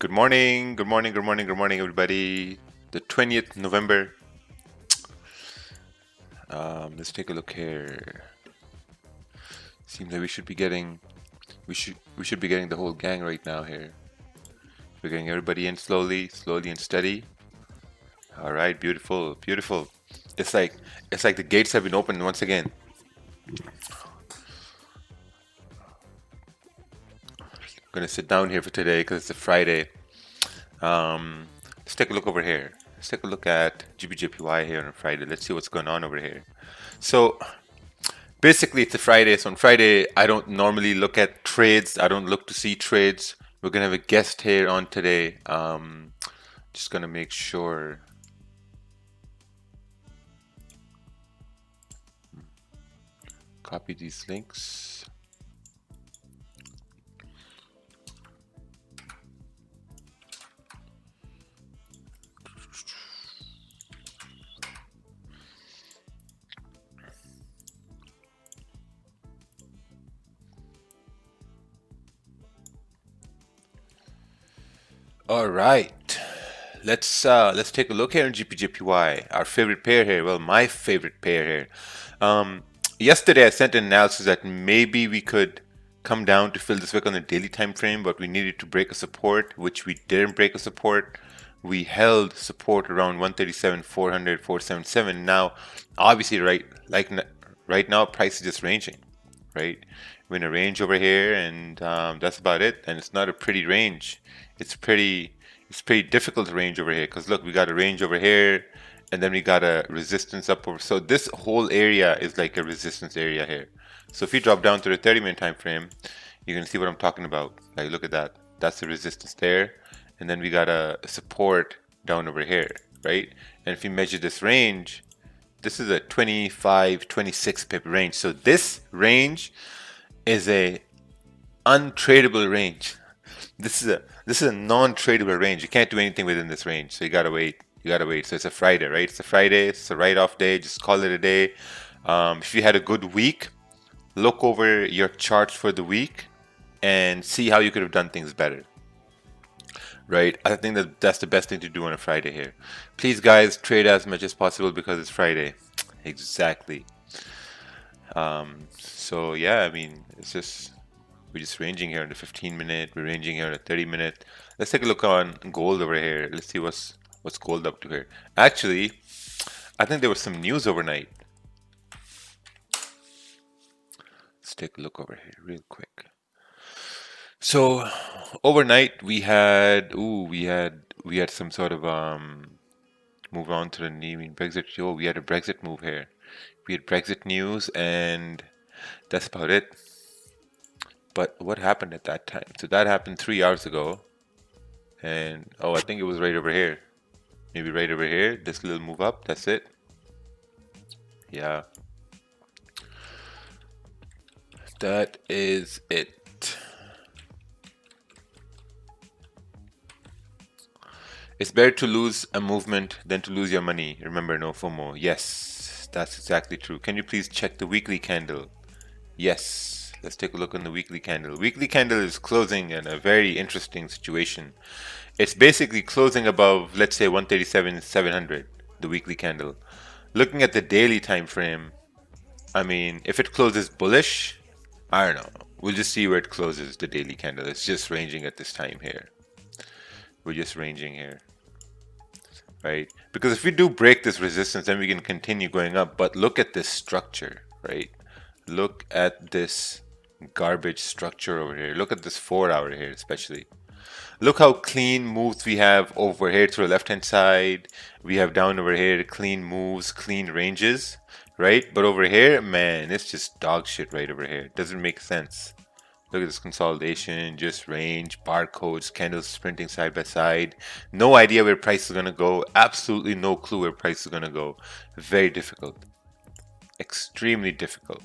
Good morning, good morning, good morning, good morning, everybody. The 20th November. Let's take a look here. Seems like we should be getting the whole gang right now here. We're getting everybody in slowly, slowly and steady. All right, beautiful, beautiful. It's like the gates have been opened once again. I'm gonna sit down here for today because it's a Friday. Let's take a look over here. Let's take a look at GBJPY here on a Friday. Let's see what's going on over here. So basically, it's a Friday. So on Friday, I don't normally look at trades. I don't look to see trades. We're gonna have a guest here on today. Just gonna make sure. Copy these links. All right, let's take a look here in GPJPY, our favorite pair here. Well, my favorite pair here. Yesterday I sent an analysis that maybe we could come down to fill this wick on the daily time frame, but we needed to break a support, which we didn't break a support. We held support around 137, 400, 477. Now, obviously, right now, price is just ranging, right? We're in a range over here, and that's about it. And it's not a pretty range. It's pretty difficult range over here because look, we got a range over here, and then we got a resistance up over. So this whole area is like a resistance area here. So if you drop down to the 30-minute time frame, you can see what I'm talking about. Like, look at that. That's the resistance there, and then we got a support down over here, right? And if you measure this range, this is a 25, 26 pip range. So this range is a untradable range. This is a non-tradable range. You can't do anything within this range. So you gotta wait. You gotta wait. So it's a Friday, right? It's a Friday. It's a write-off day. Just call it a day. If you had a good week, look over your charts for the week and see how you could have done things better. Right? I think that's the best thing to do on a Friday here. Please, guys, trade as much as possible because it's Friday. Exactly. So yeah, I mean, we're just ranging here on the 15-minute. We're ranging here on the 30-minute. Let's take a look on gold over here. Let's see what's gold up to here. Actually, I think there was some news overnight. Let's take a look over here real quick. So overnight we had some sort of move on to the Brexit. Oh, we had a Brexit move here. We had Brexit news, and that's about it. But what happened at that time? So that happened 3 hours ago, and oh, I think it was right over here. Maybe right over here. This little move up. That's it. Yeah, that is it. It's better to lose a movement than to lose your money. Remember, no FOMO. Yes, that's exactly true. Can you please check the weekly candle? Yes, let's take a look on the weekly candle. Weekly candle is closing in a very interesting situation. It's basically closing above, let's say, 137,700, the weekly candle. Looking at the daily time frame, I mean, if it closes bullish, I don't know. We'll just see where it closes, the daily candle. It's just ranging at this time here. We're just ranging here, right? Because if we do break this resistance, then we can continue going up. But look at this structure, right? Look at this garbage structure over here. Look at this 4 hour here, especially. Look how clean moves we have over here to the left hand side. We have down over here clean moves, clean ranges, right? But over here, man, it's just dog shit right over here. It doesn't make sense. Look at this consolidation, just range, barcodes, candles sprinting side by side. No idea where price is going to go. Absolutely no clue where price is going to go. Very difficult. Extremely difficult.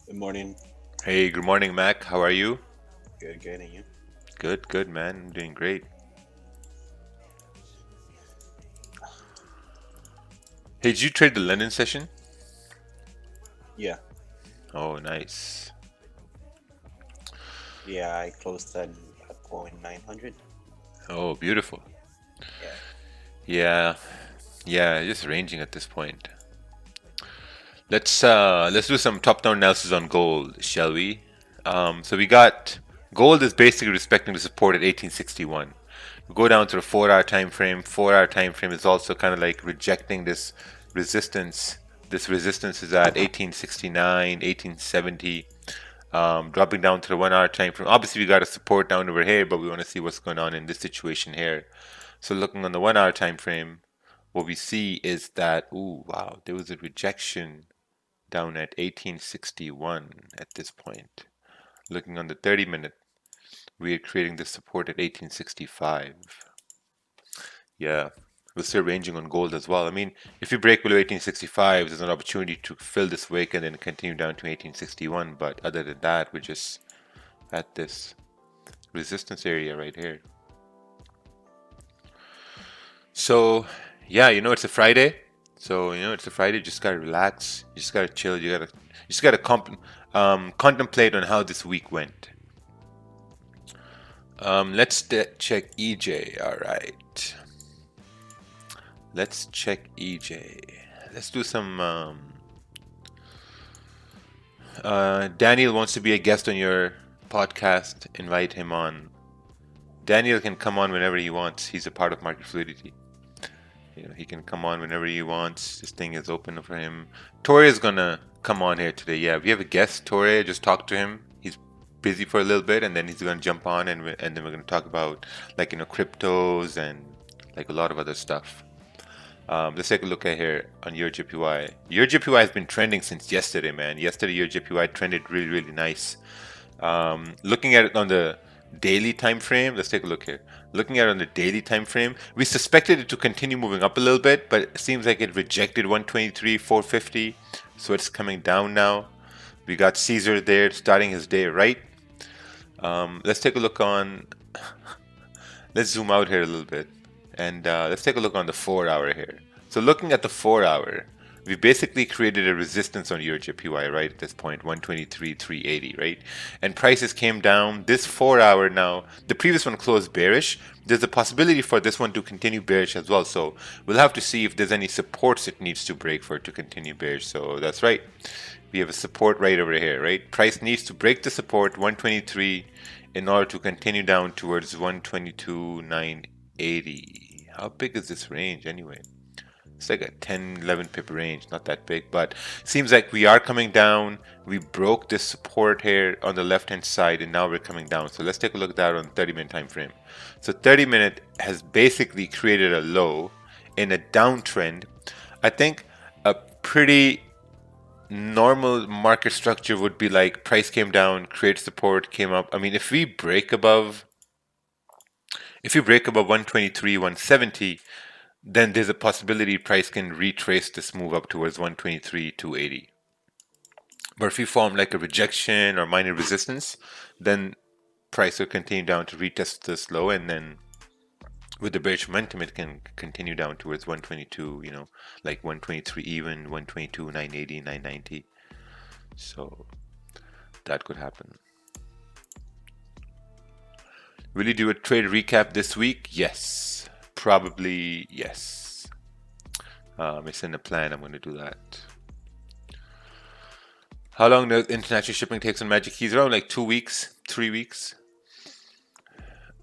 Good morning. Hey, good morning, Mac. How are you? Good, and you? Good, man. I'm doing great. Hey, did you trade the London session? Yeah. Oh, nice. Yeah, I closed at point 900. Oh, beautiful. Yeah. Yeah, yeah, just ranging at this point. Let's do some top-down analysis on gold, shall we? So we got gold is basically respecting the support at 1861. We go down to the 4-hour time frame. 4-hour time frame is also kind of like rejecting this resistance. This resistance is at 1869, 1870. Dropping down to the 1-hour time frame. Obviously, we got a support down over here, but we want to see what's going on in this situation here. So looking on the 1-hour time frame, what we see is that, ooh, wow, there was a rejection down at 1861 at this point. Looking on the 30-minute, we are creating the support at 1865. Yeah, we're still ranging on gold as well. I mean, if you break below 1865, there's an opportunity to fill this wick and then continue down to 1861. But other than that, we're just at this resistance area right here. So, yeah, it's a Friday. So, it's a Friday. You just gotta relax. You just gotta chill. You just gotta contemplate on how this week went. Let's check EJ. All right. Let's check EJ. Let's do some. Daniel wants to be a guest on your podcast. Invite him on. Daniel can come on whenever he wants. He's a part of Market Fluidity. He can come on whenever he wants. This thing is open for him. Torre is gonna come on here today. Yeah, we have a guest. Torre, just talk to him. He's busy for a little bit, and then he's gonna jump on, and then we're gonna talk about cryptos and like a lot of other stuff. Let's take a look at here on your JPY. Your JPY has been trending since yesterday, man. Yesterday, your JPY trended really, really nice. Looking at it on the daily time frame, let's take a look here. Looking at it on the daily time frame, we suspected it to continue moving up a little bit, but it seems like it rejected 123.450, so it's coming down now. We got Caesar there starting his day right. Let's take a look on. Let's zoom out here a little bit, and let's take a look on the 4-hour here. So looking at the 4-hour, we basically created a resistance on your JPY right at this point, 123.380, right? And prices came down. This 4-hour now, the previous one closed bearish. There's a possibility for this one to continue bearish as well. So we'll have to see if there's any supports it needs to break for it to continue bearish. So that's right. We have a support right over here, right? Price needs to break the support 123 in order to continue down towards 122.980. How big is this range anyway? It's like a 10-11 pip range, not that big, but seems like we are coming down. We broke this support here on the left hand side, and now we're coming down. So let's take a look at that on 30-minute time frame. So 30-minute has basically created a low in a downtrend. I think a pretty normal market structure would be like price came down, create support, came up. I mean, if we break above 123, 170, then there's a possibility price can retrace this move up towards 123.280. But if we form like a rejection or minor resistance, then price will continue down to retest this low, and then with the bearish momentum, it can continue down towards 122, like 123 even, 122.980, 990. So that could happen. Will you do a trade recap this week? Yes. Probably yes. It's in the plan. I'm going to do that. How long does international shipping takes on Magic Keys? Around like 2 weeks, 3 weeks.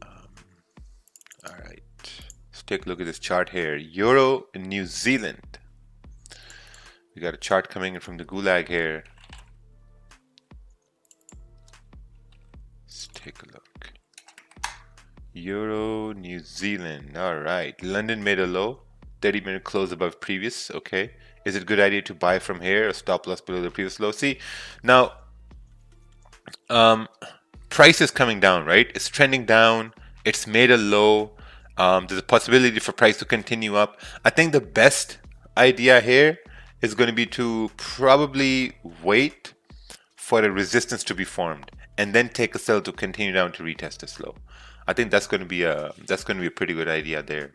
All right. Let's take a look at this chart here. Euro in New Zealand. We got a chart coming in from the Gulag here. Let's take a look. Euro, New Zealand. All right. London made a low. 30-minute close above previous. Okay. Is it a good idea to buy from here or stop loss below the previous low? See, now, price is coming down, right? It's trending down. It's made a low. There's a possibility for price to continue up. I think the best idea here is going to be to probably wait for the resistance to be formed and then take a sell to continue down to retest this low. I think that's going to be a pretty good idea there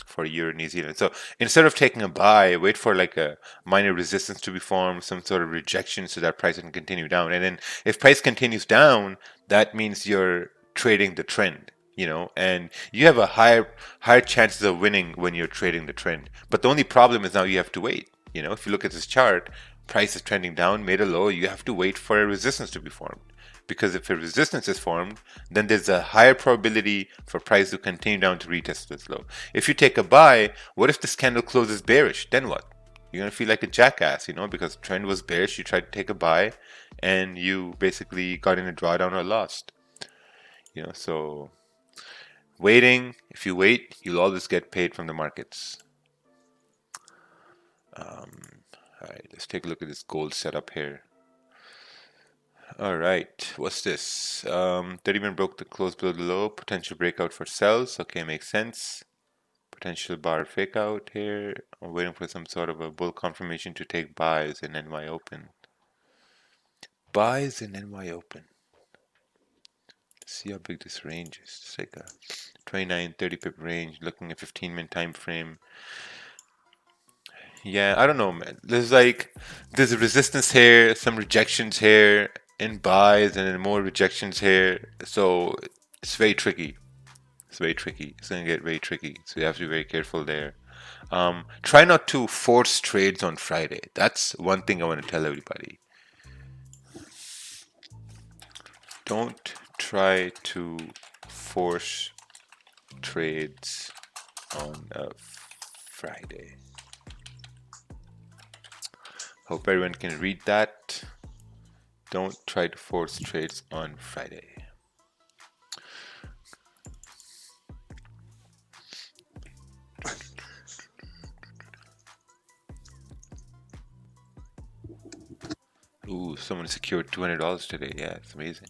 for Euro New Zealand. So instead of taking a buy, wait for like a minor resistance to be formed, some sort of rejection, so that price can continue down. And then if price continues down, that means you're trading the trend, and you have a higher chances of winning when you're trading the trend. But the only problem is now you have to wait. If you look at this chart, price is trending down, made a low, you have to wait for a resistance to be formed. Because if a resistance is formed, then there's a higher probability for price to continue down to retest this low. If you take a buy, what if this candle closes bearish? Then what? You're gonna feel like a jackass, because trend was bearish, you tried to take a buy, and you basically got in a drawdown or lost. So waiting, if you wait, you'll always get paid from the markets. All right, let's take a look at this gold setup here. All right, what's this? 30-minute broke the close below the low, potential breakout for sells. Okay, makes sense. Potential bar fake out here. I'm waiting for some sort of a bull confirmation to take buys in NY Open. Buys in NY Open. Let's see how big this range is. It's like a 29, 30 pip range, looking at 15-minute time frame. Yeah, I don't know, man. There's a resistance here, some rejections here, and buys, and then more rejections here. So it's very tricky. It's very tricky. It's gonna get very tricky. So you have to be very careful there. Try not to force trades on Friday. That's one thing I want to tell everybody. Don't try to force trades on a Friday. Hope everyone can read that. Don't try to force trades on Friday. Ooh, someone secured $200 today. Yeah, it's amazing.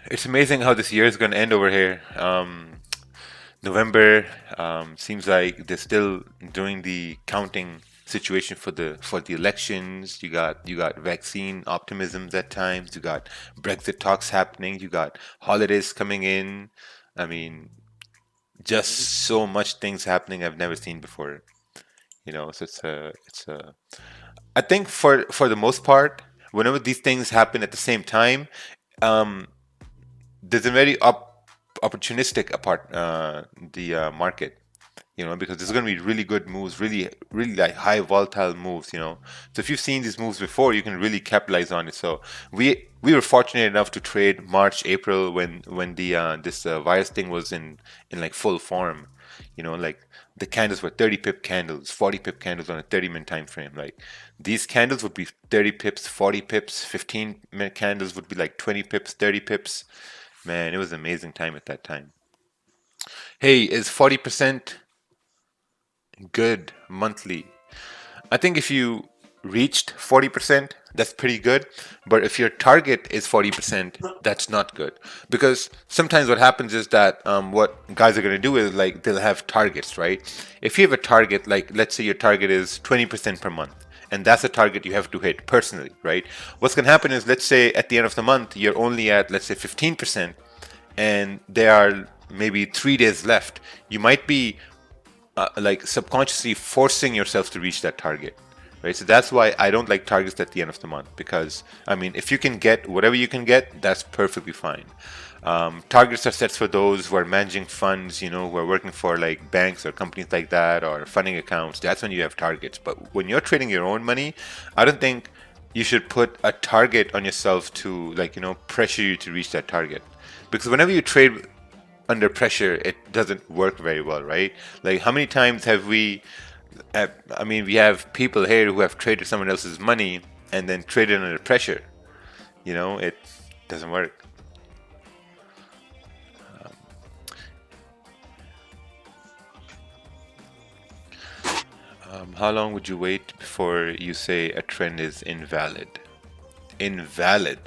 It's amazing how this year is going to end over here. November seems like they're still doing the counting situation for the elections. You got vaccine optimisms at times. You got Brexit talks happening. You got holidays coming in. I mean, just so much things happening I've never seen before. So it's a. I think for the most part, whenever these things happen at the same time, there's a very opportunistic market, because there's going to be really good moves, really like high volatile moves, So if you've seen these moves before, you can really capitalize on it. So we were fortunate enough to trade March, April when this virus thing was in like full form, like the candles were 30 pip candles, 40 pip candles on a 30-minute time frame. Like these candles would be 30 pips, 40 pips, 15-minute candles would be like 20 pips, 30 pips. Man, it was an amazing time at that time. Hey, is 40% good monthly? I think if you reached 40%, that's pretty good. But if your target is 40%, that's not good. Because sometimes what happens is that what guys are going to do is like they'll have targets, right? If you have a target, like let's say your target is 20% per month, and that's a target you have to hit personally, right? What's going to happen is, let's say at the end of the month, you're only at, let's say 15%, and there are maybe 3 days left. You might be like subconsciously forcing yourself to reach that target, right? So that's why I don't like targets at the end of the month, because I mean, if you can get whatever you can get, that's perfectly fine. Targets are set for those who are managing funds, who are working for like banks or companies like that, or funding accounts. That's when you have targets. But when you're trading your own money, I don't think you should put a target on yourself to pressure you to reach that target, because whenever you trade under pressure, it doesn't work very well, right? Like how many times have we have people here who have traded someone else's money and then traded under pressure. It doesn't work. How long would you wait before you say a trend is invalid? Invalid.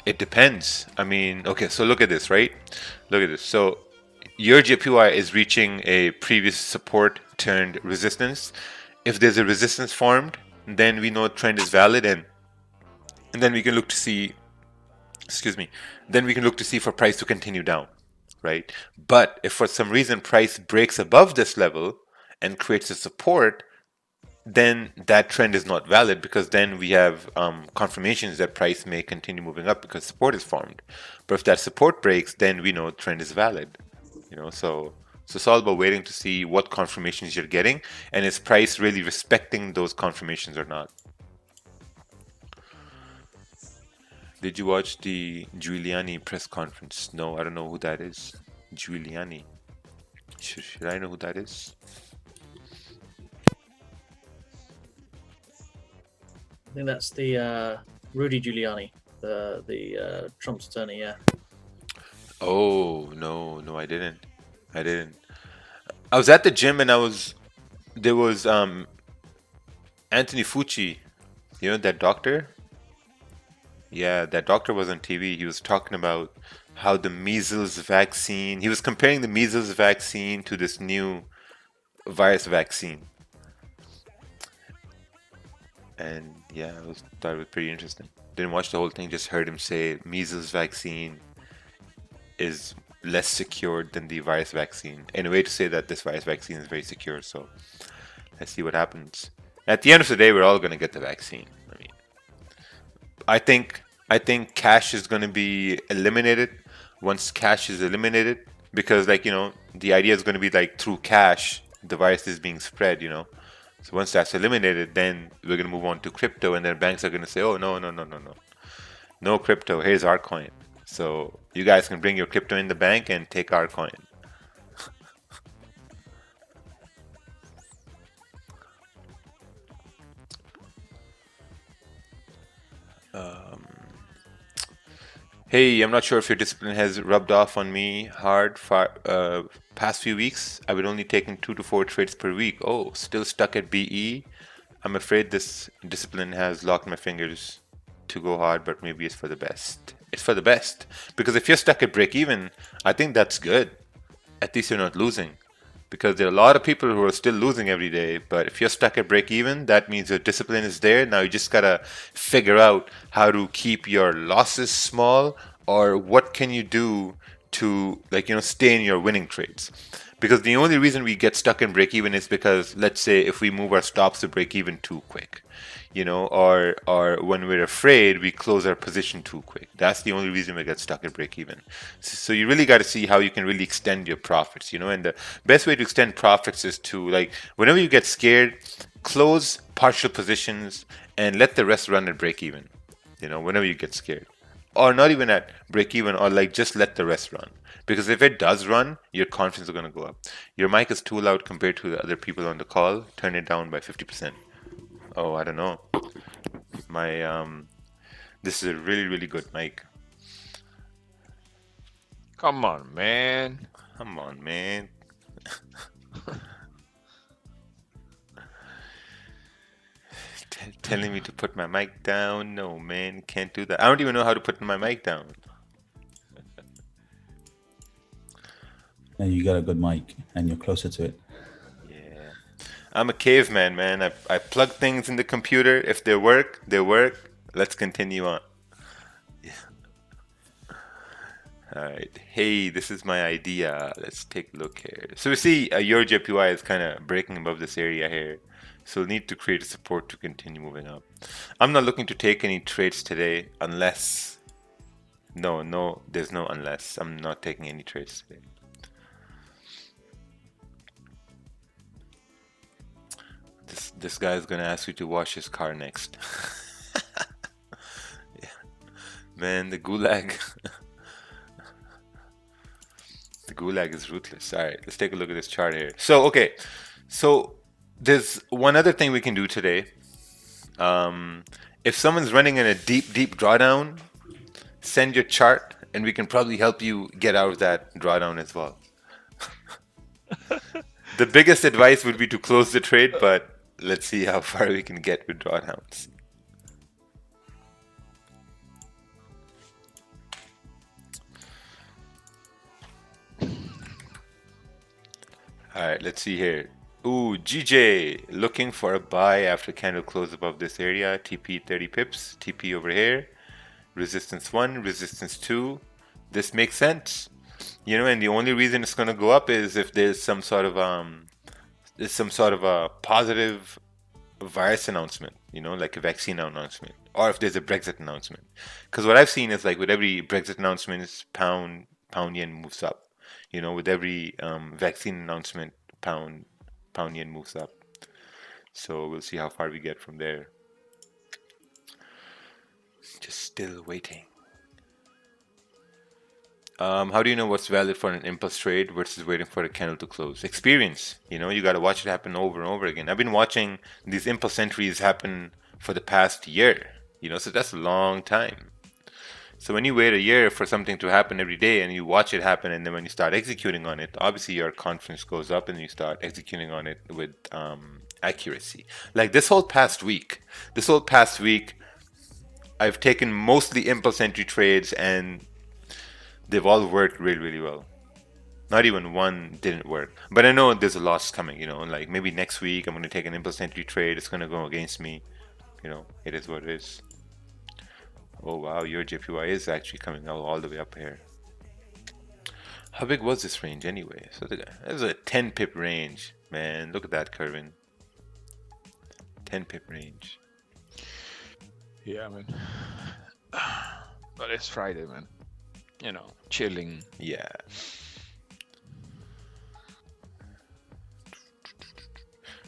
It depends. I mean, okay, so look at this, right? Look at this. So your JPY is reaching a previous support turned resistance. If there's a resistance formed, then we know trend is valid, and then we can look to see, then we can look to see for price to continue down, right? But if for some reason price breaks above this level and creates a support, then that trend is not valid, because then we have confirmations that price may continue moving up because support is formed. But if that support breaks, then we know the trend is valid. So it's all about waiting to see what confirmations you're getting, and is price really respecting those confirmations or not. Did you watch the Giuliani press conference? No, I don't know who that is. Giuliani. Should I know who that is? I think that's the Rudy Giuliani, the Trump's attorney. Yeah. Oh, no, I didn't. I was at the gym and there was Anthony Fauci, that doctor? Yeah, that doctor was on TV. He was talking about how the measles vaccine, he was comparing the measles vaccine to this new virus vaccine. And yeah, thought it was pretty interesting. Didn't watch the whole thing, just heard him say measles vaccine is less secured than the virus vaccine. In a way to say that this virus vaccine is very secure. So let's see what happens. At the end of the day, we're all going to get the vaccine. I mean, I think cash is going to be eliminated once cash is eliminated, because the idea is going to be like through cash the virus is being spread. So once that's eliminated, then we're going to move on to crypto, and then banks are going to say, oh, no crypto, here's our coin. So you guys can bring your crypto in the bank and take our coin. Hey, I'm not sure if your discipline has rubbed off on me hard for past few weeks. I've been only taking 2 to 4 trades per week. Oh, still stuck at BE. I'm afraid this discipline has locked my fingers to go hard, but maybe it's for the best. It's for the best. Because if you're stuck at break even, I think that's good. At least you're not losing. Because there are a lot of people who are still losing every day. But if you're stuck at break even, that means your discipline is there. Now you just gotta figure out how to keep your losses small, or what can you do to stay in your winning trades. Because the only reason we get stuck in break even is because, let's say, if we move our stops to break even too quick, or when we're afraid, we close our position too quick. That's the only reason we get stuck at break even. So you really got to see how you can really extend your profits, and the best way to extend profits is to, whenever you get scared, close partial positions and let the rest run at break even, whenever you get scared. Or not even at break even, or just let the rest run. Because if it does run, your confidence is going to go up. Your mic is too loud compared to the other people on the call. Turn it down by 50%. Oh, I don't know. This is a really, really good mic. Come on, man. Telling me to put my mic down? No, man, can't do that. I don't even know how to put my mic down. And you got a good mic, and you're closer to it. Yeah, I'm a caveman, man. I plug things in the computer. If they work, they work. Let's continue on. Yeah. All right. Hey, this is my idea. Let's take a look here. So we see your JPY is kind of breaking above this area here. So we'll need to create a support to continue moving up. I'm not looking to take any trades today unless... No, there's no unless. I'm not taking any trades today. This guy is going to ask you to wash his car next. Yeah. Man, the gulag. The gulag is ruthless. All right, let's take a look at this chart here. So, okay. So, there's one other thing we can do today. If someone's running in a deep drawdown, send your chart and we can probably help you get out of that drawdown as well. The biggest advice would be to close the trade, but let's see how far we can get with drawdowns. Alright, let's see here. Ooh, GJ looking for a buy after candle close above this area. TP 30 pips. TP over here. Resistance 1, resistance 2. This makes sense. And the only reason it's going to go up is if there's some sort of a positive virus announcement, like a vaccine announcement, or if there's a Brexit announcement. Because what I've seen is like with every Brexit announcement, is pound yen moves up. With every vaccine announcement, pound yen moves up. So we'll see how far we get from there. Just still waiting. How do you know what's valid for an impulse trade versus waiting for a candle to close? Experience. You got to watch it happen over and over again. I've been watching these impulse entries happen for the past year. So that's a long time. So when you wait a year for something to happen every day and you watch it happen, and then when you start executing on it, obviously your confidence goes up and you start executing on it with accuracy. Like this whole past week, I've taken mostly impulse entry trades and they've all worked really, really well. Not even one didn't work. But I know there's a loss coming, like maybe next week I'm going to take an impulse entry trade. It's going to go against me. It is what it is. Oh wow, your JPY is actually coming out all the way up here. How big was this range anyway? So it was a 10 pip range. Man, look at that, Kervin. 10 pip range. Yeah, man. But it's Friday, man. Chilling. Yeah.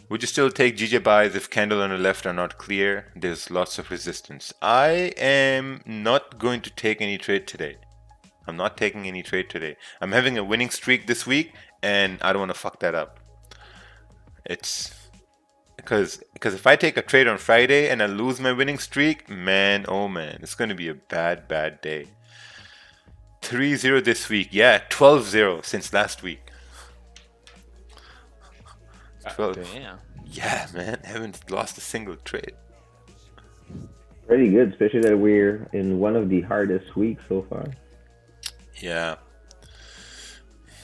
Would you still take GJ buys if candle on the left are not clear? There's lots of resistance. I am not going to take any trade today. I'm not taking any trade today. I'm having a winning streak this week and I don't want to fuck that up. It's because if I take a trade on Friday and I lose my winning streak, man, oh man, it's going to be a bad day. 3-0 this week. Yeah, 12-0 since last week. 12. Damn. Yeah, man, I haven't lost a single trade. Pretty good, especially that we're in one of the hardest weeks so far. Yeah.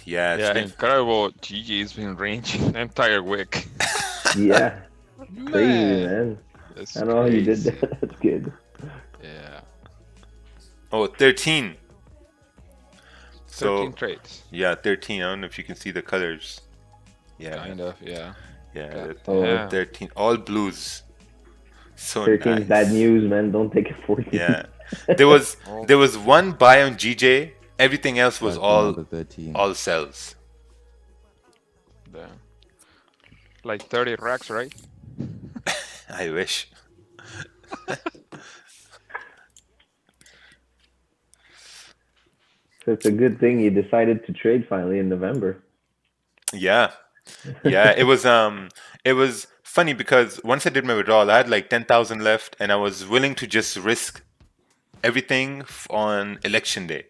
Yeah, it's Yeah, been... incredible. GG's been ranging the entire week. Yeah. Crazy, man. That's I don't know how you did crazy. that. That's good. Yeah. Oh, 13. 13 trades. Yeah, 13. I don't know if you can see the colors. Yeah. Kind of, yeah. Yeah, Oh. Yeah. 13. All blues. So 13 nice. bad news, man. Don't take it 14. Yeah. There was one buy on GJ. Everything else was all 13. sells. Yeah. Like 30 racks, right? I wish. So it's a good thing you decided to trade finally in November. Yeah. It was funny because once I did my withdrawal, I had like 10,000 left and I was willing to just risk everything on election day,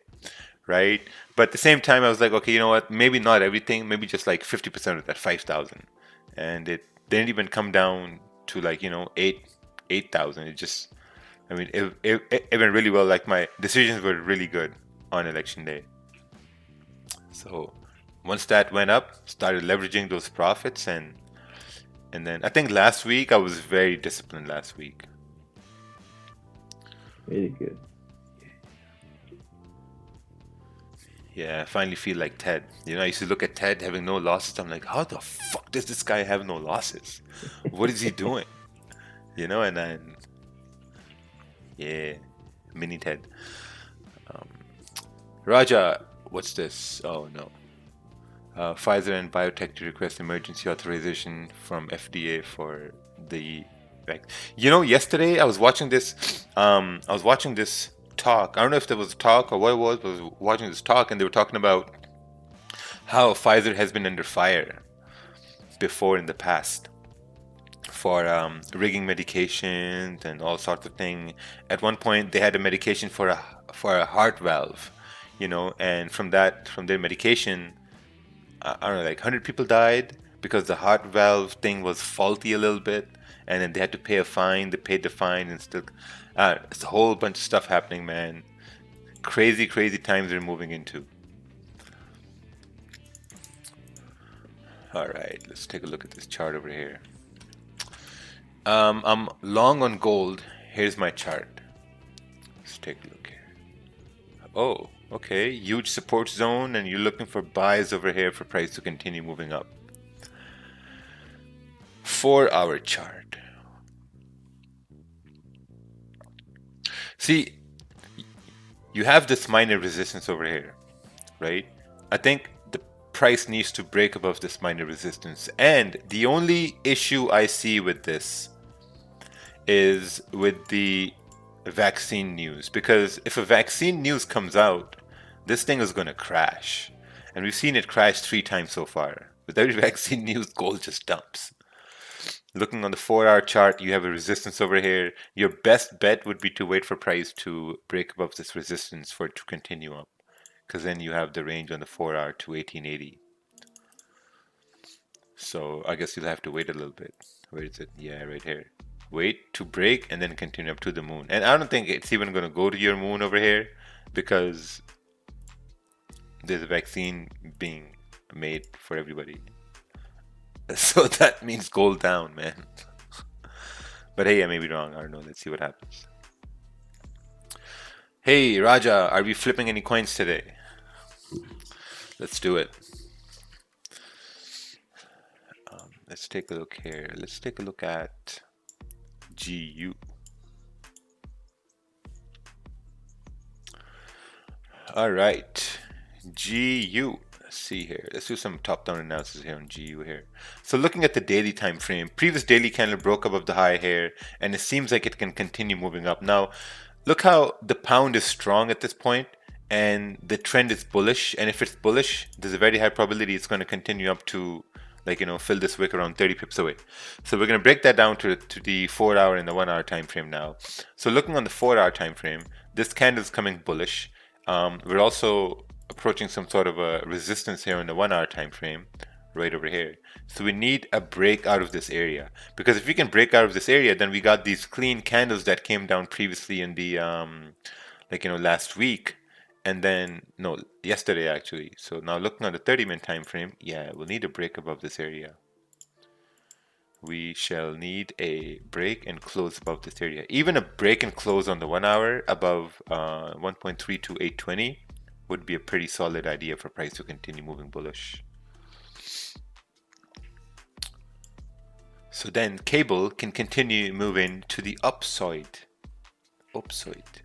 right? But at the same time, I was like, okay, you know what? Maybe not everything, maybe just like 50% of that 5,000. And it didn't even come down to like, 8,000. It just, it went really well. Like my decisions were really good on election day. So once that went up, started leveraging those profits, and then I think last week I was very disciplined last week. Really good. Yeah, I finally feel like Ted. I used to look at Ted having no losses. I'm like, how the fuck does this guy have no losses? What is he doing? And then, yeah, mini Ted. Raja, what's this? Oh no. Pfizer and biotech to request emergency authorization from FDA for the vaccine. Yesterday I was watching this. Talk. I don't know if there was a talk or what it was, but I was watching this talk and they were talking about how Pfizer has been under fire before in the past for rigging medications and all sorts of things. At one point, they had a medication for a heart valve, and from their medication, I don't know, like 100 people died because the heart valve thing was faulty a little bit, and then they had to pay a fine. They paid the fine and still. It's a whole bunch of stuff happening, man. Crazy times they're moving into. All right, let's take a look at this chart over here. I'm long on gold. Here's my chart. Let's take a look here. Oh, okay. Huge support zone, and you're looking for buys over here for price to continue moving up. 4-hour chart. See, you have this minor resistance over here, right? I think the price needs to break above this minor resistance. And the only issue I see with this is with the vaccine news. Because if a vaccine news comes out, this thing is going to crash. And we've seen it crash 3 times so far. With every vaccine news, gold just dumps. Looking on the 4-hour chart, you have a resistance over here. Your best bet would be to wait for price to break above this resistance for it to continue up. Because then you have the range on the 4-hour to 1880. So I guess you'll have to wait a little bit. Where is it? Yeah, right here. Wait to break and then continue up to the moon. And I don't think it's even going to go to your moon over here because there's a vaccine being made for everybody. So that means gold down, man. But hey, I may be wrong. I don't know. Let's see what happens. Hey, Raja, are we flipping any coins today? Let's do it. Let's take a look here. Let's take a look at GU. All right, GU. Let's see here. Let's do some top-down analysis here on GU here. So looking at the daily time frame, previous daily candle broke above the high here, and it seems like it can continue moving up. Now, look how the pound is strong at this point, and the trend is bullish. And if it's bullish, there's a very high probability it's going to continue up to, like, you know, fill this wick around 30 pips away. So we're going to break that down to the 4-hour and the 1-hour time frame now. So looking on the 4-hour time frame, this candle is coming bullish. We're also approaching some sort of a resistance here in the 1-hour time frame right over here. So we need a break out of this area, because if we can break out of this area, then we got these clean candles that came down previously in the like, you know, last week, and then no, yesterday actually. So now looking at the 30-minute time frame, yeah, we'll need a break above this area. We shall need a break and close above this area. Even a break and close on the 1-hour above 1.32820 would be a pretty solid idea for price to continue moving bullish. So then cable can continue moving to the upside. Upside.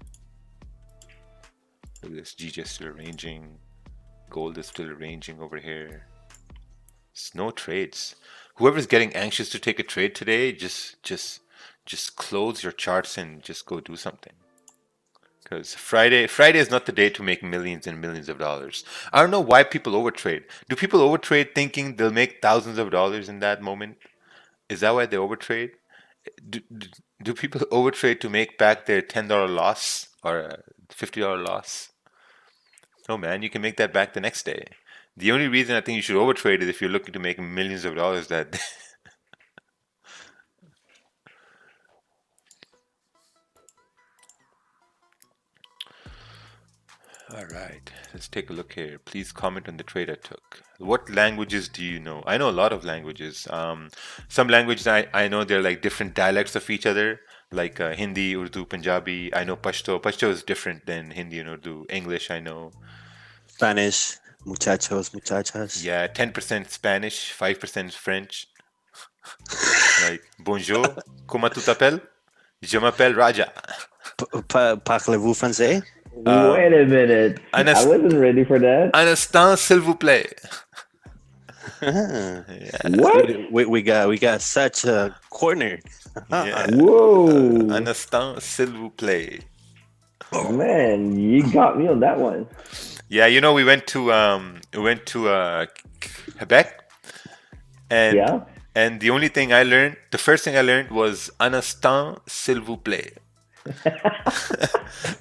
Look at this, GJ is still arranging. Gold is still arranging over here. It's no trades. Whoever's getting anxious to take a trade today, just close your charts and just go do something. Because Friday is not the day to make millions and millions of dollars. I don't know why people overtrade. Do people overtrade thinking they'll make thousands of dollars in that moment? Is that why they overtrade? Do people overtrade to make back their $10 loss or a $50 loss? No, man, you can make that back the next day. The only reason I think you should overtrade is if you're looking to make millions of dollars that day. All right, let's take a look here. Please comment on the trade I took. What languages do you know? I know a lot of languages. Some languages I know they're like different dialects of each other, like Hindi, Urdu, Punjabi. I know Pashto. Pashto is different than Hindi and Urdu. English, I know. Spanish, muchachos, muchachas. Yeah, 10% Spanish, 5% French. Like, bonjour, comment tu t'appelles? Je m'appelle Raja. Parlez-vous français? Wait a minute. I wasn't ready for that. Un instant, s'il vous plaît. Yeah. What? We got such a corner. Yeah. Whoa. Un instant, s'il vous plaît. Man, you got me on that one. Yeah, you know, we went to Quebec, and Yeah. and the only thing I learned, the first thing I learned was un instant, s'il vous plaît.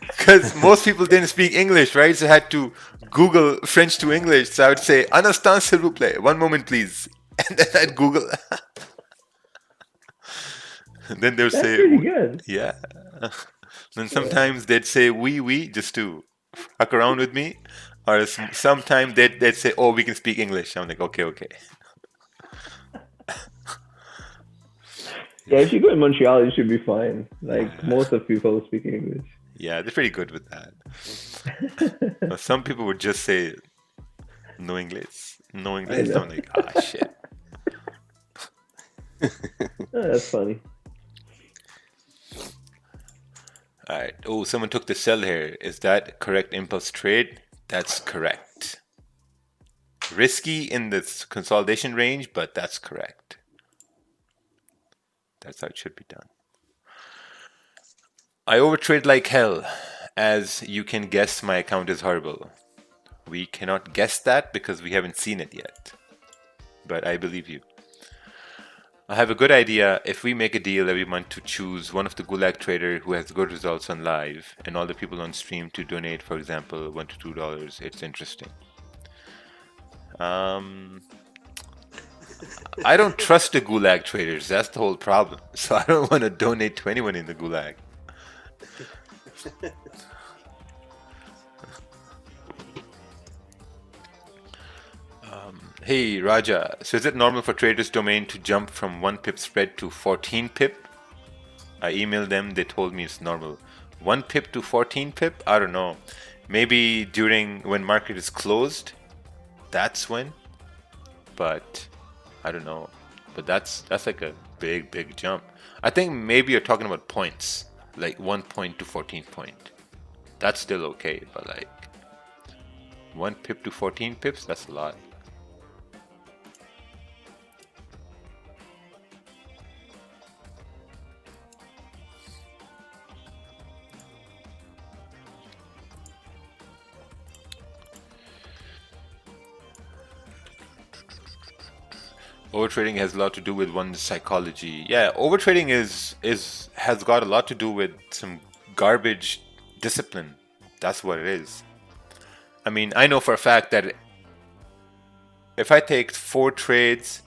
Because most people didn't speak English, right? So I had to Google French to English. So I would say, un instant, s'il vous plaît. One moment, please. And then I'd Google. And then they would That's say, pretty good. yeah. Then sometimes they'd say, oui, just to fuck around with me. Or sometimes they'd say, oh, we can speak English. I'm like, okay. Yeah, if you go in Montreal, you should be fine. Like, most of people speak English. Yeah, they're pretty good with that. But some people would just say, no English. No English. I'm like, shit. Oh, that's funny. All right. Oh, someone took the sell here. Is that correct impulse trade? That's correct. Risky in the consolidation range, but that's correct. That's how it should be done. I overtrade like hell. As you can guess, my account is horrible. We cannot guess that because we haven't seen it yet. But I believe you. I have a good idea. If we make a deal every month to choose one of the Gulag trader who has good results on live and all the people on stream to donate, for example, $1 to $2, it's interesting. I don't trust the Gulag traders. That's the whole problem. So I don't want to donate to anyone in the Gulag. Hey Raja, so is it normal for traders domain to jump from 1 pip spread to 14 pip? I emailed them, they told me it's normal. 1 pip to 14 pip? I don't know. Maybe during when market is closed, that's when. But I don't know. But that's like a big jump. I think maybe you're talking about points, like 1 point to 14 point. That's still okay, but like 1 pip to 14 pips, that's a lot. Overtrading has a lot to do with one's psychology. Yeah, overtrading has got a lot to do with some garbage discipline. That's what it is. I mean, I know for a fact that if I take 4 trades,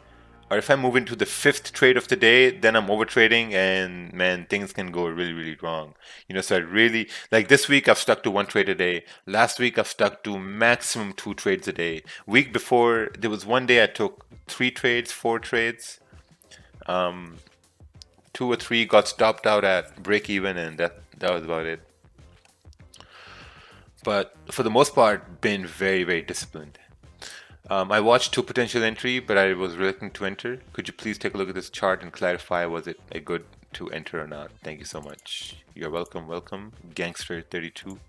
or if I move into the 5th trade of the day, then I'm overtrading, and man, things can go really wrong. You know, so I really, like this week I've stuck to 1 trade a day. Last week I've stuck to maximum 2 trades a day. Week before, there was one day I took 3 trades, 4 trades. 2 or 3 got stopped out at break even, and that was about it. But for the most part, been very disciplined. I watched 2 potential entry, but I was reluctant to enter. Could you please take a look at this chart and clarify, was it a good to enter or not? Thank you so much. You're welcome. Gangster32.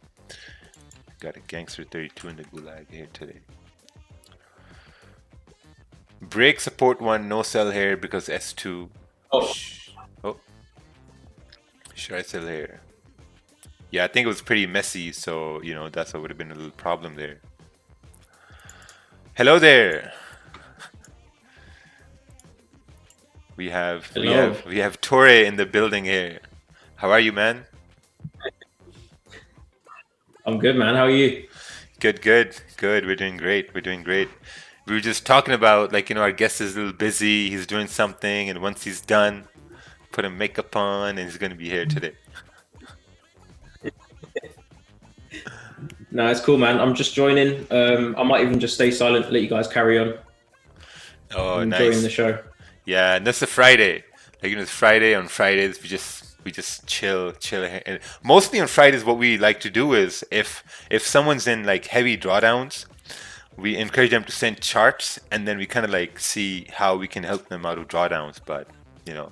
Got a Gangster32 in the Gulag here today. Break support 1, no sell here because S2. Oh. Should I sell here? Yeah, I think it was pretty messy, so you know that's what would have been a little problem there. Hello there. We have Tore in the building here. How are you, man? I'm good, man. How are you? Good. We're doing great. We were just talking about, like, you know, our guest is a little busy. He's doing something, and once he's done, put a makeup on, and he's going to be here today. No, it's cool, man. I'm just joining. I might even just stay silent, let you guys carry on. Oh, I'm nice. enjoying the show. Yeah, and that's a Friday. Like, you know, it's Friday. On Fridays, we just chill. And mostly on Fridays, what we like to do is if someone's in like heavy drawdowns, we encourage them to send charts, and then we kind of like see how we can help them out of drawdowns. But you know,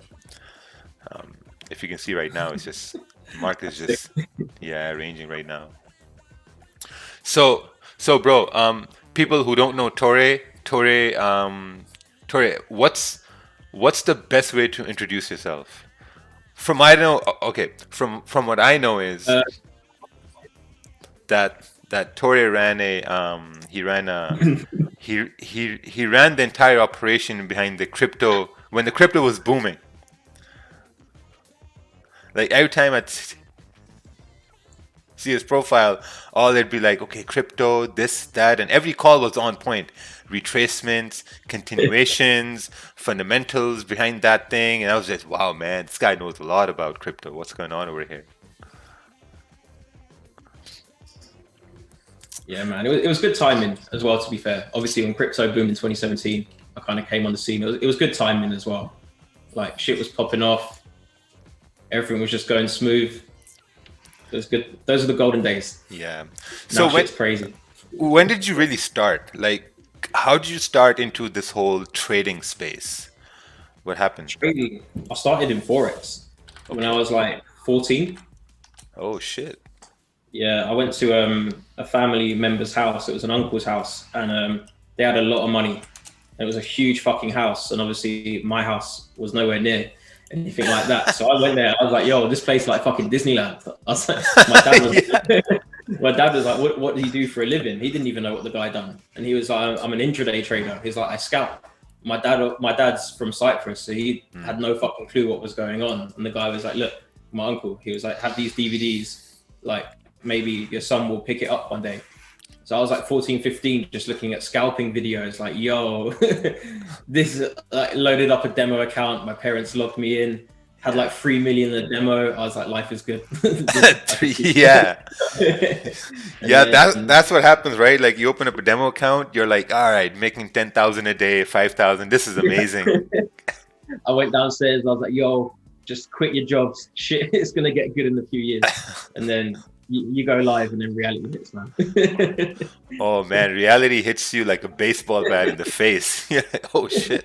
if you can see right now, it's just market is just ranging right now. So bro, people who don't know Tore, what's the best way to introduce yourself? From what I know is that Tore ran he ran the entire operation behind the crypto when the crypto was booming. Like every time I'd see his profile, all they'd be like, okay, crypto, this, that, and every call was on point. Retracements, continuations, fundamentals behind that thing, and I was just, wow, man, this guy knows a lot about crypto. What's going on over here? Yeah, man, it was good timing as well, to be fair. Obviously, when crypto boomed in 2017, I kind of came on the scene. It was good timing as well. Like, shit was popping off. Everything was just going smooth. It was good. Those are the golden days. Yeah. So shit's crazy. When did you really start? Like, how did you start into this whole trading space? What happened? Trading. I started in Forex when I was like 14. Oh shit. Yeah, I went to a family member's house. It was an uncle's house, and they had a lot of money. It was a huge fucking house, and obviously my house was nowhere near anything like that. So I went there. I was like, "Yo, this place is like fucking Disneyland." I was like, my dad was like, "What do you do for a living?" He didn't even know what the guy done, and he was like, "I'm an intraday trader." He's like, "I scout." My dad's from Cyprus, so he had no fucking clue what was going on. And the guy was like, "Look, my uncle." He was like, "Have these DVDs. Like, maybe your son will pick it up one day." So I was like 14, 15, just looking at scalping videos, like, yo, this like loaded up a demo account. My parents logged me in, had like 3 million in the demo. I was like, life is good. Yeah. Yeah, then, that's what happens, right? Like you open up a demo account, you're like, all right, making 10,000 a day, 5,000. This is amazing. I went downstairs. I was like, yo, just quit your jobs. Shit, it's going to get good in a few years. And then you go live and then reality hits, man. Oh man, reality hits you like a baseball bat in the face. Yeah. Oh shit.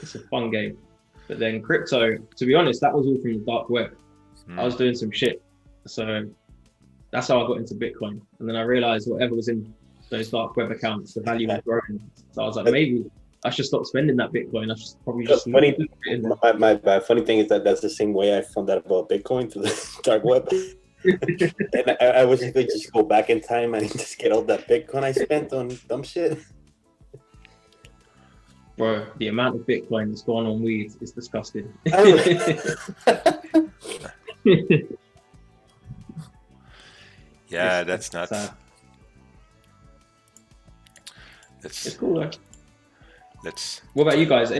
It's a fun game. But then crypto, to be honest, that was all from the dark web. I was doing some shit. So that's how I got into Bitcoin. And then I realized whatever was in those dark web accounts, the value was growing. So I was like, maybe I should stop spending that Bitcoin. I should probably just... My bad. Funny thing is that's the same way I found out about Bitcoin through the dark web. And I wish I could just go back in time and just get all that Bitcoin I spent on dumb shit. Bro, the amount of Bitcoin that's gone on weed is disgusting. Yeah, that's nuts. Sad. It's cool though. What about you guys?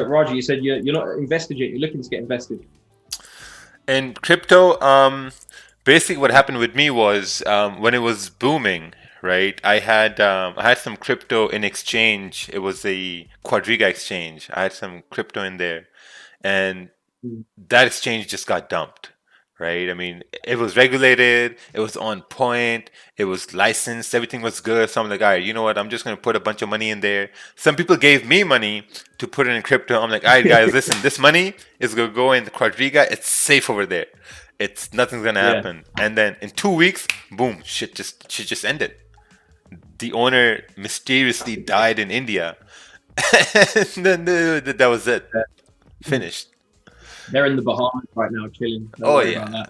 Roger, you said you're not invested yet. You're looking to get invested. In crypto, basically what happened with me was when it was booming, right? I had some crypto in exchange. It was a Quadriga exchange. I had some crypto in there, and that exchange just got dumped. Right? I mean, it was regulated, it was on point, it was licensed, everything was good. So I'm like, all right, you know what? I'm just going to put a bunch of money in there. Some people gave me money to put it in crypto. I'm like, all right, guys, listen, this money is going to go in the Quadriga. It's safe over there. Nothing's going to happen. And then in 2 weeks, boom, shit just ended. The owner mysteriously died in India. And then that was it. Finished. They're in the Bahamas right now, chilling. Oh yeah.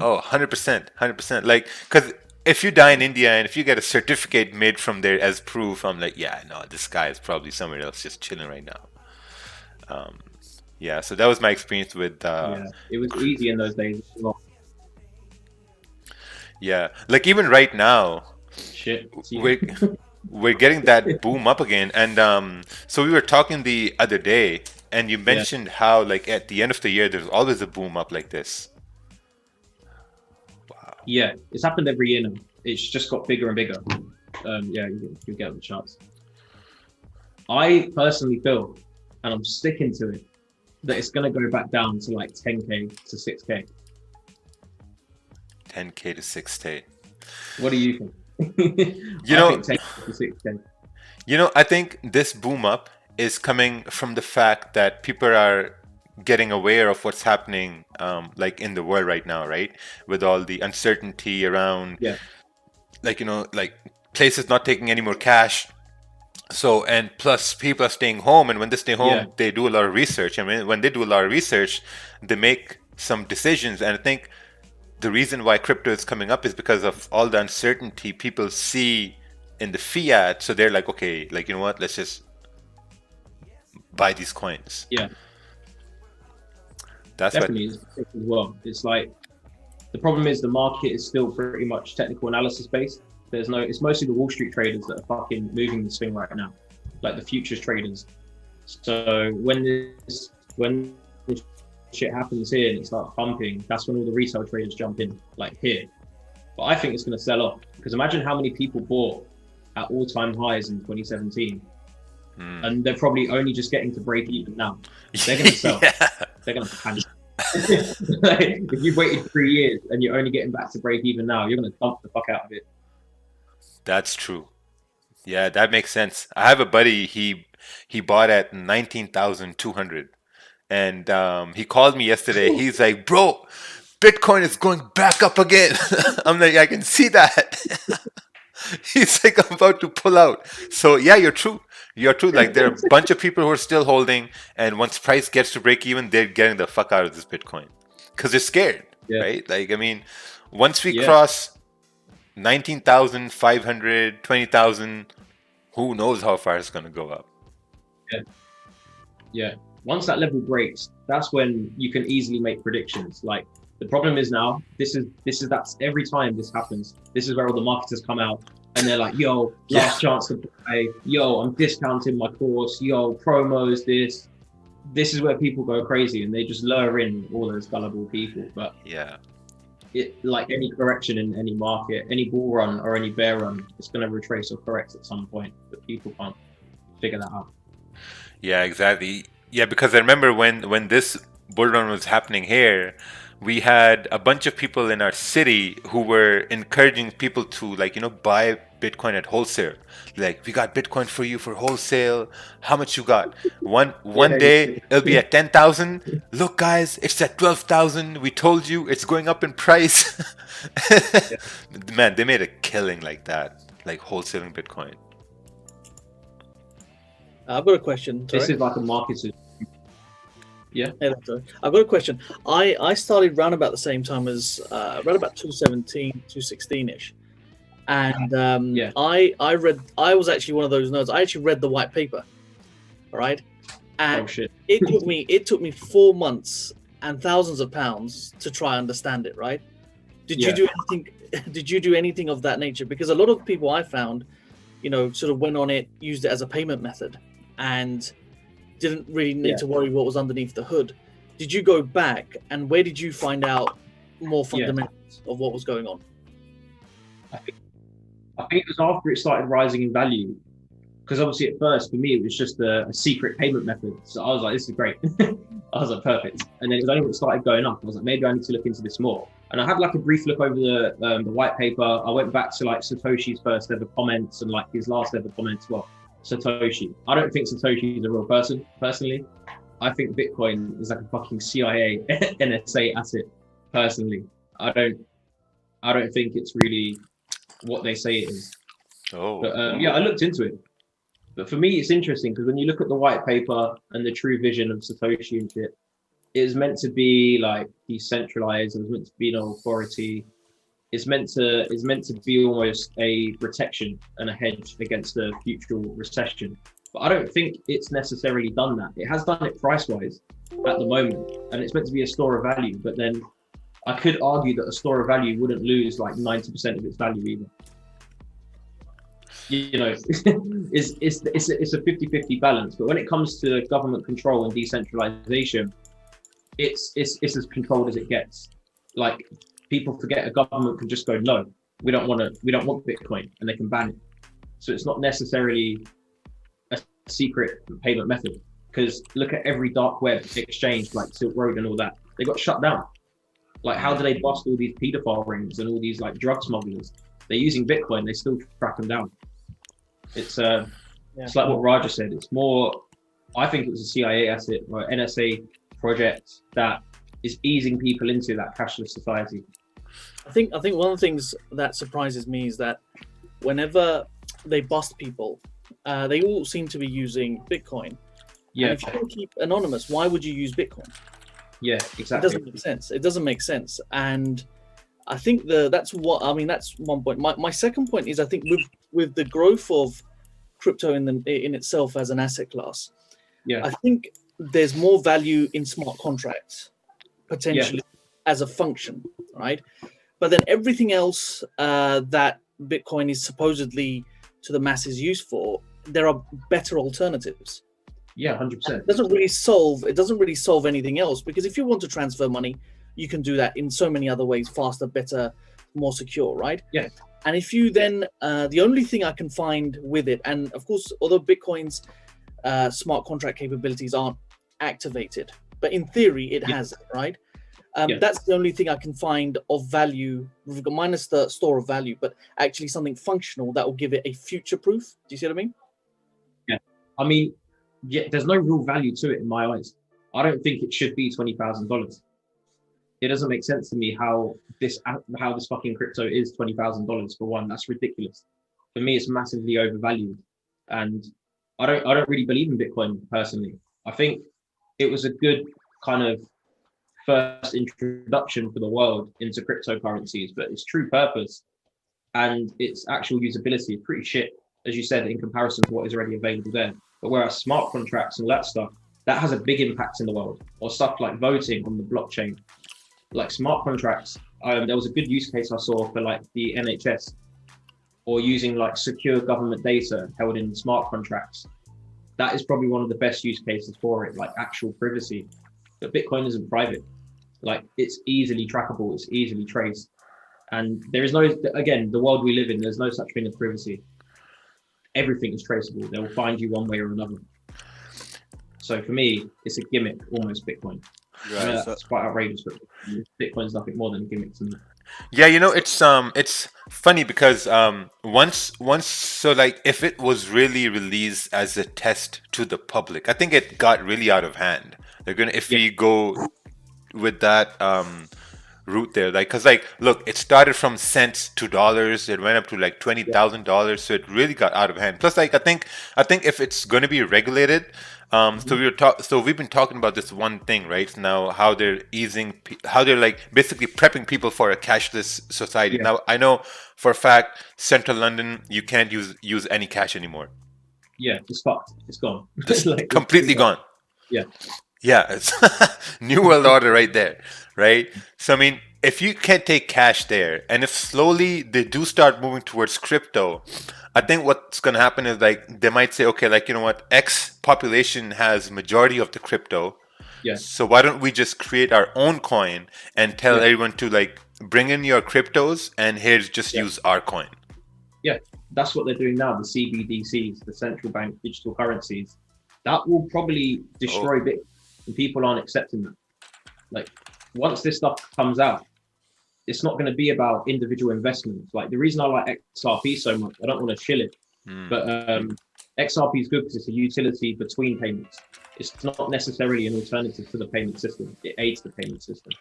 Oh, 100%, 100%. Like, because if you die in India and if you get a certificate made from there as proof, I'm like, yeah, no, this guy is probably somewhere else just chilling right now. Yeah, so that was my experience with. Yeah, it was easy in those days. Yeah, like even right now, shit, we're getting that boom up again, and so we were talking the other day. And you mentioned how, like, at the end of the year, there's always a boom up like this. Wow. Yeah, it's happened every year now. It's just got bigger and bigger. Yeah, you get the chance. I personally feel, and I'm sticking to it, that it's going to go back down to like 10K to 6K. 10K to 6K. What do you think? You know, 10K to 6K. You know, I think this boom up is coming from the fact that people are getting aware of what's happening like in the world right now, right? With all the uncertainty around, like, you know, like places not taking any more cash. So, and plus people are staying home, and when they stay home, they do a lot of research. And when they do a lot of research, they make some decisions. And I think the reason why crypto is coming up is because of all the uncertainty people see in the fiat. So they're like, okay, like, you know what, let's just buy these coins. Yeah, that's definitely as well. It's like the problem is the market is still pretty much technical analysis based. It's mostly the Wall Street traders that are fucking moving this thing right now, like the futures traders. So when this shit happens here and it starts pumping, that's when all the retail traders jump in, like here. But I think it's going to sell off, because imagine how many people bought at all-time highs in 2017. And they're probably only just getting to break even now. They're going to sell. They're going to panic. Like, if you've waited 3 years and you're only getting back to break even now, you're going to dump the fuck out of it. That's true. Yeah, that makes sense. I have a buddy, he bought at 19,200. And he called me yesterday. He's like, bro, Bitcoin is going back up again. I'm like, I can see that. He's like, I'm about to pull out. So yeah, you're true. You're true. Like there are a bunch of people who are still holding, and once price gets to break even, they're getting the fuck out of this Bitcoin because they're scared, right? Like, I mean, once we cross 19,500, 20,000, who knows how far it's going to go up? Yeah. Once that level breaks, that's when you can easily make predictions. Like the problem is now, that's every time this happens. This is where all the marketers come out and they're like, yo, last chance to buy. Yo, I'm discounting my course. Yo, promos, this. This is where people go crazy and they just lure in all those gullible people. But like any correction in any market, any bull run or any bear run, it's going to retrace or correct at some point, but people can't figure that out. Yeah, exactly. Yeah, because I remember when this bull run was happening here, we had a bunch of people in our city who were encouraging people to, like, you know, buy Bitcoin at wholesale. Like, we got Bitcoin for you for wholesale. How much you got? One day it'll be at 10,000. Look, guys, it's at 12,000. We told you it's going up in price. Man, they made a killing like that, like wholesaling Bitcoin. I've got a question. This is like a market. Yeah. I've got a question. I started around about the same time as around about 217, 216 ish, and I was actually one of those nerds. I actually read the white paper, all right, and it took me 4 months and thousands of pounds to try understand it. Right? Did you do anything? Did you do anything of that nature? Because a lot of people I found, you know, sort of went on it, used it as a payment method, and didn't really need to worry what was underneath the hood. Did you go back and where did you find out more fundamentals of what was going on? I think it was after it started rising in value, because obviously at first for me it was just a secret payment method. So I was like, this is great. I was like, perfect. And then it was only when it started going up, I was like, maybe I need to look into this more. And I had like a brief look over the white paper. I went back to like Satoshi's first ever comments and like his last ever comments. Well, Satoshi. I don't think Satoshi is a real person, personally. I think Bitcoin is like a fucking CIA NSA asset, personally. I don't think it's really what they say it is. But I looked into it. But for me, it's interesting because when you look at the white paper and the true vision of Satoshi and shit, it is meant to be like decentralized. It was meant to be no authority. It's meant to be almost a protection and a hedge against a future recession. But I don't think it's necessarily done that. It has done it price-wise at the moment, and it's meant to be a store of value. But then I could argue that a store of value wouldn't lose like 90% of its value either. You know, it's a 50-50 balance. But when it comes to government control and decentralization, it's as controlled as it gets. Like, people forget a government can just go, no, we don't want Bitcoin, and they can ban it. So it's not necessarily a secret payment method, because look at every dark web exchange like Silk Road and all that. They got shut down. Like, how do they bust all these pedophile rings and all these like drug smugglers? They're using Bitcoin, they still track them down. It's it's like what Raja said. It's more, I think it was a CIA asset or NSA project that is easing people into that cashless society. I think one of the things that surprises me is that whenever they bust people, they all seem to be using Bitcoin. Yeah. And if you want to keep anonymous, why would you use Bitcoin? Yeah, exactly. It doesn't make sense. It doesn't make sense. And I think that's one point. My second point is, I think with the growth of crypto in itself as an asset class, I think there's more value in smart contracts potentially as a function, right? But then everything else that Bitcoin is supposedly to the masses used for, there are better alternatives. Yeah, 100%. It doesn't really solve anything else, because if you want to transfer money, you can do that in so many other ways, faster, better, more secure, right? Yeah. And if you then, the only thing I can find with it, and of course, although Bitcoin's smart contract capabilities aren't activated, but in theory it has it, right? That's the only thing I can find of value, minus the store of value, but actually something functional that will give it a future proof. Do you see what I mean? Yeah. I mean, there's no real value to it in my eyes. I don't think it should be $20,000. it doesn't make sense to me how this fucking crypto is $20,000 for one. That's ridiculous. For me, it's massively overvalued, and I don't really believe in Bitcoin personally. I think it was a good kind of first introduction for the world into cryptocurrencies, but its true purpose and its actual usability is pretty shit, as you said, in comparison to what is already available there. But whereas smart contracts and all that stuff, that has a big impact in the world, or stuff like voting on the blockchain. Like smart contracts, there was a good use case I saw for like the NHS, or using like secure government data held in smart contracts. That is probably one of the best use cases for it, like actual privacy. But Bitcoin isn't private. Like it's easily trackable, it's easily traced. And there is no, again, the world we live in, there's no such thing as privacy. Everything is traceable. They will find you one way or another. So for me, it's a gimmick, almost Bitcoin. Right, I know that's quite outrageous, but Bitcoin's nothing more than a gimmick to me. Yeah, it's funny because once so like if it was really released as a test to the public, I think it got really out of hand. They're gonna if we go with that route there, like because like look, it started from cents to dollars, it went up to like $20,000, so it really got out of hand. Plus, like I think if it's going to be regulated, so we've been talking about this one thing right now, how they're how they're like basically prepping people for a cashless society. Now I know for a fact Central London you can't use any cash anymore. Yeah, it's fucked. It's gone. It's like, completely gone. Yeah, it's new world order right there, right? So I mean, if you can't take cash there, and if slowly they do start moving towards crypto, I think what's going to happen is like they might say, okay, like you know what, X population has majority of the crypto, so why don't we just create our own coin and tell everyone to like bring in your cryptos and here's just use our coin. Yeah, that's what they're doing now. The CBDCs, the central bank digital currencies, that will probably destroy Bitcoin. And people aren't accepting that. Like once this stuff comes out, it's not going to be about individual investments. Like the reason I like XRP so much, I don't want to shill it, but XRP is good because it's a utility between payments. It's not necessarily an alternative to the payment system. It aids the payment system.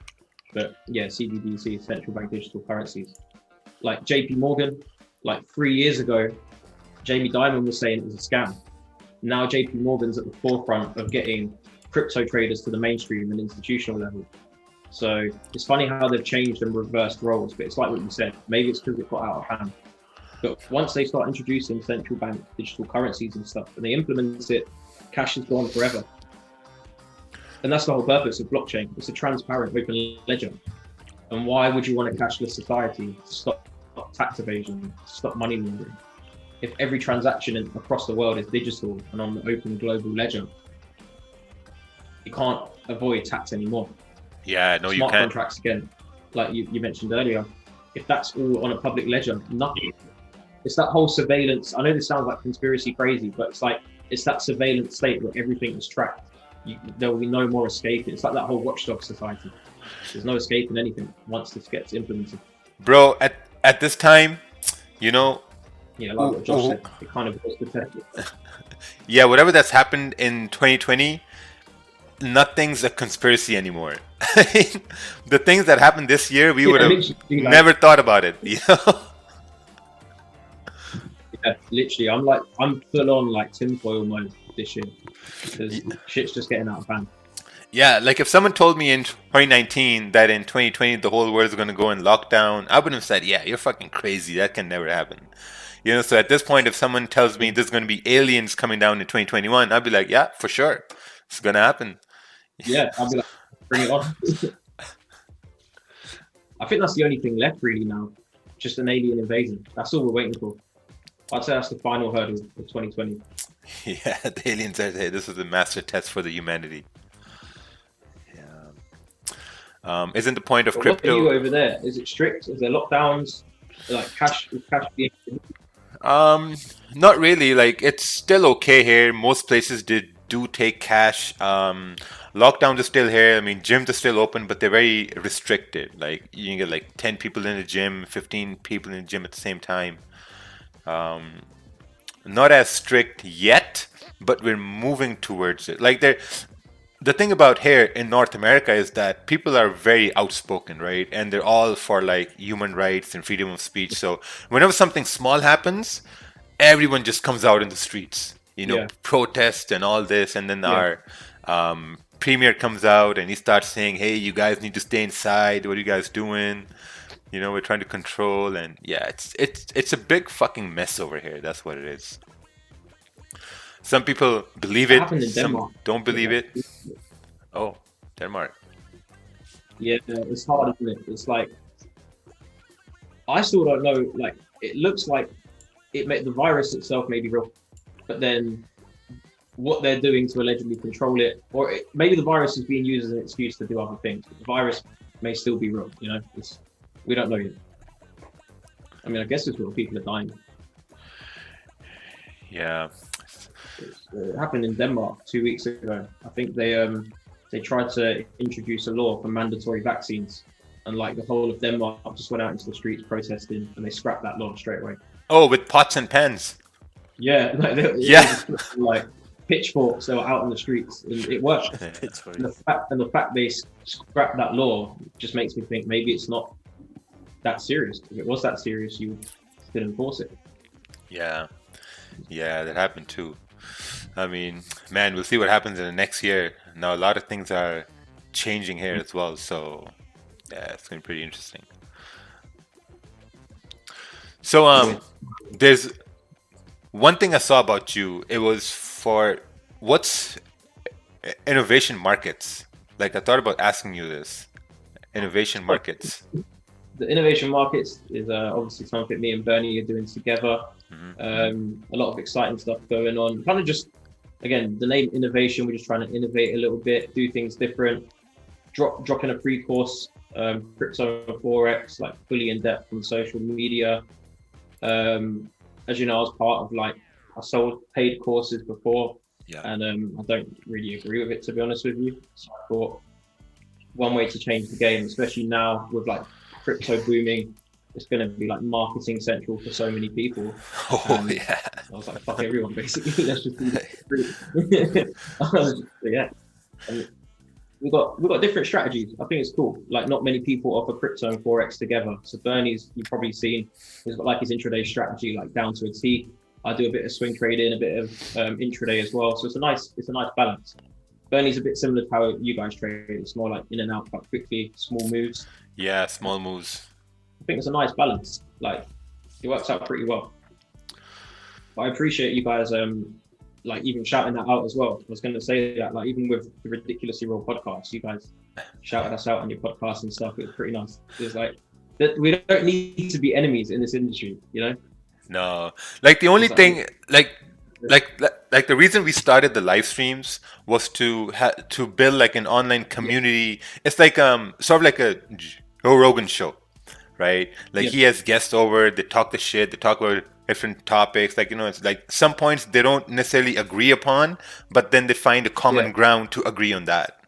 But yeah, CBDC, central bank digital currencies. Like JP Morgan, like 3 years ago, Jamie Dimon was saying it was a scam. Now JP Morgan's at the forefront of getting crypto traders to the mainstream and institutional level. So it's funny how they've changed and reversed roles, but it's like what you said, maybe it's because it got out of hand. But once they start introducing central bank digital currencies and stuff, and they implement it, cash is gone forever. And that's the whole purpose of blockchain. It's a transparent open ledger. And why would you want a cashless society to stop tax evasion, to stop money laundering? If every transaction across the world is digital and on the open global ledger, you can't avoid tax anymore. Yeah, no, you can't. Smart contracts again, like you mentioned earlier, if that's all on a public ledger, nothing. It's that whole surveillance. I know this sounds like conspiracy crazy, but it's like it's that surveillance state where everything is tracked. There will be no more escape. It's like that whole watchdog society. There's no escaping anything once this gets implemented. Bro, at this time, you know. Yeah, like what Josh said, it kind of was protected. Yeah, whatever that's happened in 2020. Nothing's a conspiracy anymore. The things that happened this year, we would have never thought about it. You know? Yeah, literally, I'm full on like tinfoil mode this year because shit's just getting out of hand. Yeah, like if someone told me in 2019 that in 2020 the whole world is going to go in lockdown, I would have said, yeah, you're fucking crazy. That can never happen. You know, so at this point, if someone tells me there's going to be aliens coming down in 2021, I'd be like, yeah, for sure. It's going to happen. Yeah, I'll be like, bring it on. I think that's the only thing left really now. Just an alien invasion. That's all we're waiting for. I'd say that's the final hurdle of 2020. Yeah, the aliens are there. This is the master test for the humanity. Yeah. Isn't the point of crypto? What are you over there? Is it strict? Is there lockdowns? Like cash being... Not really. Like it's still okay here. Most places do take cash. Lockdowns are still here. I mean, gyms are still open, but they're very restricted. Like you can get like 10 people in the gym, 15 people in the gym at the same time. Not as strict yet, but we're moving towards it. Like the thing about here in North America is that people are very outspoken, right? And they're all for like human rights and freedom of speech. So whenever something small happens, everyone just comes out in the streets, Yeah. protest and all this. And then Yeah. our premier comes out and he starts saying, "Hey, you guys need to stay inside. What are you guys doing? We're trying to control." And yeah, it's a big fucking mess over here. That's what it is. Some people believe It it, happened in some Denmark. don't believe it. Oh, Denmark. Yeah, it's hard, isn't it? It's like, I still don't know. Like, it looks like the virus itself may be real, but then what they're doing to allegedly control it, or maybe the virus is being used as an excuse to do other things. But the virus may still be real. We don't know yet. I mean, I guess it's real. People are dying. Yeah. It happened in Denmark 2 weeks ago. I think they tried to introduce a law for mandatory vaccines, and like the whole of Denmark just went out into the streets protesting, and they scrapped that law straight away. Oh, with pots and pans. Yeah, Yeah. like pitchforks, they were out on the streets, and it worked. And the fact they scrapped that law just makes me think maybe it's not that serious. If it was that serious, you would still enforce it. Yeah, that happened too. I mean, man, we'll see what happens in the next year. Now, a lot of things are changing here as well, so yeah, it's going to be pretty interesting. So, there's one thing I saw about you. It was for what's innovation markets. Like, I thought about asking you this. Innovation markets. The innovation markets is obviously something me and Bernie are doing together. A lot of exciting stuff going on. Kind of just, again, the name innovation, we're just trying to innovate a little bit, do things different. Dropping a free course, crypto and Forex, like fully in depth on social media. As you know, I was part of I sold paid courses before, and I don't really agree with it, to be honest with you. So I thought one way to change the game, especially now with crypto booming, it's going to be marketing central for so many people. Yeah. I was like, fuck everyone, basically. Let's just do yeah. And we've got different strategies. I think it's cool. Not many people offer crypto and Forex together. So Bernie's, you've probably seen, he's got his intraday strategy down to a T. I do a bit of swing trading, a bit of intraday as well. So it's a nice balance. Bernie's a bit similar to how you guys trade. It's more in and out quite quickly, small moves. Yeah, small moves. I think it's a nice balance. It works out pretty well. But I appreciate you guys even shouting that out as well. I was going to say that even with the Ridiculously Raw podcast, you guys shouted us out on your podcast and stuff. It was pretty nice. It was that we don't need to be enemies in this industry, No, the only thing, the reason we started the live streams was to build an online community. It's sort of like a Joe Rogan show, right? He has guests over, they talk the shit, they talk about different topics. It's some points they don't necessarily agree upon, but then they find a common ground to agree on that.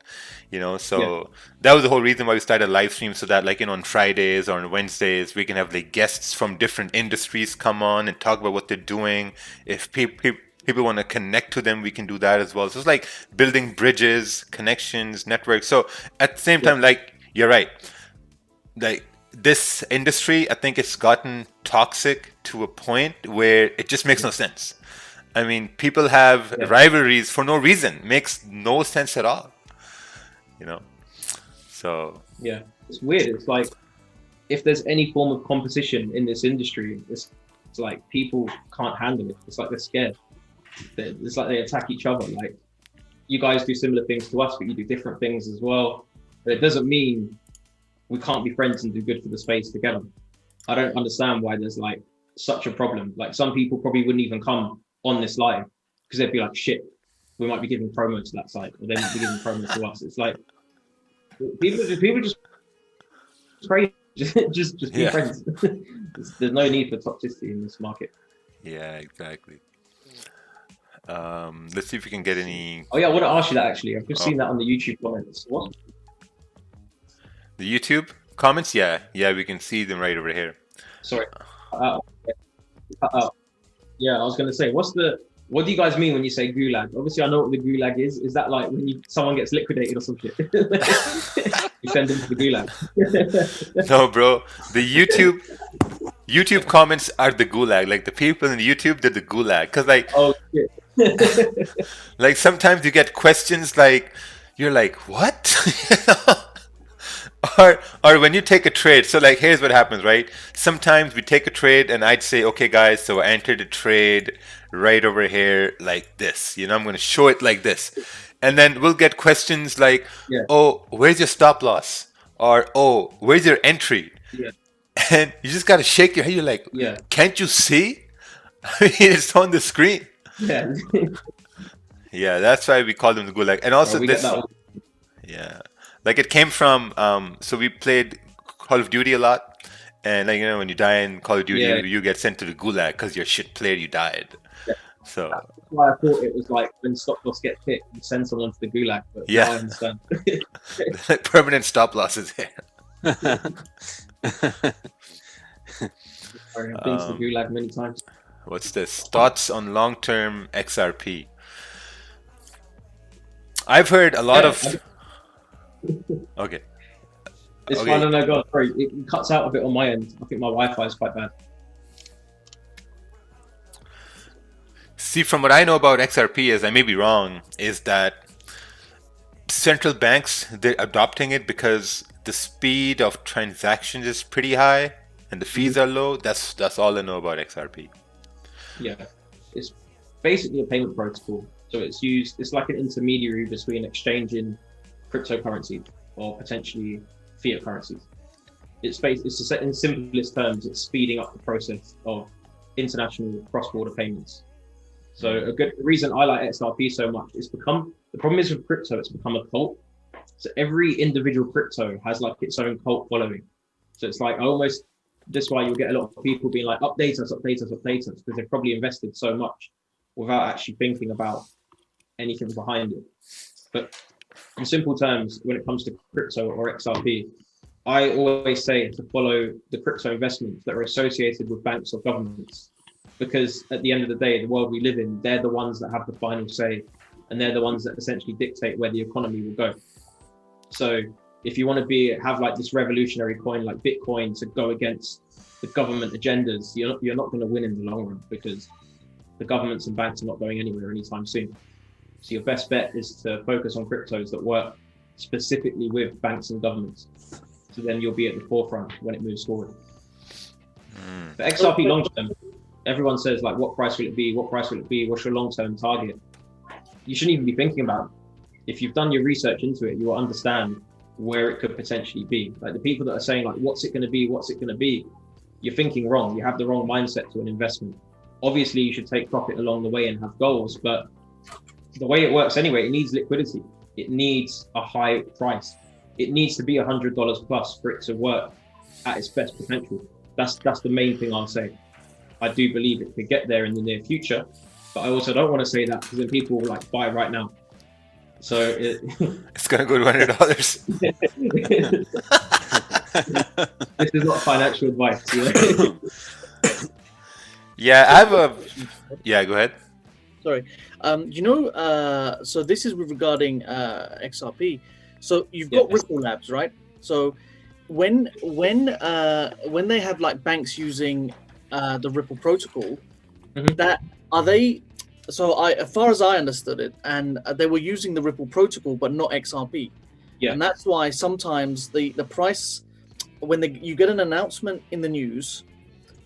So that was the whole reason why we started live streams, so that on Fridays or on Wednesdays we can have guests from different industries come on and talk about what they're doing. If people want to connect to them, we can do that as well. So it's building bridges, connections, networks. So at the same time, you're right, this industry, I think it's gotten toxic to a point where it just makes no sense. I mean, people have rivalries for no reason. Makes no sense at all. So yeah, it's weird. It's if there's any form of competition in this industry, it's people can't handle it. It's they're scared. It's they attack each other. You guys do similar things to us, but you do different things as well. But it doesn't mean we can't be friends and do good for the space together. I don't understand why there's such a problem. Some people probably wouldn't even come on this live because they'd be shit, we might be giving promo to that side, or they might be giving promo to us. It's people just crazy. just be friends. There's no need for toxicity in this market. Yeah, exactly. Let's see if we can get any. Oh yeah, I want to ask you that actually. I've just seen that on the YouTube comments. What? The YouTube comments? Yeah, we can see them right over here. Sorry. Yeah, I was going to say, what's the What do you guys mean when you say gulag? Obviously, I know what the gulag is. Is that like when someone gets liquidated or some shit? You send them to the gulag. No, bro. The YouTube comments are the gulag. Like the people in YouTube, they're the gulag. Cause like, Oh shit. like sometimes you get questions like, you're like, what? Or when you take a trade, so like here's what happens, right? Sometimes we take a trade and I'd say, okay guys, so I entered a trade right over here like this. You know, I'm gonna show it like this. And then we'll get questions like, oh, where's your stop loss? Or oh, where's your entry? Yeah. And you just gotta shake your head, you're like, can't you see? I mean, it's on the screen. Yeah. Yeah, that's why we call them the gulag. And also this, yeah, like it came from, so we played Call of Duty a lot, and like, you know, when you die in Call of Duty, you get sent to the gulag because you're a shit player, you died. Yeah. So that's why I thought it was like when stop loss get hit, you send someone to the gulag. But now I understand. Permanent stop losses here. I've been to the gulag many times. What's this? Thoughts on long-term XRP? I've heard a lot of. Okay. It's fine. No, go on. Sorry, it cuts out a bit on my end. I think my Wi-Fi is quite bad. See, from what I know about XRP, is I may be wrong, is that central banks, they're adopting it because the speed of transactions is pretty high and the fees are low. That's all I know about XRP. Yeah, it's basically a payment protocol. So it's like an intermediary between exchanging cryptocurrency or potentially fiat currencies. It's in simplest terms, it's speeding up the process of international cross-border payments. So the reason I like XRP so much is the problem is with crypto, it's become a cult. So every individual crypto has like its own cult following. So it's like that's why you'll get a lot of people being like, update us, because they've probably invested so much without actually thinking about anything behind it. But in simple terms, when it comes to crypto or XRP, I always say to follow the crypto investments that are associated with banks or governments, because at the end of the day, the world we live in, they're the ones that have the final say, and they're the ones that essentially dictate where the economy will go. So if you want to have like this revolutionary coin like Bitcoin to go against the government agendas, you're not going to win in the long run, because the governments and banks are not going anywhere anytime soon. So your best bet is to focus on cryptos that work specifically with banks and governments. So then you'll be at the forefront when it moves forward. For XRP long term, everyone says like, what price will it be? What price will it be? What's your long-term target? You shouldn't even be thinking about it. If you've done your research into it, you will understand where it could potentially be. Like the people that are saying like, what's it going to be? What's it going to be? You're thinking wrong. You have the wrong mindset to an investment. Obviously you should take profit along the way and have goals, but the way it works anyway, it needs liquidity. It needs a high price. It needs to be $100 plus for it to work at its best potential. That's the main thing I'll say. I do believe it could get there in the near future, but I also don't want to say that because then people will like buy right now. So it's gonna go to $100. This is not financial advice. You know? Yeah, I have yeah, go ahead. Sorry. So this is regarding XRP. So you've got Ripple Labs, right? So when they have like banks using the Ripple protocol, that are they? So as far as I understood it, and they were using the Ripple protocol, but not XRP. Yeah. And that's why sometimes the price, when you get an announcement in the news,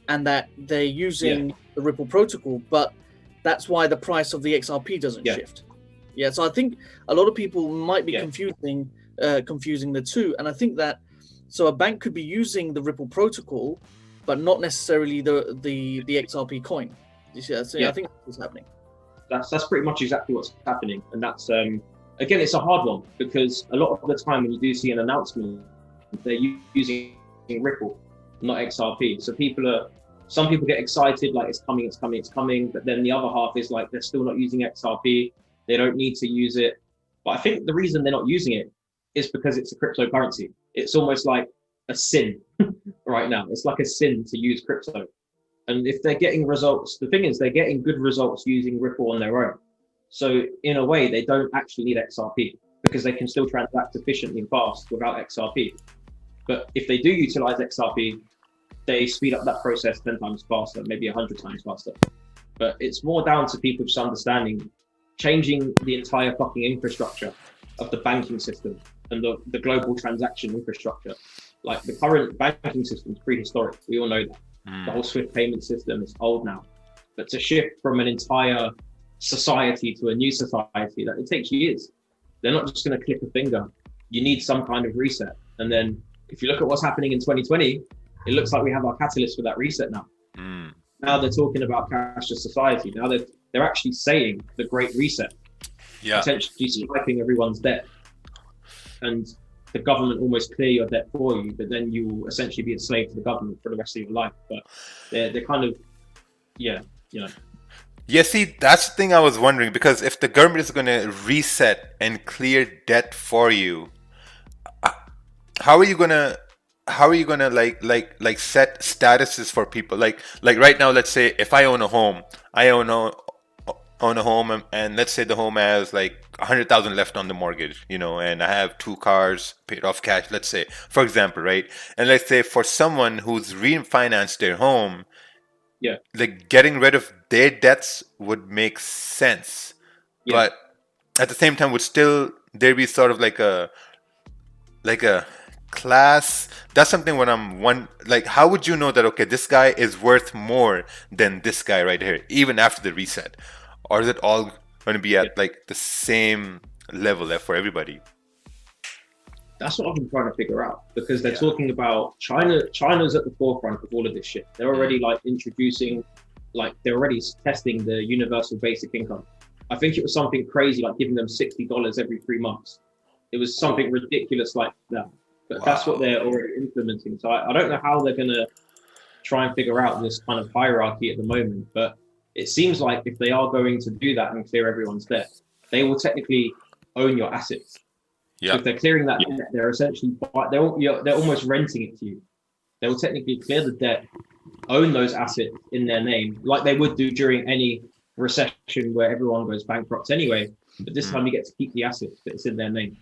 and that they're using the Ripple protocol, but that's why the price of the XRP doesn't shift. Yeah. So I think a lot of people might be confusing the two, and I think that a bank could be using the Ripple protocol, but not necessarily the XRP coin. You see, so I think that's what's happening. That's pretty much exactly what's happening, and that's again, it's a hard one because a lot of the time when you do see an announcement, they're using Ripple, not XRP. So some people get excited like it's coming, but then the other half is like they're still not using XRP. They don't need to use it. But I think the reason they're not using it is because it's a cryptocurrency. It's almost like a sin right now. It's like a sin to use crypto. And if they're getting results, the thing is they're getting good results using Ripple on their own. So in a way, they don't actually need XRP because they can still transact efficiently and fast without XRP. But if they do utilize XRP, they speed up that process 10 times faster, maybe 100 times faster. But it's more down to people just understanding, changing the entire fucking infrastructure of the banking system and the global transaction infrastructure. Like the current banking system is prehistoric. We all know that. The whole SWIFT payment system is old now. But to shift from an entire society to a new society, that it takes years. They're not just going to click a finger. You need some kind of reset. And then if you look at what's happening in 2020, it looks like we have our catalyst for that reset now. Now they're talking about cashless society. Now they're actually saying the Great Reset, potentially swiping everyone's debt, and the government almost clear your debt for you, but then you will essentially be a slave to the government for the rest of your life. But they're kind of, you know. Yeah, see, that's the thing I was wondering, because if the government is going to reset and clear debt for you, how are you gonna like set statuses for people? Like right now, let's say if I own a home, own a home, and let's say the home has like 100,000 left on the mortgage, you know, and I have 2 cars paid off cash, let's say, for example, right? And let's say for someone who's refinanced their home, like getting rid of their debts would make sense, but at the same time, would still there be sort of like a class? That's something when like, how would you know that, okay, this guy is worth more than this guy right here, even after the reset? Or is it all going to be at like the same level there for everybody? That's what I've been trying to figure out, because they're talking about China's at the forefront of all of this shit. They're already like introducing, like they're already testing the universal basic income. I think it was something crazy, like giving them $60 every 3 months. It was something ridiculous like that. But that's what they're already implementing. So I don't know how they're going to try and figure out this kind of hierarchy at the moment. But it seems like if they are going to do that and clear everyone's debt, they will technically own your assets. So if they're clearing that debt, they're essentially, they're almost renting it to you. They will technically clear the debt, own those assets in their name, like they would do during any recession where everyone goes bankrupt anyway. But this time you get to keep the assets, but it's in their name.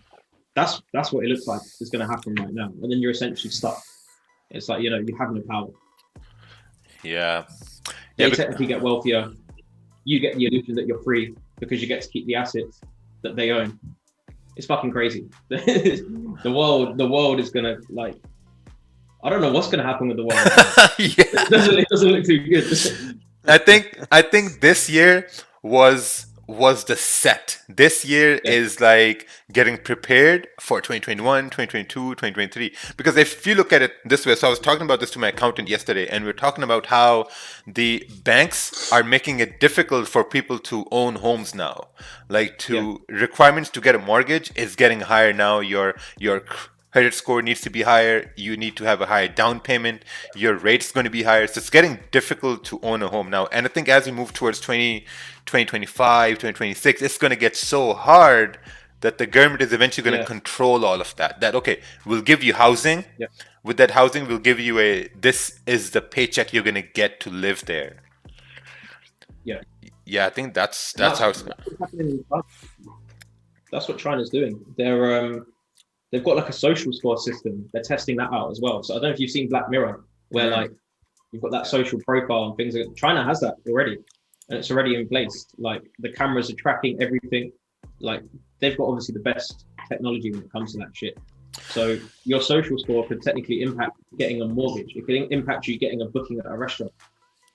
That's what it looks like is going to happen right now. And then you're essentially stuck. It's like, you know, you have no power. They technically get wealthier. You get the illusion that you're free because you get to keep the assets that they own. It's fucking crazy. The world is going to, like, I don't know what's going to happen with the world. It doesn't look too good. I think this year was the set. This year is like getting prepared for 2021, 2022, 2023. Because if you look at it this way, so I was talking about this to my accountant yesterday, and we were talking about how the banks are making it difficult for people to own homes now. Like requirements to get a mortgage is getting higher now. Your credit score needs to be higher. You need to have a higher down payment. Your rate's going to be higher. So it's getting difficult to own a home now. And I think as we move towards 2025, 2026, it's going to get so hard that the government is eventually going to control all of that. That, okay, we'll give you housing. With that housing, we'll give you this is the paycheck you're going to get to live there. Yeah, I think that's how it's happening. That's what China's doing. They've got like a social score system. They're testing that out as well. So I don't know if you've seen Black Mirror, where like you've got that social profile and things. China has that already, and it's already in place. Like the cameras are tracking everything. Like they've got obviously the best technology when it comes to that shit. So your social score could technically impact getting a mortgage. It could impact you getting a booking at a restaurant.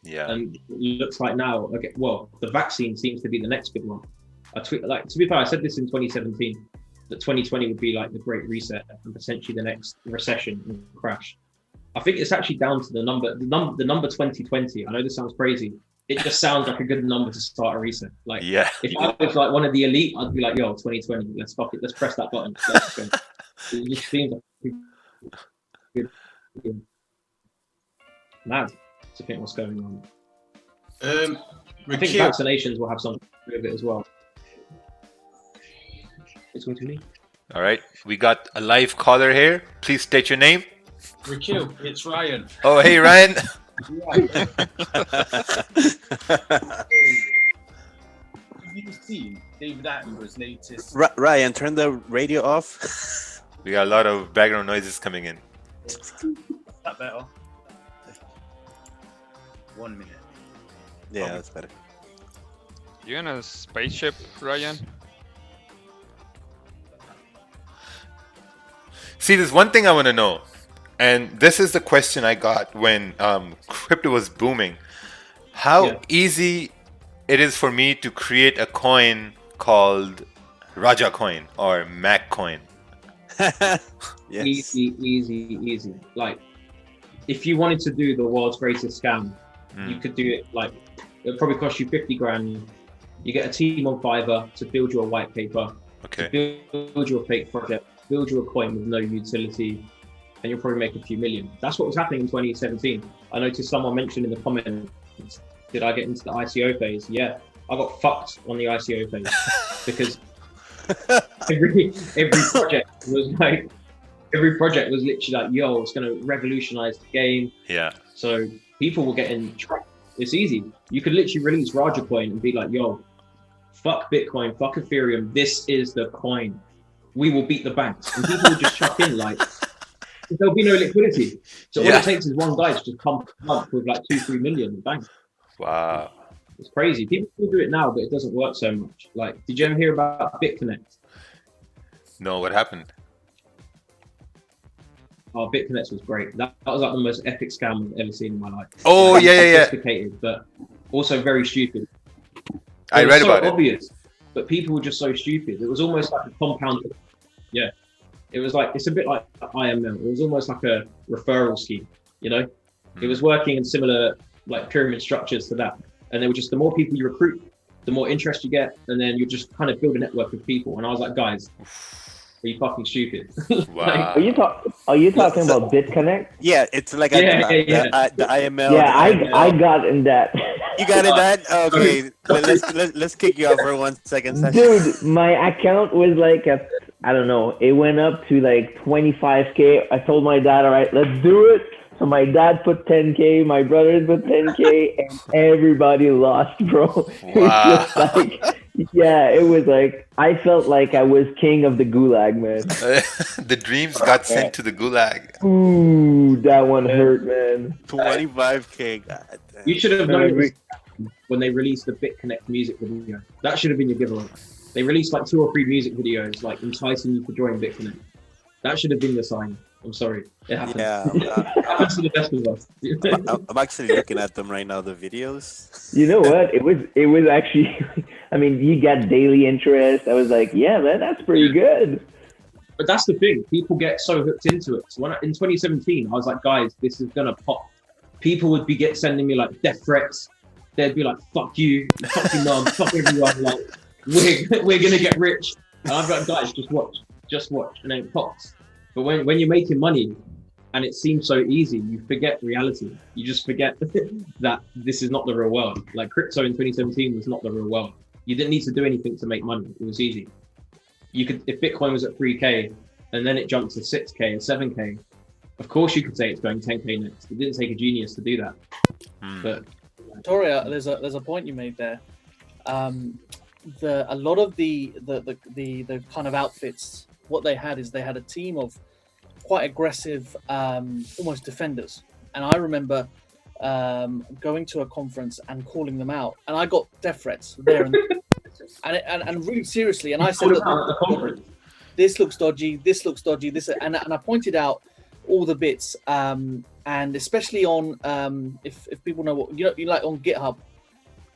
And it looks like now, okay, well, the vaccine seems to be the next big one. To be fair, I said this in 2017. That 2020 would be like the Great Reset and potentially the next recession and crash. I think it's actually down to the number 2020. I know this sounds crazy. It just sounds like a good number to start a reset. Like, if I was like one of the elite, I'd be like, yo, 2020, let's fuck it. Let's press that button. It just seems like good. Mad to think what's going on. I think vaccinations will have something to do with it as well. It's going to me. All right, we got a live caller here. Please state your name. Rakeel, it's Ryan. Oh, hey Ryan. Have you seen David Attenborough's latest? Ryan, turn the radio off. We got a lot of background noises coming in. Is that better? 1 minute. Yeah, that's better. You in a spaceship, Ryan? See, there's one thing I want to know, and this is the question I got when crypto was booming. How easy it is for me to create a coin called Raja coin or Mac coin. Yes. Easy. Like, if you wanted to do the world's greatest scam, you could do it. Like, it would probably cost you 50 grand. You get a team on Fiverr to build you a white paper, Okay. to build you a fake project, build you a coin with no utility, and you'll probably make a few million. That's what was happening in 2017. I noticed someone mentioned in the comments, did I get into the ICO phase? Yeah, I got fucked on the ICO phase because every project was literally like, yo, it's going to revolutionize the game. Yeah. So people were getting trapped. It's easy. You could literally release Raja coin and be like, yo, fuck Bitcoin, fuck Ethereum. This is the coin. We will beat the banks. And people will just chuck in like, there'll be no liquidity. So all it takes is one guy to just pump with like 2-3 million banks. Wow. It's crazy. People do it now, but it doesn't work so much. Like, did you ever hear about BitConnect? No, what happened? Oh, BitConnect was great. That was like the most epic scam I've ever seen in my life. Oh, like, yeah. Sophisticated, but also very stupid. I read about it. It was so obvious, but people were just so stupid. It was almost like a compound. Yeah. It was like, it's a bit like IML. It was almost like a referral scheme, you know? It was working in similar like pyramid structures to that. And they were just, the more people you recruit, the more interest you get, and then you just kind of build a network of people. And I was like, guys, are you fucking stupid? Wow. Are you talking about BitConnect? Yeah, it's like the IML. Yeah, I got in that. You got in that? Okay, let's kick you off for 1 second. Dude, my account was like I don't know. It went up to like 25K. I told my dad, all right, let's do it. So my dad put 10K, my brothers put 10K, and everybody lost, bro. It was just like, yeah, it was like, I felt like I was king of the gulag, man. The dreams got sent to the gulag. Ooh, that one hurt, man. 25K, God damn. You should have known when they released the BitConnect music video. That should have been your giveaway. They released like 2 or 3 music videos, like enticing you to join BitConnect. That should have been the sign. I'm sorry. It happened. Yeah. It happens to the best of us. I'm actually looking at them right now, the videos. You know what? It was actually, I mean, you got daily interest. I was like, yeah, man, that's pretty good. But that's the thing. People get so hooked into it. So in 2017, I was like, guys, this is going to pop. People would be sending me like death threats. They'd be like, fuck you, fuck your mum, fuck everyone. Like, we're going to get rich. And I've got, guys, just watch. And then it pops. But when you're making money and it seems so easy, you forget reality. You just forget that this is not the real world. Like crypto in 2017 was not the real world. You didn't need to do anything to make money. It was easy. You could, if Bitcoin was at 3K and then it jumped to 6K or 7K, of course you could say it's going 10K next. It didn't take a genius to do that. But Victoria, there's a point you made there. A lot of the kind of outfits, what they had is they had a team of quite aggressive, almost defenders. And I remember going to a conference and calling them out, and I got death threats there and really seriously. And I said, this looks dodgy. This looks dodgy. And I pointed out all the bits, and especially on if people know what you like on GitHub.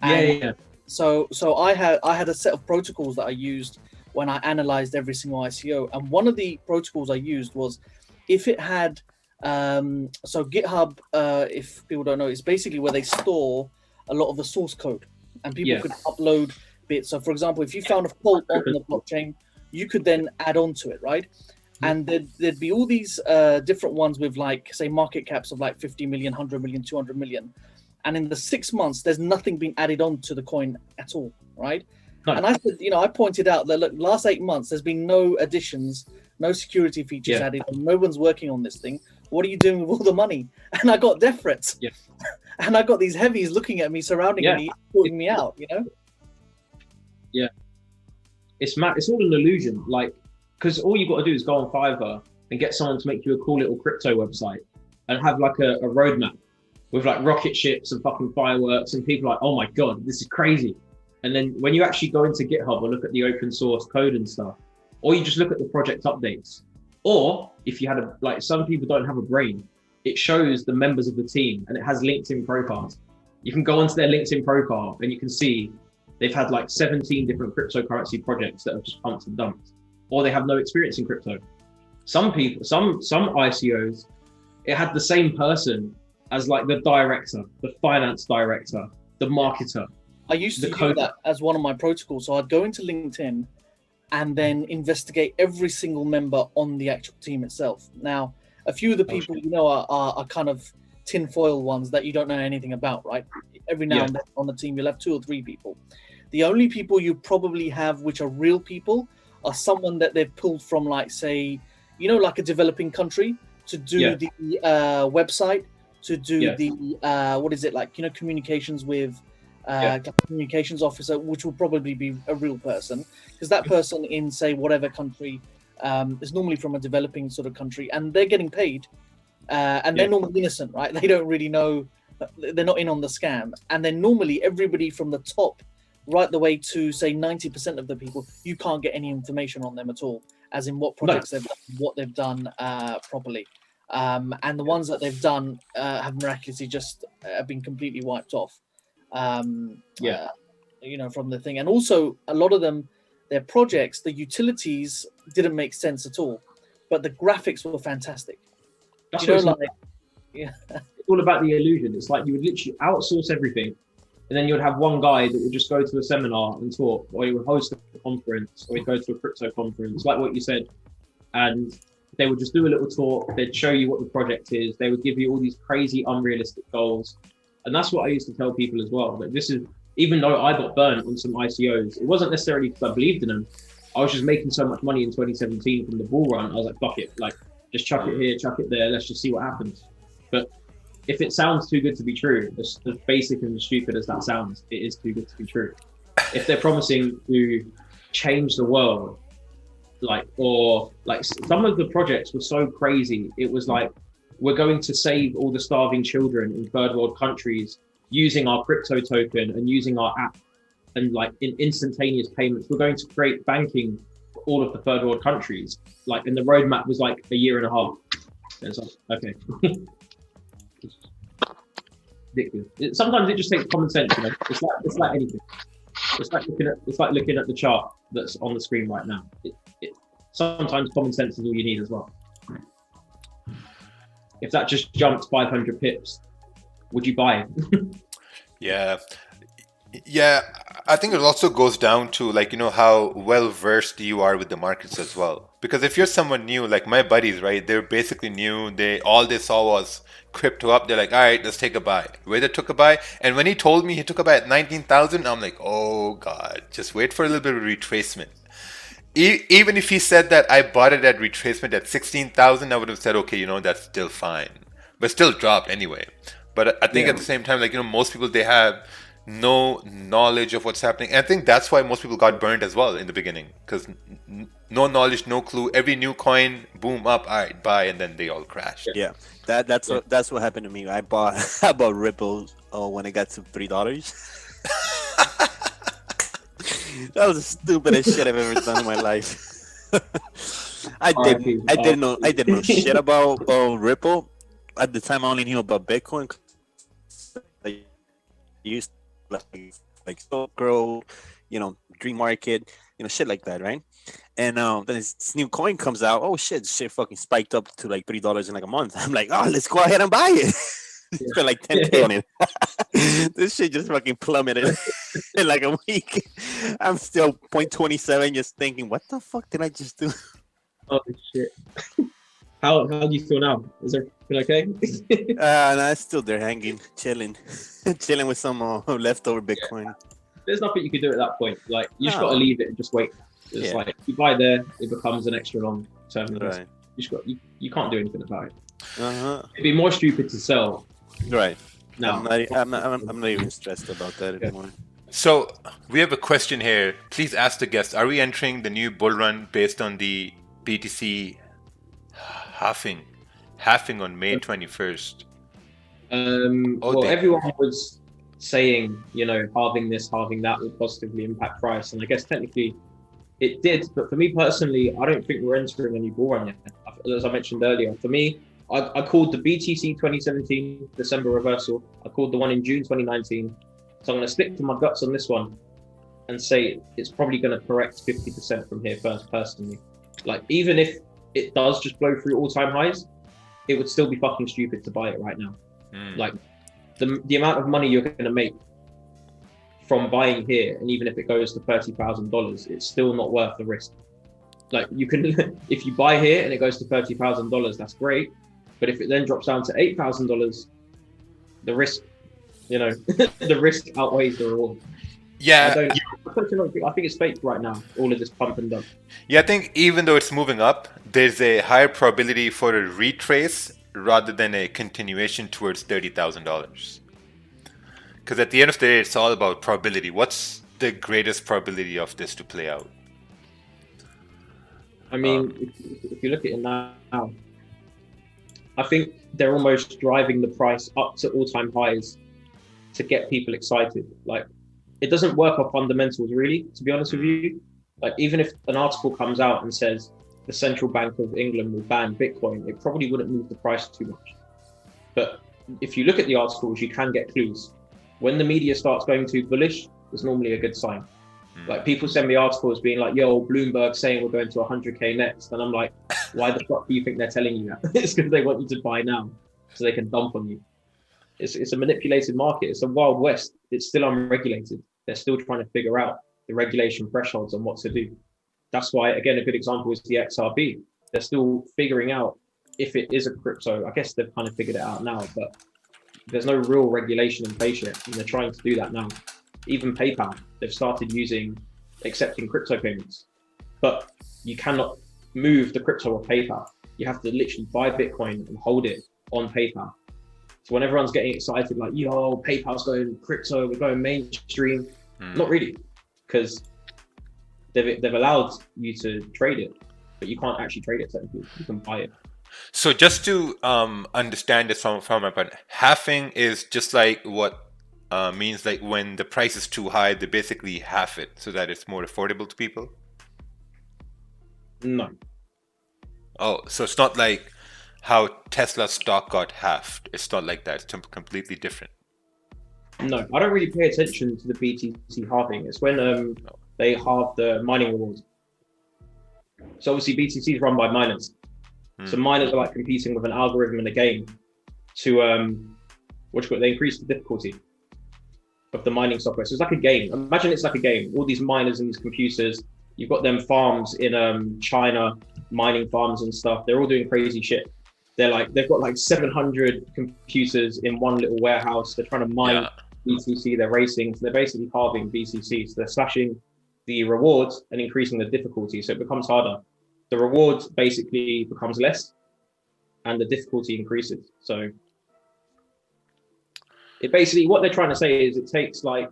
Yeah. So I had a set of protocols that I used when I analyzed every single ICO, and one of the protocols I used was if it had so GitHub, if people don't know, is basically where they store a lot of the source code, and people could upload bits. So for example, if you found a fault on the blockchain, you could then add on to it, right? And there'd be all these different ones with like, say, market caps of like 50 million, 100 million, 200 million. And in the 6 months, there's nothing being added on to the coin at all, right? And I said, I pointed out that look, last 8 months, there's been no additions, no security features added, and no one's working on this thing. what are you doing with all the money? And I got death threats. Yeah. And I got these heavies looking at me, surrounding me, pulling me out, you know? Yeah. It's mad. It's all an illusion. Like, because all you got to do is go on Fiverr and get someone to make you a cool little crypto website and have like a roadmap with like rocket ships and fucking fireworks, and people are like, oh my God, this is crazy. And then when you actually go into GitHub or look at the open source code and stuff, or you just look at the project updates, or if you had like some people don't have a brain, it shows the members of the team and it has LinkedIn profiles. You can go onto their LinkedIn profile and you can see they've had like 17 different cryptocurrency projects that have just pumped and dumped, or they have no experience in crypto. Some people, some ICOs, it had the same person as like the director, the finance director, the marketer. I used to do that as one of my protocols. So I'd go into LinkedIn and then investigate every single member on the actual team itself. Now, a few of the people you know are kind of tinfoil ones that you don't know anything about, right? Every now and then on the team, you'll have 2 or 3 people. The only people you probably have which are real people are someone that they've pulled from, like, say, you know, like a developing country to do the website, to do the, what is it, like, you know, communications with communications officer, which will probably be a real person, because that person in, say, whatever country is normally from a developing sort of country, and they're getting paid, and they're normally innocent, right? They don't really know, they're not in on the scam. And then normally everybody from the top right the way to, say, 90% of the people, you can't get any information on them at all, as in what projects they've done, what they've done properly. And the ones that they've done have miraculously just been completely wiped off. You know, from the thing. And also a lot of them, their projects, the utilities didn't make sense at all, but the graphics were fantastic. That's you know, what like, it's all about the illusion. It's like you would literally outsource everything, and then you'd have one guy that would just go to a seminar and talk, or he would host a conference, or he'd go to a crypto conference, like what you said, and they would just do a little talk. They'd show you what the project is. They would give you all these crazy, unrealistic goals. And that's what I used to tell people as well. Like, this is, even though I got burnt on some ICOs, it wasn't necessarily because I believed in them. I was just making so much money in 2017 from the bull run. I was like, fuck it, like, just chuck it here, chuck it there. Let's just see what happens. But if it sounds too good to be true, as basic and as stupid as that sounds, it is too good to be true. If they're promising to change the world, like, or like some of the projects were so crazy, it was like, we're going to save all the starving children in third world countries using our crypto token and using our app, and like in instantaneous payments. We're going to create banking for all of the third world countries. Like, and the roadmap was like a year and a half. And it's like, okay. Ridiculous. Sometimes it just takes common sense, you know. It's like anything. It's like looking at the chart that's on the screen right now. Sometimes common sense is all you need as well. If that just jumped 500 pips, would you buy it? Yeah, I think it also goes down to, like, you know, how well versed you are with the markets as well. Because if you're someone new, like my buddies, right, they're basically new. All they saw was crypto up. They're like, all right, let's take a buy. Whether took a buy, and when he told me he took a buy at 19,000, I'm like, oh God, just wait for a little bit of retracement. Even if he said that I bought it at retracement at 16,000, I would have said, okay, you know, that's still fine, but still dropped anyway. But I think at the same time, like, you know, most people, they have no knowledge of what's happening. And I think that's why most people got burned as well in the beginning, because no knowledge, no clue. Every new coin, boom, up, all right, buy, and then they all crashed. Yeah, that's what happened to me. I bought Ripple when it got to $3. That was the stupidest shit I've ever done in my life. I didn't know shit about Ripple. At the time, I only knew about Bitcoin. I used like Stock Grow, you know, Dream Market, you know, shit like that, right? And then this new coin comes out. Oh shit fucking spiked up to like $3 in like a month. I'm like, oh, let's go ahead and buy it. Spent like 10K on it. This shit just fucking plummeted in like a week. I'm still 0.27, just thinking, what the fuck did I just do? Oh shit. How do you feel now? Is everything okay? No, it's still there hanging, chilling with some leftover Bitcoin. Yeah. There's nothing you can do at that point. Like, you just got to leave it and just wait. It's like, you buy there, it becomes an extra long term. Right. You can't do anything about it. It'd be more stupid to sell. Right. No. I'm not even stressed about that anymore. So we have a question here. Please ask the guests, are we entering the new bull run based on the BTC halving on May 21st? Everyone was saying, halving this, halving that will positively impact price. And I guess technically it did. But for me personally, I don't think we're entering a new bull run yet. As I mentioned earlier, for me, I called the BTC 2017 December reversal. I called the one in June 2019. So I'm going to stick to my guts on this one and say it's probably going to correct 50% from here first, personally. Like, even if it does just blow through all-time highs, it would still be fucking stupid to buy it right now. Like, the amount of money you're going to make from buying here, and even if it goes to $30,000, it's still not worth the risk. Like, you can, if you buy here and it goes to $30,000, that's great. But if it then drops down to $8,000, the risk, the risk outweighs the reward. Yeah. I think it's fake right now, all of this pump and dump. Yeah, I think even though it's moving up, there's a higher probability for a retrace rather than a continuation towards $30,000. Because at the end of the day, it's all about probability. What's the greatest probability of this to play out? I mean, if you look at it now, I think they're almost driving the price up to all-time highs to get people excited. Like, it doesn't work on fundamentals, really, to be honest with you. Like, even if an article comes out and says the Central Bank of England will ban Bitcoin, it probably wouldn't move the price too much. But if you look at the articles, you can get clues. When the media starts going too bullish, it's normally a good sign. Like, people send me articles being like, yo, Bloomberg saying we're going to 100K next. And I'm like, why the fuck do you think they're telling you that? It's because they want you to buy now so they can dump on you. It's a manipulated market. It's a wild west. It's still unregulated. They're still trying to figure out the regulation thresholds on what to do. That's why, again, a good example is the XRP. They're still figuring out if it is a crypto. I guess they've kind of figured it out now, but there's no real regulation in place yet, and they're trying to do that now. Even PayPal, they've started accepting crypto payments, but you cannot move the crypto of PayPal. You have to literally buy Bitcoin and hold it on PayPal. So when everyone's getting excited, like, yo, PayPal's going crypto, we're going mainstream, not really, because they've allowed you to trade it, but you can't actually trade it technically. You can buy it. So just to understand this from my point, halving is just like what means like when the price is too high, they basically halve it so that it's more affordable to people? No. Oh, so it's not like how Tesla stock got halved. It's not like that. It's completely different. No, I don't really pay attention to the BTC halving. It's when they halve the mining rewards. So obviously BTC is run by miners. So miners are like competing with an algorithm in a game to they increase the difficulty of the mining software. So it's like a game. Imagine it's like a game. All these miners and these computers, you've got them farms in China, mining farms and stuff. They're all doing crazy shit. They've got like 700 computers in one little warehouse. They're trying to mine BTC. They're racing. So they're basically halving BTC. So they're slashing the rewards and increasing the difficulty. So it becomes harder. The reward basically becomes less and the difficulty increases. So it basically, what they're trying to say is it takes like,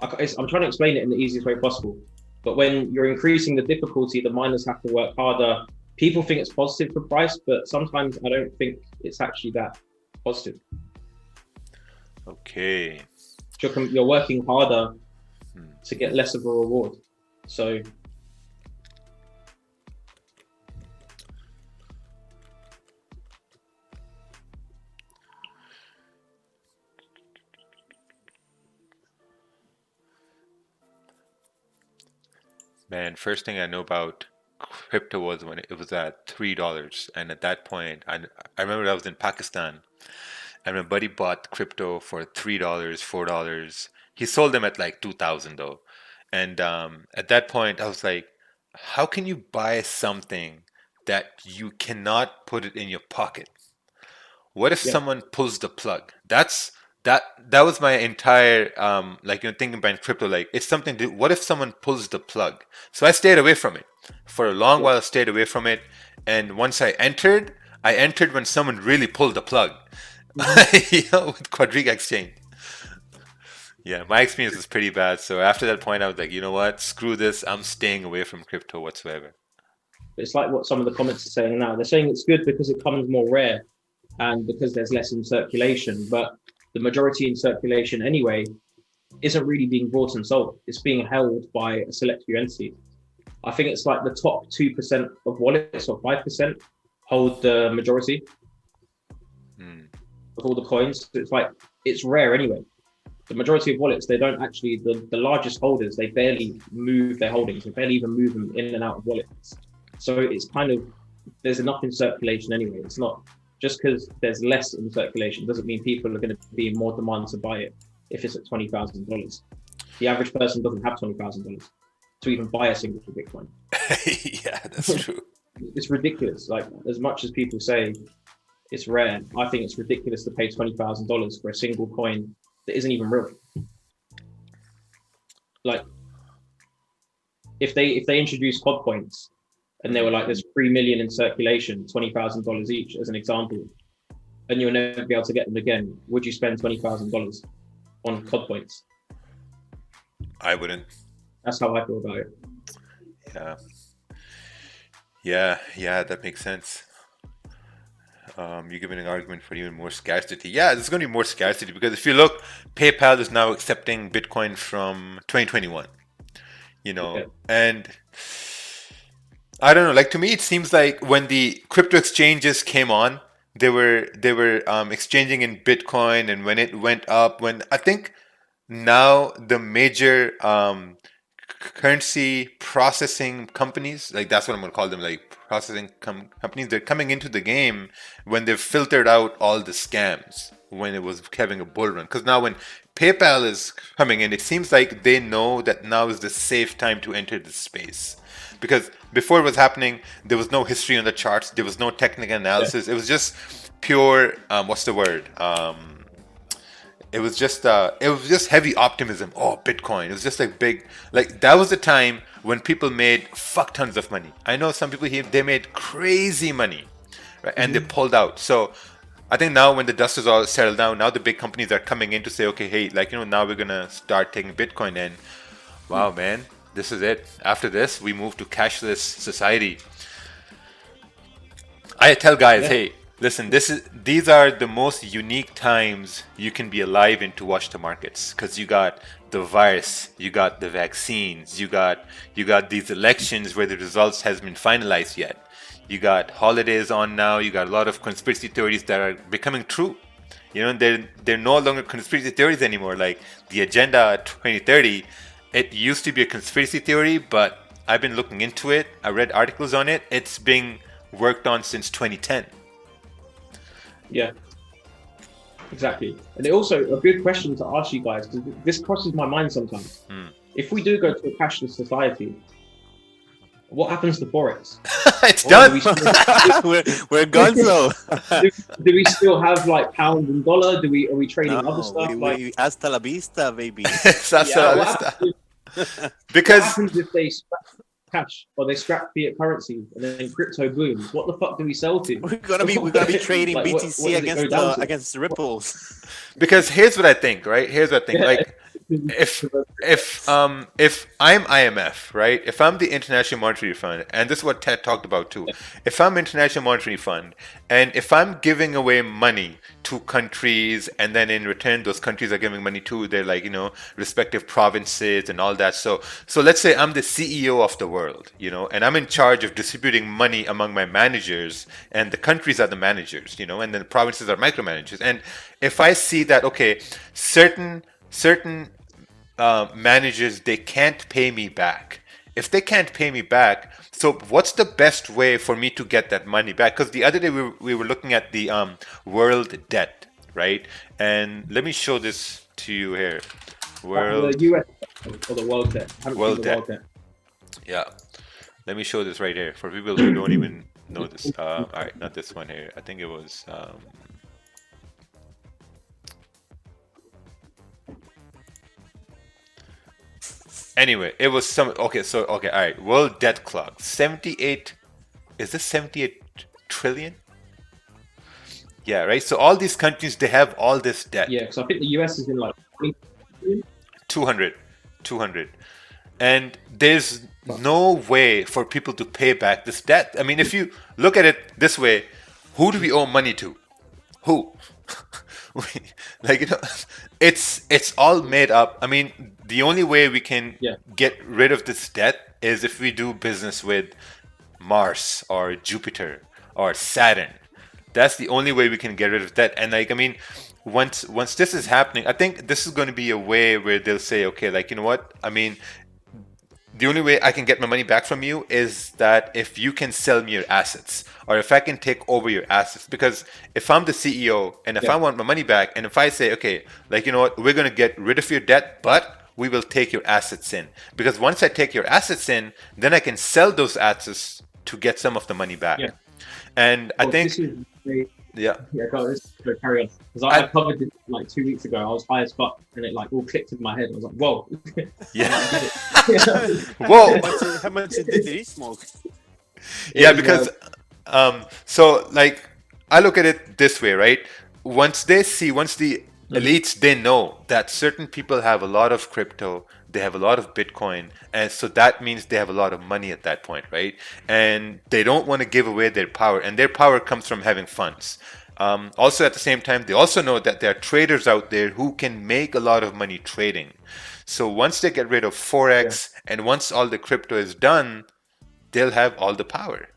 I'm trying to explain it in the easiest way possible. But when you're increasing the difficulty, the miners have to work harder. People think it's positive for price, but sometimes I don't think it's actually that positive. Okay. You're working harder to get less of a reward. So man, first thing I know about crypto was when it was at $3, and at that point, I remember I was in Pakistan, and my buddy bought crypto for $3, $4. He sold them at like 2,000 though, and at that point, I was like, how can you buy something that you cannot put it in your pocket? What if someone pulls the plug? That was my entire thinking about crypto. Like, it's something to, what if someone pulls the plug? So I stayed away from it for a long while. I stayed away from it, and once I entered, I entered when someone really pulled the plug. With Quadriga exchange. Yeah, my experience was pretty bad. So after that point, I was like, you know what? Screw this. I'm staying away from crypto whatsoever. It's like what some of the comments are saying now. They're saying it's good because it becomes more rare and because there's less in circulation. But the majority in circulation anyway isn't really being bought and sold. It's being held by a select few entities. I think it's like the top 2% of wallets or 5% hold the majority of all the coins. So it's like, it's rare anyway. The majority of wallets, they don't actually, the largest holders, they barely move their holdings. They barely even move them in and out of wallets. So it's kind of, there's enough in circulation anyway. It's not just because there's less in circulation doesn't mean people are going to be in more demand to buy it if it's at $20,000. The average person doesn't have $20,000 to even buy a single Bitcoin. Yeah, that's true. It's ridiculous. Like, as much as people say it's rare, I think it's ridiculous to pay $20,000 for a single coin that isn't even real. Like, if they introduced COD points and they were like, there's 3 million in circulation, $20,000 each as an example, and you'll never be able to get them again, would you spend $20,000 on COD points? I wouldn't. That's how I feel about it. Yeah, that makes sense. You're giving an argument for even more scarcity. Yeah, there's going to be more scarcity because if you look, PayPal is now accepting Bitcoin from 2021. And I don't know. Like, to me, it seems like when the crypto exchanges came on, they were exchanging in Bitcoin, and when it went up, when I think now the major currency processing companies, like that's what I'm going to call them, like processing companies, they're coming into the game when they've filtered out all the scams when it was having a bull run. Because now when PayPal is coming in, it seems like they know that now is the safe time to enter the space. Because before it was happening, there was no history on the charts, there was no technical analysis. It was just pure, what's the word? It was just heavy optimism. Oh, Bitcoin. It was just like big, like that was the time when people made fuck tons of money. I know some people here, they made crazy money, right? And they pulled out. So I think now when the dust is all settled down, now the big companies are coming in to say, okay, hey, like, now we're going to start taking Bitcoin in. Wow, man, this is it. After this, we move to cashless society. I tell guys, hey, listen, these are the most unique times you can be alive in to watch the markets, because you got the virus, you got the vaccines, you got these elections where the results hasn't been finalized yet. You got holidays on now. You got a lot of conspiracy theories that are becoming true. They're no longer conspiracy theories anymore. Like the Agenda 2030, it used to be a conspiracy theory, but I've been looking into it. I read articles on it. It's being worked on since 2010. Yeah, exactly. And also a good question to ask you guys, because this crosses my mind sometimes. If we do go to a cashless society, what happens to Forex? It's done. We're gone. So do we still have like pound and dollar? Are we trading other stuff? Hasta la vista, baby. Hasta la vista. Because what happens if they scrap cash or they scrap fiat currency and then crypto booms? What the fuck do we sell to? We're gonna be trading like, BTC against Ripples. Because here's what I think, right? Like, if I'm IMF, right? If I'm the International Monetary Fund, and this is what Ted talked about too. If I'm International Monetary Fund, and if I'm giving away money to countries, and then in return those countries are giving money to their, like, respective provinces and all that. So let's say I'm the CEO of the world, and I'm in charge of distributing money among my managers, and the countries are the managers, and then the provinces are micromanagers. And if I see that, okay, certain managers, they can't pay me back. If they can't pay me back, so what's the best way for me to get that money back? Because the other day we were looking at the world debt, right? And let me show this to you here. The US or the world debt. World debt. Yeah. Let me show this right here for people who don't even know this. All right, not this one here. I think it was. Anyway, it was some. Okay, all right. World debt clock. 78. Is this 78 trillion? Yeah, right. So all these countries, they have all this debt. Yeah, because I think the US is in like 200. And there's no way for people to pay back this debt. I mean, if you look at it this way, who do we owe money to? Who? Like, you know, it's all made up. I mean, the only way we can get rid of this debt is if we do business with Mars or Jupiter or Saturn. That's the only way we can get rid of that. And like, I mean, once this is happening, I think this is going to be a way where they'll say, okay, like, you know what? I mean, the only way I can get my money back from you is that if you can sell me your assets, or if I can take over your assets. Because if I'm the CEO and if I want my money back, and if I say, okay, like, you know what, we're going to get rid of your debt, but we will take your assets in. Because once I take your assets in, then I can sell those assets to get some of the money back. Yeah. And I think, yeah, go carry on. Because I covered it like 2 weeks ago. I was high as fuck, and it like all clicked in my head. I was like, whoa. Yeah. Whoa. How much did he smoke? Yeah, because so like I look at it this way, right? Once the elites, they know that certain people have a lot of crypto, they have a lot of Bitcoin, and so that means they have a lot of money at that point, right? And they don't want to give away their power, and their power comes from having funds. Also, at the same time, they also know that there are traders out there who can make a lot of money trading. So once they get rid of Forex and once all the crypto is done, they'll have all the power.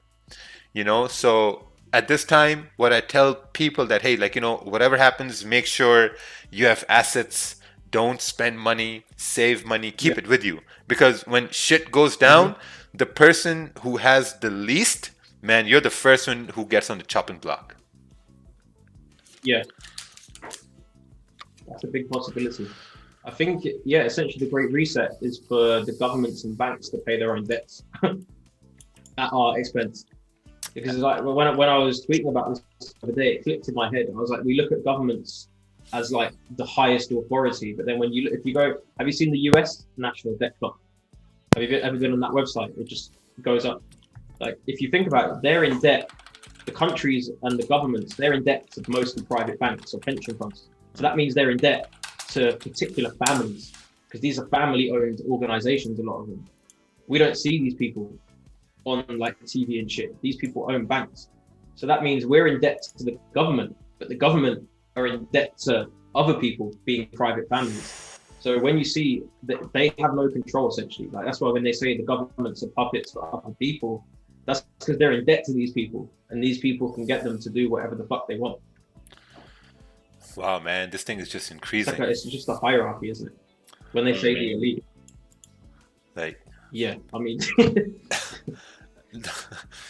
You know, so at this time, what I tell people that, hey, like, you know, whatever happens, make sure you have assets, don't spend money, save money, keep it with you. Because when shit goes down, the person who has the least, man, you're the first one who gets on the chopping block. Yeah. That's a big possibility. I think, essentially the Great Reset is for the governments and banks to pay their own debts at our expense. Because like when I was tweeting about this the other day, it clicked in my head. I was like, we look at governments as like the highest authority, but then if you go, have you seen the US National Debt Clock? Have you ever been on that website? It just goes up. Like, if you think about it, they're in debt. The countries and the governments, they're in debt to mostly private banks or pension funds. So that means they're in debt to particular families, because these are family-owned organizations, a lot of them. We don't see these people on like TV and shit. These people own banks. So that means we're in debt to the government, but the government are in debt to other people, being private families. So when you see that they have no control, essentially, like that's why when they say the governments are puppets for other people, that's because they're in debt to these people, and these people can get them to do whatever the fuck they want. Wow, man, this thing is just increasing. It's just a hierarchy, isn't it? When they say the elite. Like, yeah, I mean,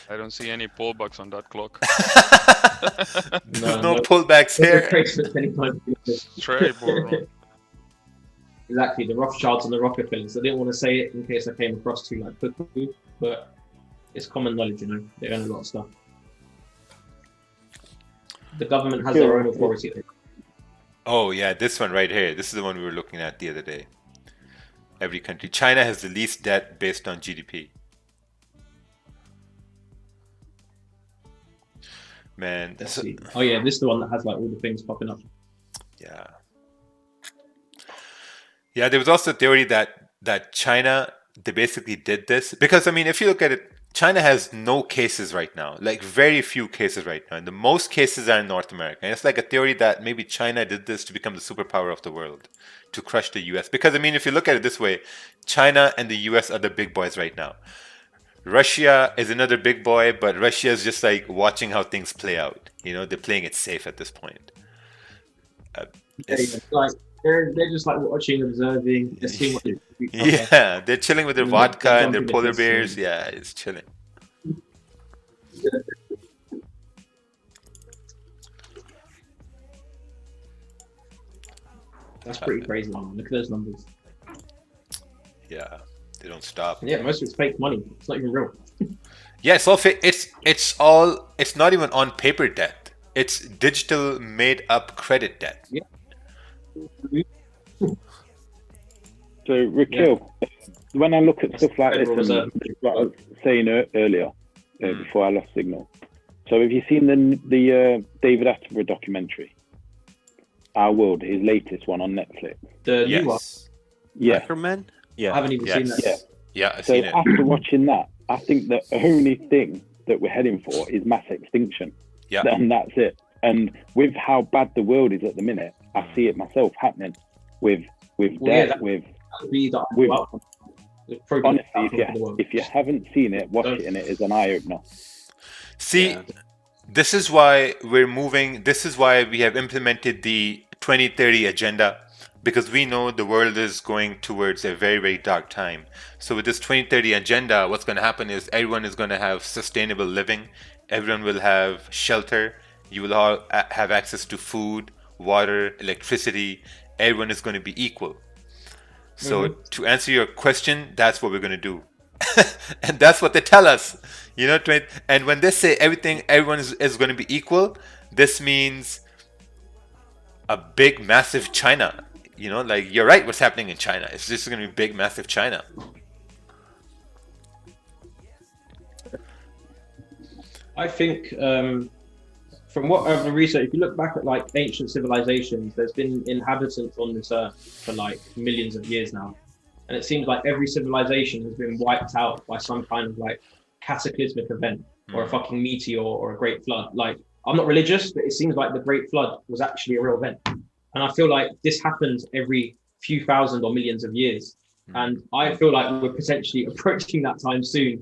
I don't see any pullbacks on that clock. no pullbacks here. Straight board. Exactly, the Rothschilds and the Rockefellers. I didn't want to say it in case I came across too like cuckoo, but it's common knowledge, you know. They own a lot of stuff. The government has their own authority. Oh yeah, this one right here. This is the one we were looking at the other day. Every country. China has the least debt based on GDP. Man. Oh yeah, this is the one that has like all the things popping up. Yeah. Yeah, there was also a theory that China, they basically did this. Because, I mean, if you look at it, China has no cases right now. Like, very few cases right now. And the most cases are in North America. And it's like a theory that maybe China did this to become the superpower of the world, to crush the US. Because, I mean, if you look at it this way, China and the US are the big boys right now. Russia is another big boy, but Russia is just like watching how things play out. You know, they're playing it safe at this point. They're just like watching, observing, just seeing what they do. Yeah, they're chilling with their vodka and their polar bears. Yeah, it's chilling. That's pretty crazy, man. Look at those numbers. Yeah, they don't stop. Yeah, most of it's fake money. It's not even real. Yeah, it's all fake. It's not even on paper debt. It's digital made up credit debt. Yeah. So, Rakeel, when I look at stuff like this, like I was saying earlier, before I lost signal, So have you seen the David Attenborough documentary, Our World, his latest one on Netflix? The new one. Yeah. Ackerman? Yeah. I haven't even seen that. Yeah. Yeah, I've So seen it. after watching that, I think the only thing that we're heading for is mass extinction. Yeah. And that's it. And with how bad the world is at the minute, I see it myself happening with death, with honestly, if you haven't seen it, watch it, and it is an eye opener. See, this is why we're moving. This is why we have implemented the 2030 agenda, because we know the world is going towards a very, very dark time. So with this 2030 agenda, what's going to happen is everyone is going to have sustainable living. Everyone will have shelter. You will all have access to food, water, electricity. Everyone is going to be equal. So to answer your question, that's what we're going to do. And that's what they tell us, you know. And when they say everyone is going to be equal, this means a big, massive China. You know, like, you're right, what's happening in China. It's just going to be big, massive China. I think from what I've researched, if you look back at like ancient civilizations, there's been inhabitants on this earth for like millions of years now. And it seems like every civilization has been wiped out by some kind of like cataclysmic event or a fucking meteor or a great flood. Like, I'm not religious, but it seems like the Great Flood was actually a real event. And I feel like this happens every few thousand or millions of years. And I feel like we're potentially approaching that time soon.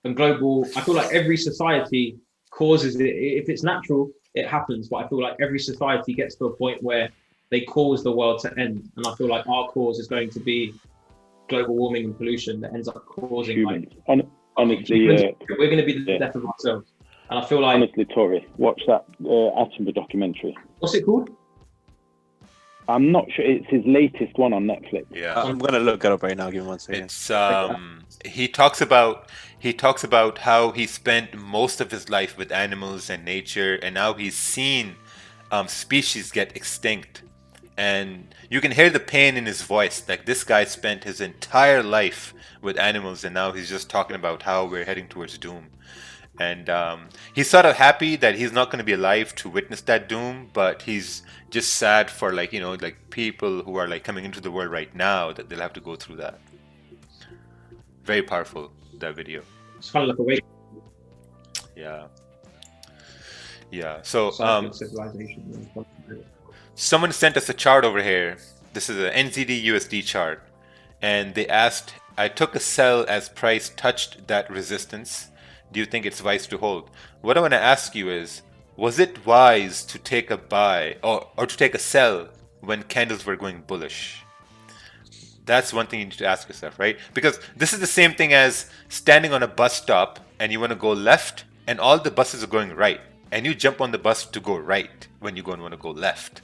And I feel like every society causes it. If it's natural, it happens. But I feel like every society gets to a point where they cause the world to end. And I feel like our cause is going to be global warming and pollution that ends up causing Humans. like Honestly, we're going to be the death of ourselves. And I feel like honestly, Tori, watch that Attenborough documentary. What's it called? I'm not sure. It's his latest one on Netflix. Yeah, I'm gonna look it up right now. Give me 1 second. It's he talks about how he spent most of his life with animals and nature, and now he's seen species get extinct. And you can hear the pain in his voice. Like, this guy spent his entire life with animals, and now he's just talking about how we're heading towards doom. And he's sort of happy that he's not going to be alive to witness that doom, but he's just sad for, like, you know, like, people who are like coming into the world right now, that they'll have to go through that. Very powerful, that video. It's kind of like a wake. Yeah. Yeah. So civilization. someone sent us a chart over here. This is a NZD USD chart, and they asked, I took a sell as price touched that resistance. Do you think it's wise to hold? What I want to ask you is, was it wise to take a buy or to take a sell when candles were going bullish? That's one thing you need to ask yourself, right? Because this is the same thing as standing on a bus stop and you want to go left and all the buses are going right. And you jump on the bus to go right when you want to go left.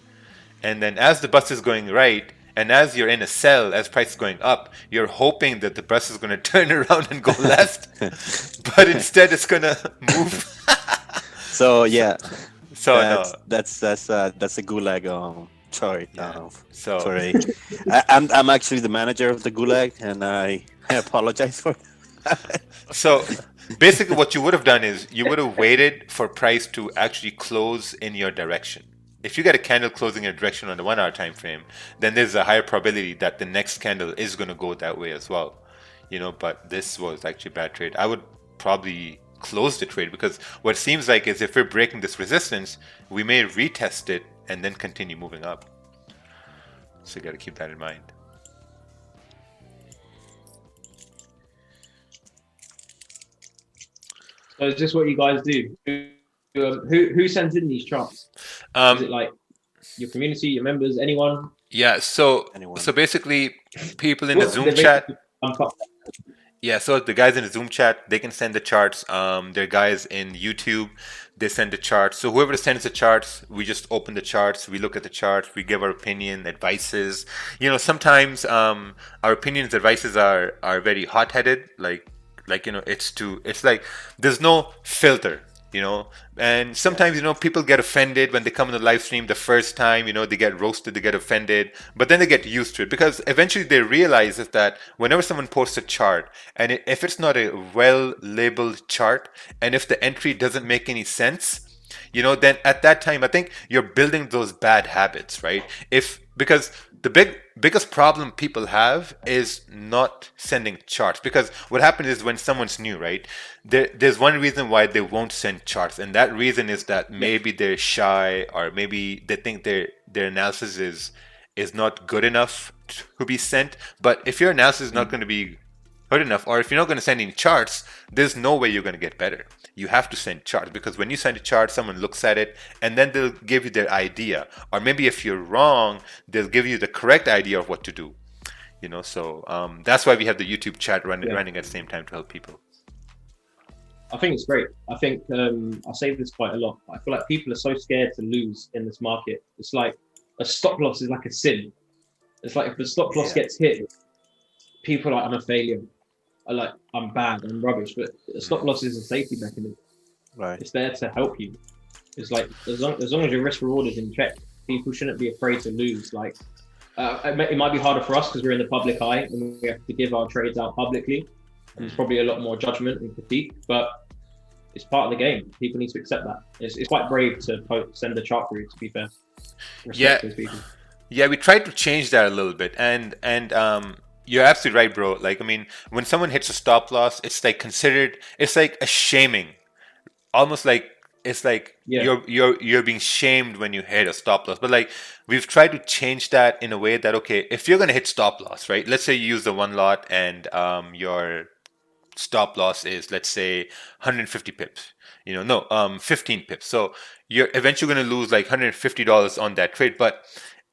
And then as the bus is going right, and as you're in a sell, as price is going up, you're hoping that the bus is going to turn around and go left, but instead it's going to move. So yeah, that's a gulag chart. So sorry, I'm actually the manager of the gulag, and I apologize for that. So basically, what you would have done is you would have waited for price to actually close in your direction. If you get a candle closing in a direction on the 1 hour time frame, then there's a higher probability that the next candle is going to go that way as well. You know, but this was actually a bad trade. I would probably close the trade, because what it seems like is if we're breaking this resistance, we may retest it and then continue moving up. So you got to keep that in mind. So is this what you guys do? Who sends in these charts? Is it like your community, your members, anyone? Yeah, so basically people in the Zoom chat. Yeah, so the guys in the Zoom chat, they can send the charts. There are guys in YouTube, they send the charts. So whoever sends the charts, we just open the charts, we look at the charts, we give our opinion, advices. You know, sometimes our opinions, advices are very hot-headed. Like you know, it's like there's no filter. you know. And sometimes, you know, people get offended when they come in the live stream the first time, you know, they get roasted, they get offended, but then they get used to it, because eventually they realize is that whenever someone posts a chart, and if it's not a well labeled chart, and if the entry doesn't make any sense, you know, then at that time I think you're building those bad habits, right? Because the biggest problem people have is not sending charts, because what happens is when someone's new, right, there's one reason why they won't send charts, and that reason is that maybe they're shy, or maybe they think their analysis is not good enough to be sent. But if your analysis is not going to be good enough, or if you're not going to send any charts, there's no way you're going to get better. You have to send charts, because when you send a chart, someone looks at it and then they'll give you their idea, or maybe if you're wrong, they'll give you the correct idea of what to do, you know. So that's why we have the YouTube chat running at the same time to help people. I think it's great. I think I say this quite a lot. I feel like people are so scared to lose in this market. It's like a stop loss is like a sin. It's like if the stop loss gets hit, people are like, I'm a failure. Like, I'm bad, I'm rubbish. But a stop loss is a safety mechanism. Right. It's there to help you. It's like, as long as your risk reward is in check, people shouldn't be afraid to lose. Like, it might be harder for us because we're in the public eye and we have to give our trades out publicly. And there's probably a lot more judgment and critique, but it's part of the game. People need to accept that. It's quite brave to send a chart through, to be fair. Respect those people. Yeah, we tried to change that a little bit, and you're absolutely right, bro. Like, I mean, when someone hits a stop loss, it's like considered, it's like a shaming, almost like it's like you're being shamed when you hit a stop loss. But like, we've tried to change that in a way that, okay, if you're gonna hit stop loss, right? Let's say you use the one lot and your stop loss is, let's say, 150 pips. You know, no, 15 pips. So you're eventually gonna lose like $150 on that trade, but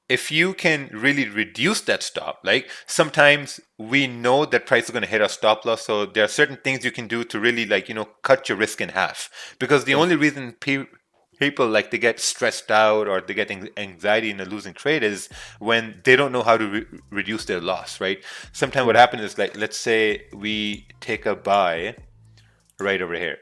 if you can really reduce that stop, like sometimes we know that price is going to hit our stop loss, so there are certain things you can do to really, like, you know, cut your risk in half. Because the only reason people like they get stressed out or they get anxiety in a losing trade is when they don't know how to reduce their loss, right? Sometimes what happens is, like, let's say we take a buy right over here,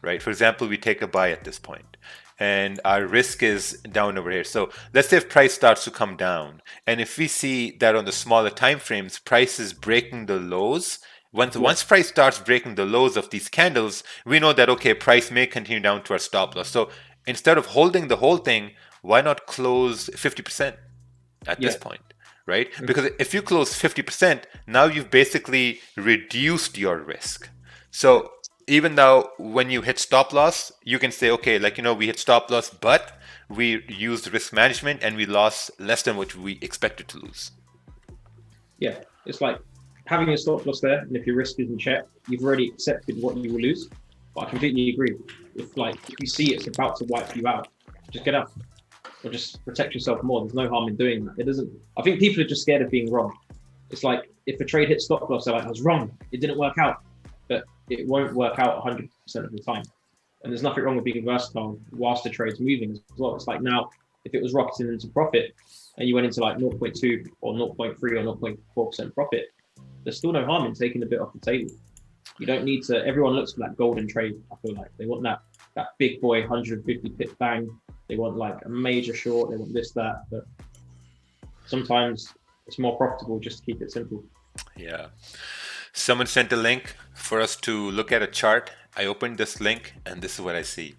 right? For example, we take a buy at this point, and our risk is down over here. So let's say if price starts to come down, and if we see that on the smaller time frames, price is breaking the lows. Once price starts breaking the lows of these candles, we know that, okay, price may continue down to our stop loss. So instead of holding the whole thing, why not close 50% at this point, right? Because if you close 50%, now you've basically reduced your risk. So even now, when you hit stop loss, you can say, okay, like, you know, we hit stop loss, but we used risk management and we lost less than what we expected to lose. Yeah, it's like having a stop loss there, and if your risk is in check, you've already accepted what you will lose. But I completely agree. If you see it's about to wipe you out, just get out or just protect yourself more. There's no harm in doing that. It doesn't. I think people are just scared of being wrong. It's like if a trade hits stop loss, they're like, I was wrong. It didn't work out. But it won't work out 100% of the time. And there's nothing wrong with being versatile whilst the trade's moving as well. It's like now, if it was rocketing into profit and you went into like 0.2 or 0.3 or 0.4% profit, there's still no harm in taking a bit off the table. You don't need to, everyone looks for that golden trade, I feel like. They want that big boy 150 pip bang. They want like a major short, they want this, that. But sometimes it's more profitable just to keep it simple. Yeah. Someone sent a link for us to look at a chart. I opened this link and this is what I see.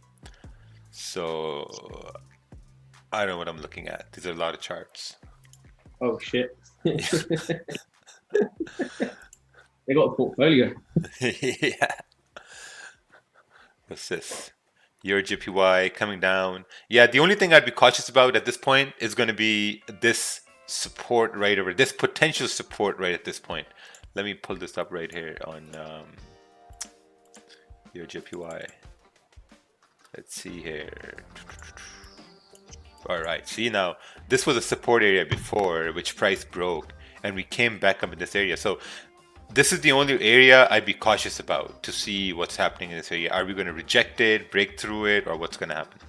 So I don't know what I'm looking at. These are a lot of charts. Oh shit. They got a portfolio. Yeah. What's this? Your JPY coming down. Yeah, the only thing I'd be cautious about at this point is going to be this support right over, this potential support right at this point. Let me pull this up right here on your JPY. Let's see here. All right, see now, this was a support area before, which price broke, and we came back up in this area. So this is the only area I'd be cautious about to see what's happening in this area. Are we going to reject it, break through it, or what's going to happen?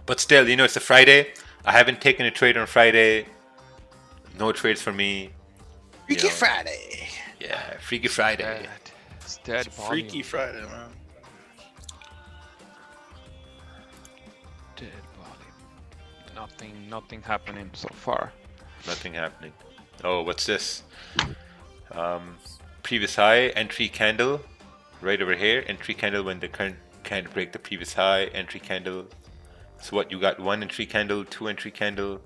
But still, you know, it's a Friday. I haven't taken a trade on Friday. No trades for me. Freaky Friday. Yeah, Freaky Friday. It's dead. Freaky Friday, man. Nothing happening so far. Nothing happening. Oh, what's this? Previous high, entry candle, right over here. Entry candle when the current can't break the previous high. Entry candle. So what, you got 1 entry candle, 2 entry candle.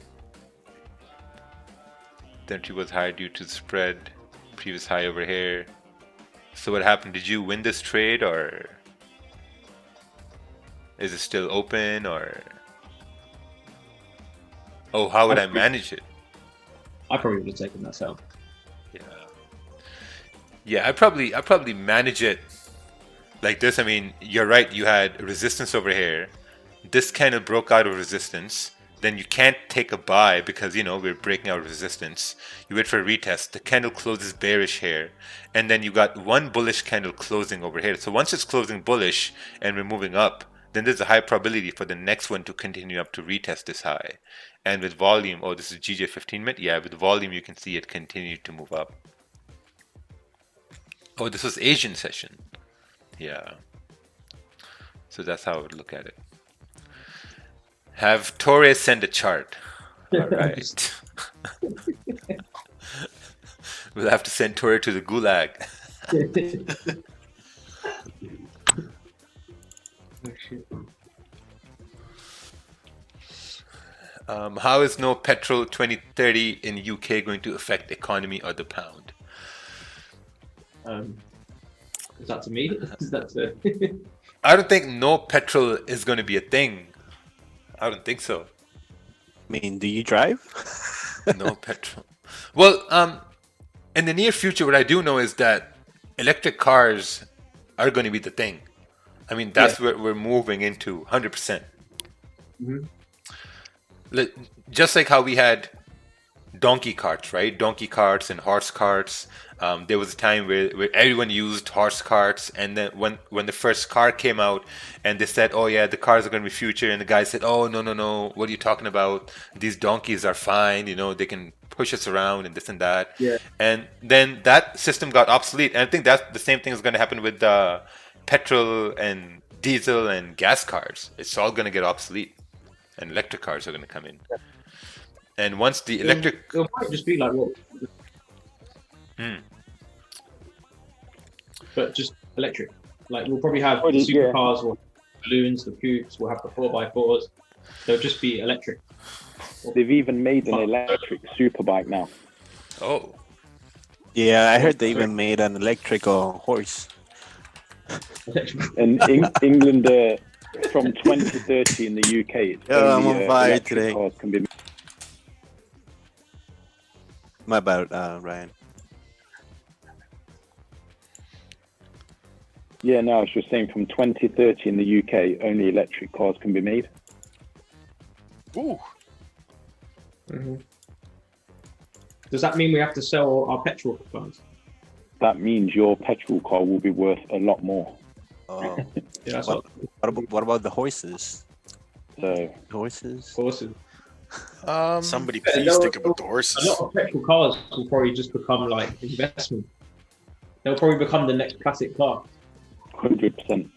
The entry was higher due to the spread. Previous high over here. So what happened? Did you win this trade, or is it still open, or? Oh, how would I manage it? I probably would have taken that sell. Yeah, I probably manage it like this. I mean, you're right. You had resistance over here. This kind of broke out of resistance. Then you can't take a buy because, you know, we're breaking out of resistance. You wait for a retest. The candle closes bearish here. And then you got one bullish candle closing over here. So once it's closing bullish and we're moving up, then there's a high probability for the next one to continue up to retest this high. And with volume, oh, this is GJ 15 minute. Yeah, with volume, you can see it continue to move up. Oh, this was Asian session. Yeah. So that's how I would look at it. Have Torres send a chart. All right. We'll have to send Torres to the gulag. How is no petrol 2030 in UK going to affect economy or the pound? Is that to me? Is that to... I don't think no petrol is going to be a thing. I don't think so. I mean, do you drive? No petrol. Well, in the near future, what I do know is that electric cars are going to be the thing. I mean, that's what we're moving into, 100%. Just like how we had donkey carts, right? Donkey carts and horse carts. There was a time where everyone used horse carts, and then when the first car came out and they said, oh yeah, the cars are going to be future, and the guy said, oh no, what are you talking about? These donkeys are fine, you know, they can push us around and this and that. Yeah. And then that system got obsolete, and I think that's the same thing is going to happen with petrol and diesel and gas cars. It's all going to get obsolete, and electric cars are going to come in. And once the electric... It might just be like what... But just electric. Like we'll probably have the supercars, we'll have the balloons, the coupes, we'll have the 4x4s. They'll just be electric. They've even made an electric superbike now. Oh. Yeah, I heard they even made an electrical horse. And England, from 2030 in the UK, it's I'm only, on fire electric today. cars can be... My bad, Ryan. Yeah, no, I was just saying from 2030 in the UK, only electric cars can be made. Ooh. Does that mean we have to sell our petrol cars? That means your petrol car will be worth a lot more. Oh. Yeah, what about the horses? So horses? Somebody please think about the horses. A lot of petrol cars will probably just become like investment. They'll probably become the next classic car. 100%.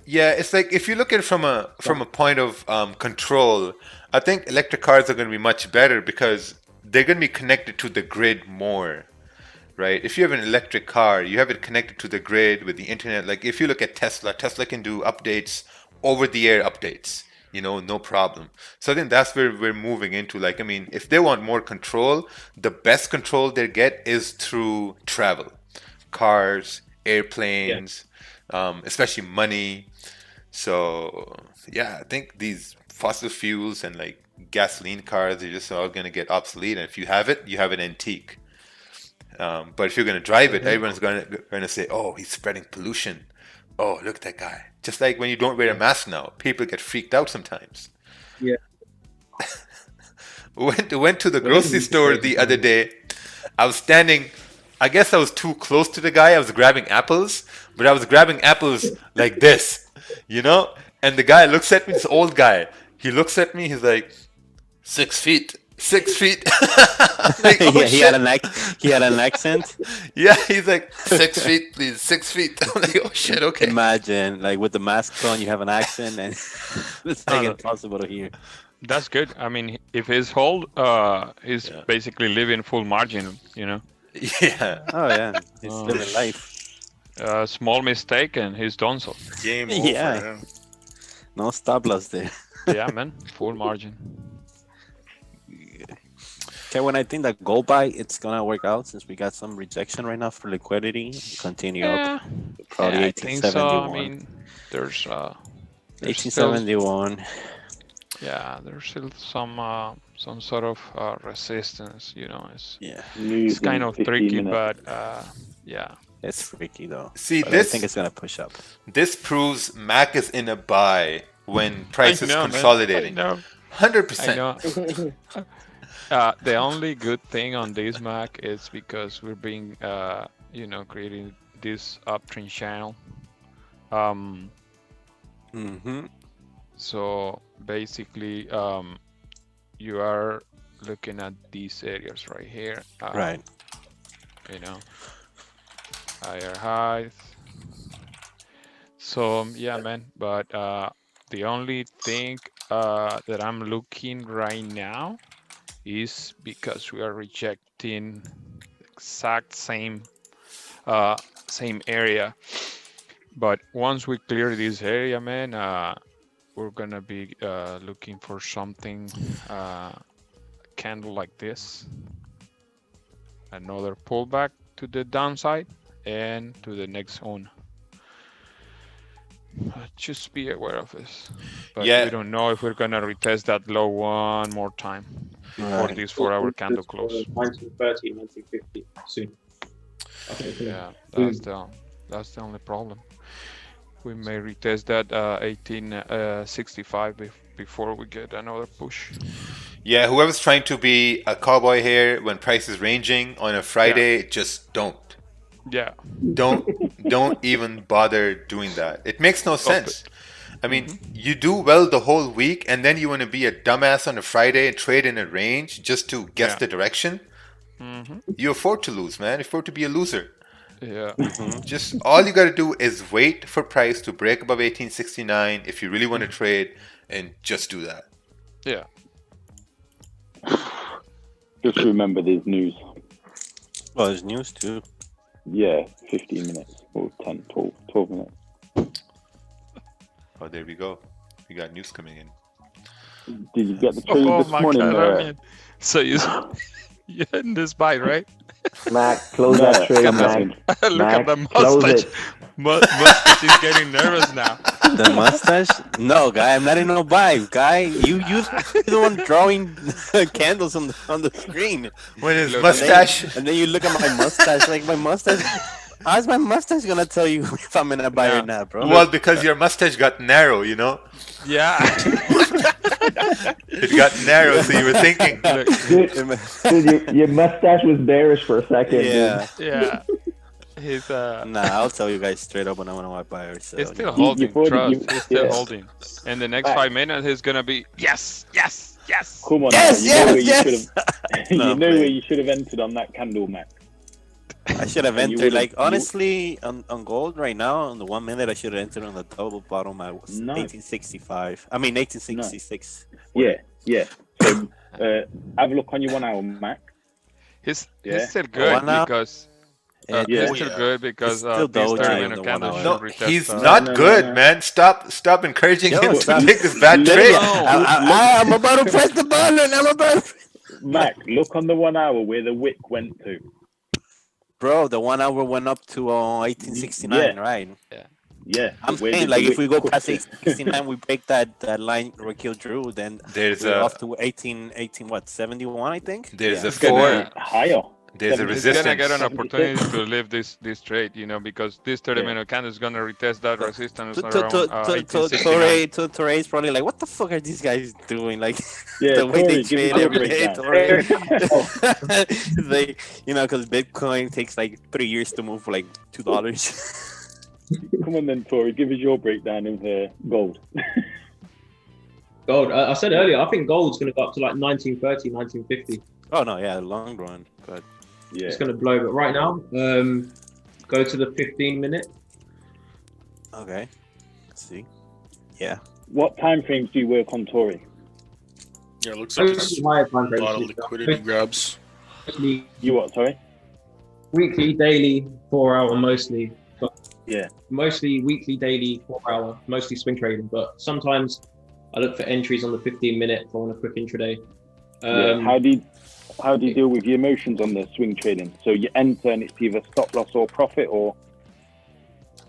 Yeah, it's like if you look at it from a point of control, I think electric cars are going to be much better because they're going to be connected to the grid more, right? If you have an electric car, you have it connected to the grid with the internet. Like if you look at Tesla can do updates, over-the-air updates, you know, no problem. So I think that's where we're moving into. Like, I mean, if they want more control, the best control they get is through travel, cars, airplanes. Especially money. So yeah, I think these fossil fuels and like gasoline cars are just all going to get obsolete, and if you have it, you have an antique. But if you're going to drive it, everyone's going to say, oh, he's spreading pollution. Oh, look at that guy. Just like when you don't wear a mask now, people get freaked out sometimes. Yeah. Went to the grocery store the other day. I was standing, I guess I was too close to the guy. I was grabbing apples, but I was grabbing apples like this, you know? And the guy looks at me, this old guy. He looks at me, he's like, 6 feet. 6 feet. Like, oh, yeah, he had an accent. Yeah, he's like, 6 feet, please, 6 feet. I'm like, oh shit, okay. Imagine, like with the mask on, you have an accent, and it's like impossible to hear. That's good. I mean, if he's hold, he's basically living full margin, you know. Yeah. Oh yeah, he's living life. Small mistake and he's done so. Game over. Yeah. No stop loss there. Yeah, man, full margin. Okay, when I think that gold buy, it's gonna work out since we got some rejection right now for liquidity. Continue up. Probably Yeah, I think so. 1871. I mean, there's 1871. Yeah, there's still some sort of resistance. You know, News it's kind in of 15 tricky, minutes. but yeah. It's freaky though. See, But this I think it's gonna push up. This proves Mac is in a buy when price is man. consolidating. I know. 100%. The only good thing on this Mac is because we're being, creating this uptrend channel. So basically, you are looking at these areas right here. Right. You know, higher highs. So yeah, man. But the only thing that I'm looking right now is because we are rejecting exact same area. But once we clear this area, man, we're gonna be looking for something candle like this, another pullback to the downside and to the next zone. Just be aware of this. But we don't know if we're gonna retest that low one more time before this 4-hour candle close. 1930, 1950 soon. Yeah, that's the only problem. We may retest that 1865 before we get another push. Yeah, whoever's trying to be a cowboy here when price is ranging on a Friday, just don't. Yeah. Don't even bother doing that. It makes no sense. I mean, you do well the whole week, and then you want to be a dumbass on a Friday and trade in a range just to guess the direction. You afford to lose, man. You afford to be a loser. Yeah. Just all you got to do is wait for price to break above 1869 if you really want to trade, and just do that. Yeah. Just remember there's news. Well, there's news too. Yeah, 15 minutes or 10, 12 minutes. Oh, there we go. We got news coming in. Did you get the trade this morning? God, I mean, so you're in this buy, right? Mac, close that trade, Mac. Look Mac, at the close mustache. it. Mustache is getting nervous now. The mustache? No, guy, I'm not in no buy. Guy, you're the one drawing candles on the screen. When his mustache. And then you look at my mustache, like my mustache. How's my mustache gonna tell you if I'm in a buy or not, bro? Well, because your mustache got narrow, you know? Yeah. It got narrow, so you were thinking. Dude, your mustache was bearish for a second. Yeah. Dude. Yeah. He's Nah, I'll tell you guys straight up when I want to buy or sell. He's still holding, trust. He's still holding. In the next 5 minutes, he's gonna be yes. Come on, yes, now. yes. You know where you should have entered on that candle, Mac. I should have entered, like, honestly, on gold right now, on the 1 minute, I should have entered on the double bottom. I was 1865. I mean, 1866. Yeah. So, have a look on your 1 hour, Mac. He's still good because... he's still good because still these 30-minute the candles. No, he's not good, man. Stop encouraging him to take this bad trade. I'm about to press the button. Mac, look on the 1 hour where the wick went to. Bro, the 1 hour went up to 1869, right? Yeah. I'm saying, like, if we go past 1869, we break that line Rakeel drew, then there's off to 71, I think? There's a higher. There's a resistance. He's gonna get an opportunity to leave this trade, because this 30-minute candle is gonna retest that resistance around 1869. Torre is probably like, what the fuck are these guys doing? Like, yeah, the way Torre, they trade every day. Like, because Bitcoin takes like 3 years to move for like $2. Come on then, Tori, give us your breakdown of gold. Gold, I said earlier, I think gold's going to go up to like 1930, 1950. Oh, no, yeah, long run, but... Yeah. It's going to blow, but right now, go to the 15-minute. Okay, let's see. Yeah. What time frames do you work on, Tori? Yeah, it looks like it's higher a time frames. lot of liquidity grabs. Mostly You what? Sorry. weekly, daily, 4 hour mostly. But Yeah. mostly weekly, daily, 4 hour, mostly swing trading. But sometimes I look for entries on the 15-minute for on a quick intraday. Yeah. How do you deal with your emotions on the swing trading? So you enter and it's either stop loss or profit, or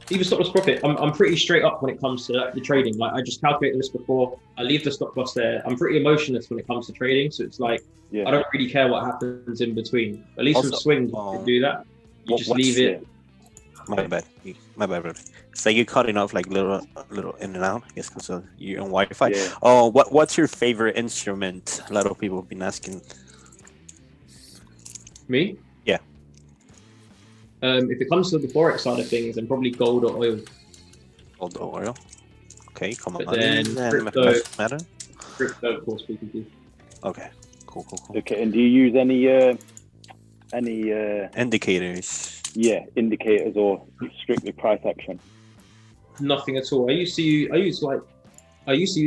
either stop loss profit. I'm pretty straight up when it comes to the trading. Like I just calculate this before I leave the stop loss there. I'm pretty emotionless when it comes to trading, so it's like I don't really care what happens in between. At least Also, with swings, you can do that. You just leave it. My bad, brother. It's like you're cutting off like little in and out. I guess because you're on Wi-Fi. Yeah. Oh, what's your favorite instrument? A lot of people have been asking. Me? Yeah. If it comes to the Forex side of things, then probably gold or oil. Gold or oil. Okay, come on. But then crypto, of course, BTC. Okay, cool. Okay, and do you use any indicators? Yeah, indicators or strictly price action? Nothing at all. I used to use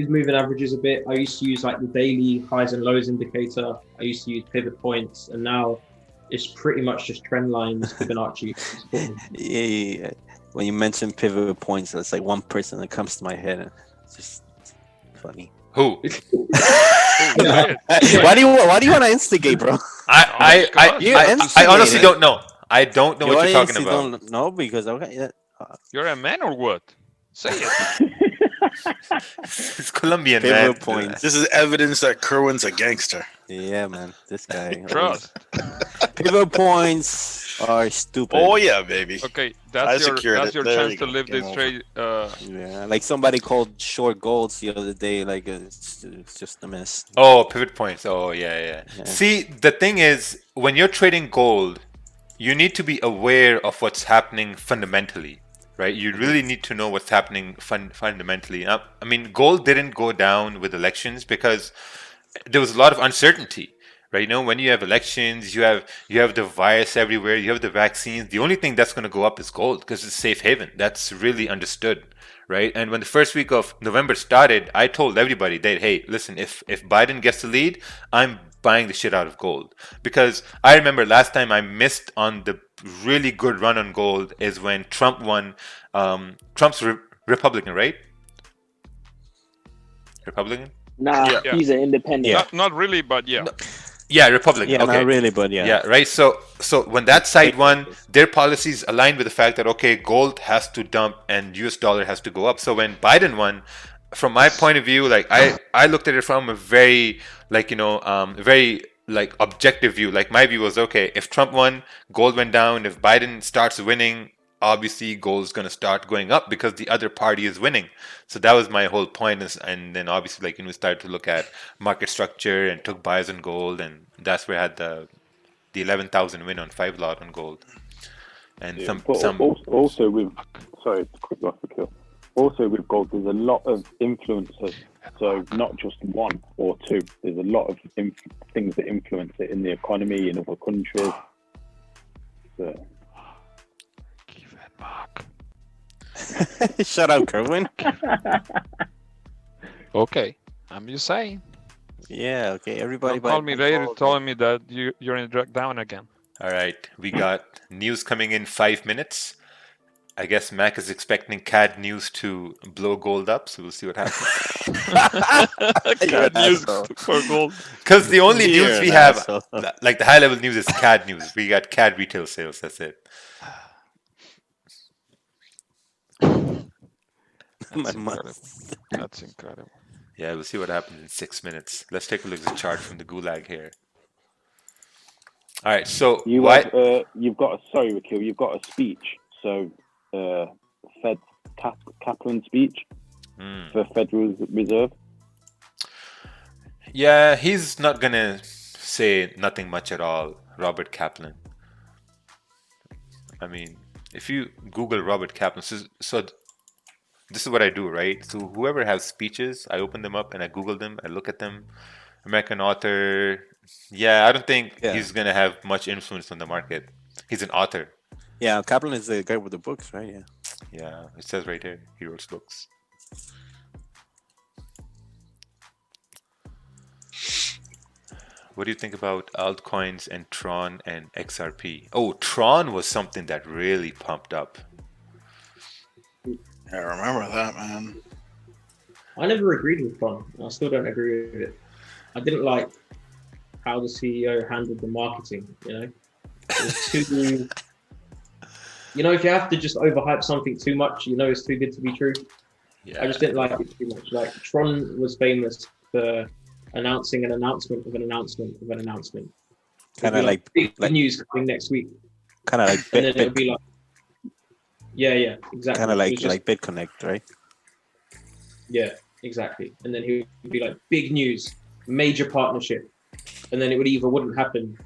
moving averages a bit. I used to use like the daily highs and lows indicator. I used to use pivot points, and now it's pretty much just trend lines, Fibonacci. Yeah. When you mention pivot points, that's like one person that comes to my head. And it's just funny. Who? Why do you want to instigate, bro? I honestly don't know. I don't know what you're talking about. Don't know because you're a man or what? Say it. It's Colombian, Pivot man. points. This is evidence that Kerwin's a gangster. Yeah, man. This guy. Trust. Pivot points are stupid. Oh yeah, baby. Okay, that's your chance to live this trade. Yeah, like somebody called short golds the other day. Like it's just a mess. Oh, pivot points. Oh yeah. See, the thing is, when you're trading gold, you need to be aware of what's happening fundamentally. Right, you really need to know what's happening fundamentally. I mean, gold didn't go down with elections because there was a lot of uncertainty. Right, when you have elections, you have the virus everywhere, you have the vaccines. The only thing that's going to go up is gold because it's safe haven. That's really understood, right? And when the first week of November started, I told everybody that, hey, listen, if Biden gets the lead, I'm buying the shit out of gold, because I remember last time I missed on the really good run on gold is when Trump won. Trump's Republican, right? Republican? Nah, he's an independent. Yeah. Not really, but yeah. No. Yeah, Republican. Yeah, okay. Not really, but yeah. Yeah, right. So when that side won, their policies aligned with the fact that okay, gold has to dump and US dollar has to go up. So when Biden won, from my point of view, like I looked at it from a very very like objective view. Like my view was okay, if Trump won, gold went down. If Biden starts winning, obviously gold's going to start going up because the other party is winning. So that was my whole point. And then obviously we started to look at market structure and took buys on gold, and that's where I had the 11,000 win on 5 lot on gold. And also with quick off the kill. Also with gold, there's a lot of influencers. So not just one or two. There's a lot of things that influence it in the economy in other countries. So. Shut up, Kerwin. Okay, I'm just saying. Yeah, okay, everybody. Don't call me later telling me that you're in drag down again. All right, we got news coming in 5 minutes. I guess Mac is expecting CAD news to blow gold up, so we'll see what happens. CAD news for gold. Because the only news we have, like the high-level news, is CAD news. We got CAD retail sales. That's it. That's incredible. Yeah, we'll see what happens in 6 minutes. Let's take a look at the chart from the Gulag here. All right, so you've got Rakeel, you've got a speech. So Fed Kaplan speech for Federal Reserve. Yeah, he's not gonna say nothing much at all, Robert Kaplan. I mean, if you Google Robert Kaplan, so this is what I do, right? So whoever has speeches, I open them up and I Google them, I look at them. American author. Yeah, I don't think he's gonna have much influence on the market. He's an author. Yeah, Kaplan is the guy with the books, right? Yeah. Yeah, it says right here, he wrote books. what do you think about altcoins and Tron and XRP? Oh, Tron was something that really pumped up. I remember that, man. I never agreed with Tron. I still don't agree with it. I didn't like how the CEO handled the marketing. It was too. If you have to just overhype something too much, it's too good to be true. Yeah. I just didn't like it too much. Like Tron was famous for announcing an announcement of an announcement of an announcement. Kind of like big news coming next week. Kind of like, and then it would be like, yeah, exactly. Kind of like BitConnect, right? Yeah, exactly. And then he would be like, big news, major partnership, and then it would either wouldn't happen,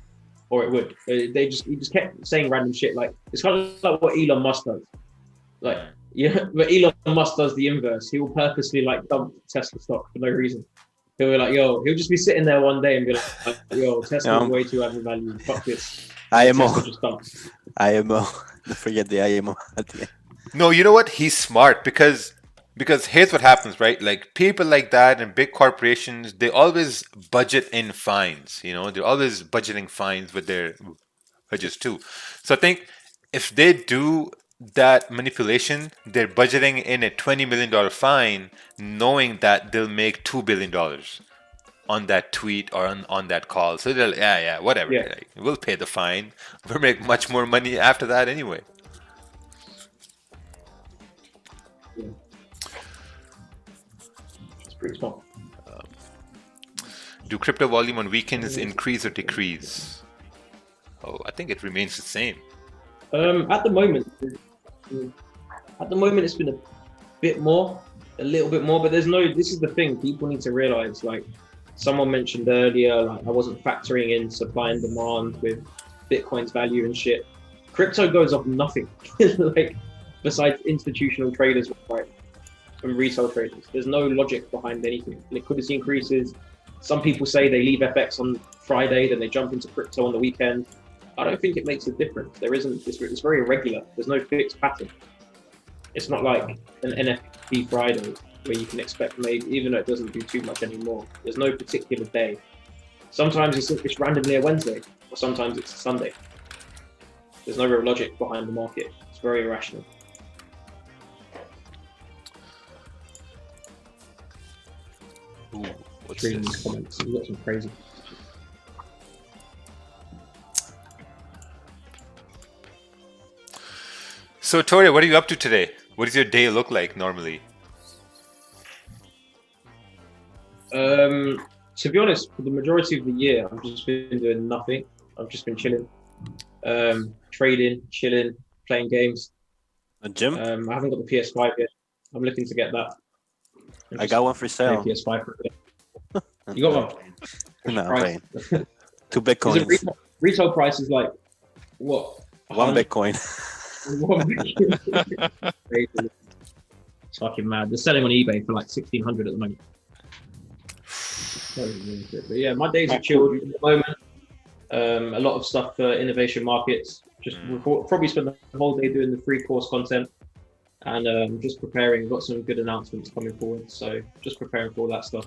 or it would. He just kept saying random shit. Like it's kind of like what Elon Musk does. Like but Elon Musk does the inverse. He will purposely like dump Tesla stock for no reason. He'll be like, he'll just be sitting there one day and be like, Tesla's way too overvalued. Fuck this. IMO. IMO. Don't forget the IMO at the end. No, you know what? He's smart because here's what happens, right? Like people like that and big corporations, they always budget in fines. They're always budgeting fines with their budgets too. So I think if they do that manipulation, they're budgeting in a $20 million fine, knowing that they'll make $2 billion on that tweet or on that call. So they're like, whatever. Yeah. Like, we'll pay the fine. We'll make much more money after that anyway. Yeah. It's pretty small. Do crypto volume on weekends increase or decrease? Oh, I think it remains the same. At the moment, it's been a little bit more, but this is the thing, people need to realize, like someone mentioned earlier, like I wasn't factoring in supply and demand with Bitcoin's value and shit. Crypto goes off nothing, like besides institutional traders, right, and retail traders. There's no logic behind anything. Liquidity increases. Some people say they leave FX on Friday, then they jump into crypto on the weekend. I don't think it makes a difference. There isn't. It's very irregular. There's no fixed pattern. It's not like an NFT Friday where you can expect maybe, even though it doesn't do too much anymore. There's no particular day. Sometimes it's randomly a Wednesday, or sometimes it's a Sunday. There's no real logic behind the market. It's very irrational. Ooh, what's reading this? these comments. We've got some crazy. So, Toria, what are you up to today? What does your day look like normally? To be honest, for the majority of the year, I've just been doing nothing. I've just been chilling, trading, chilling, playing games. A gym? I haven't got the PS5 yet. I'm looking to get that. I got one for sale. PS5 for it. You got one? No, I'm paying. 2 Bitcoins. Retail price is like what? 1 Bitcoin. It's fucking mad. They're selling on eBay for like 1,600 at the moment. But yeah, my days are chilled at the moment. A lot of stuff for innovation markets. Just probably spend the whole day doing the free course content and just preparing. Got some good announcements coming forward, so just preparing for all that stuff.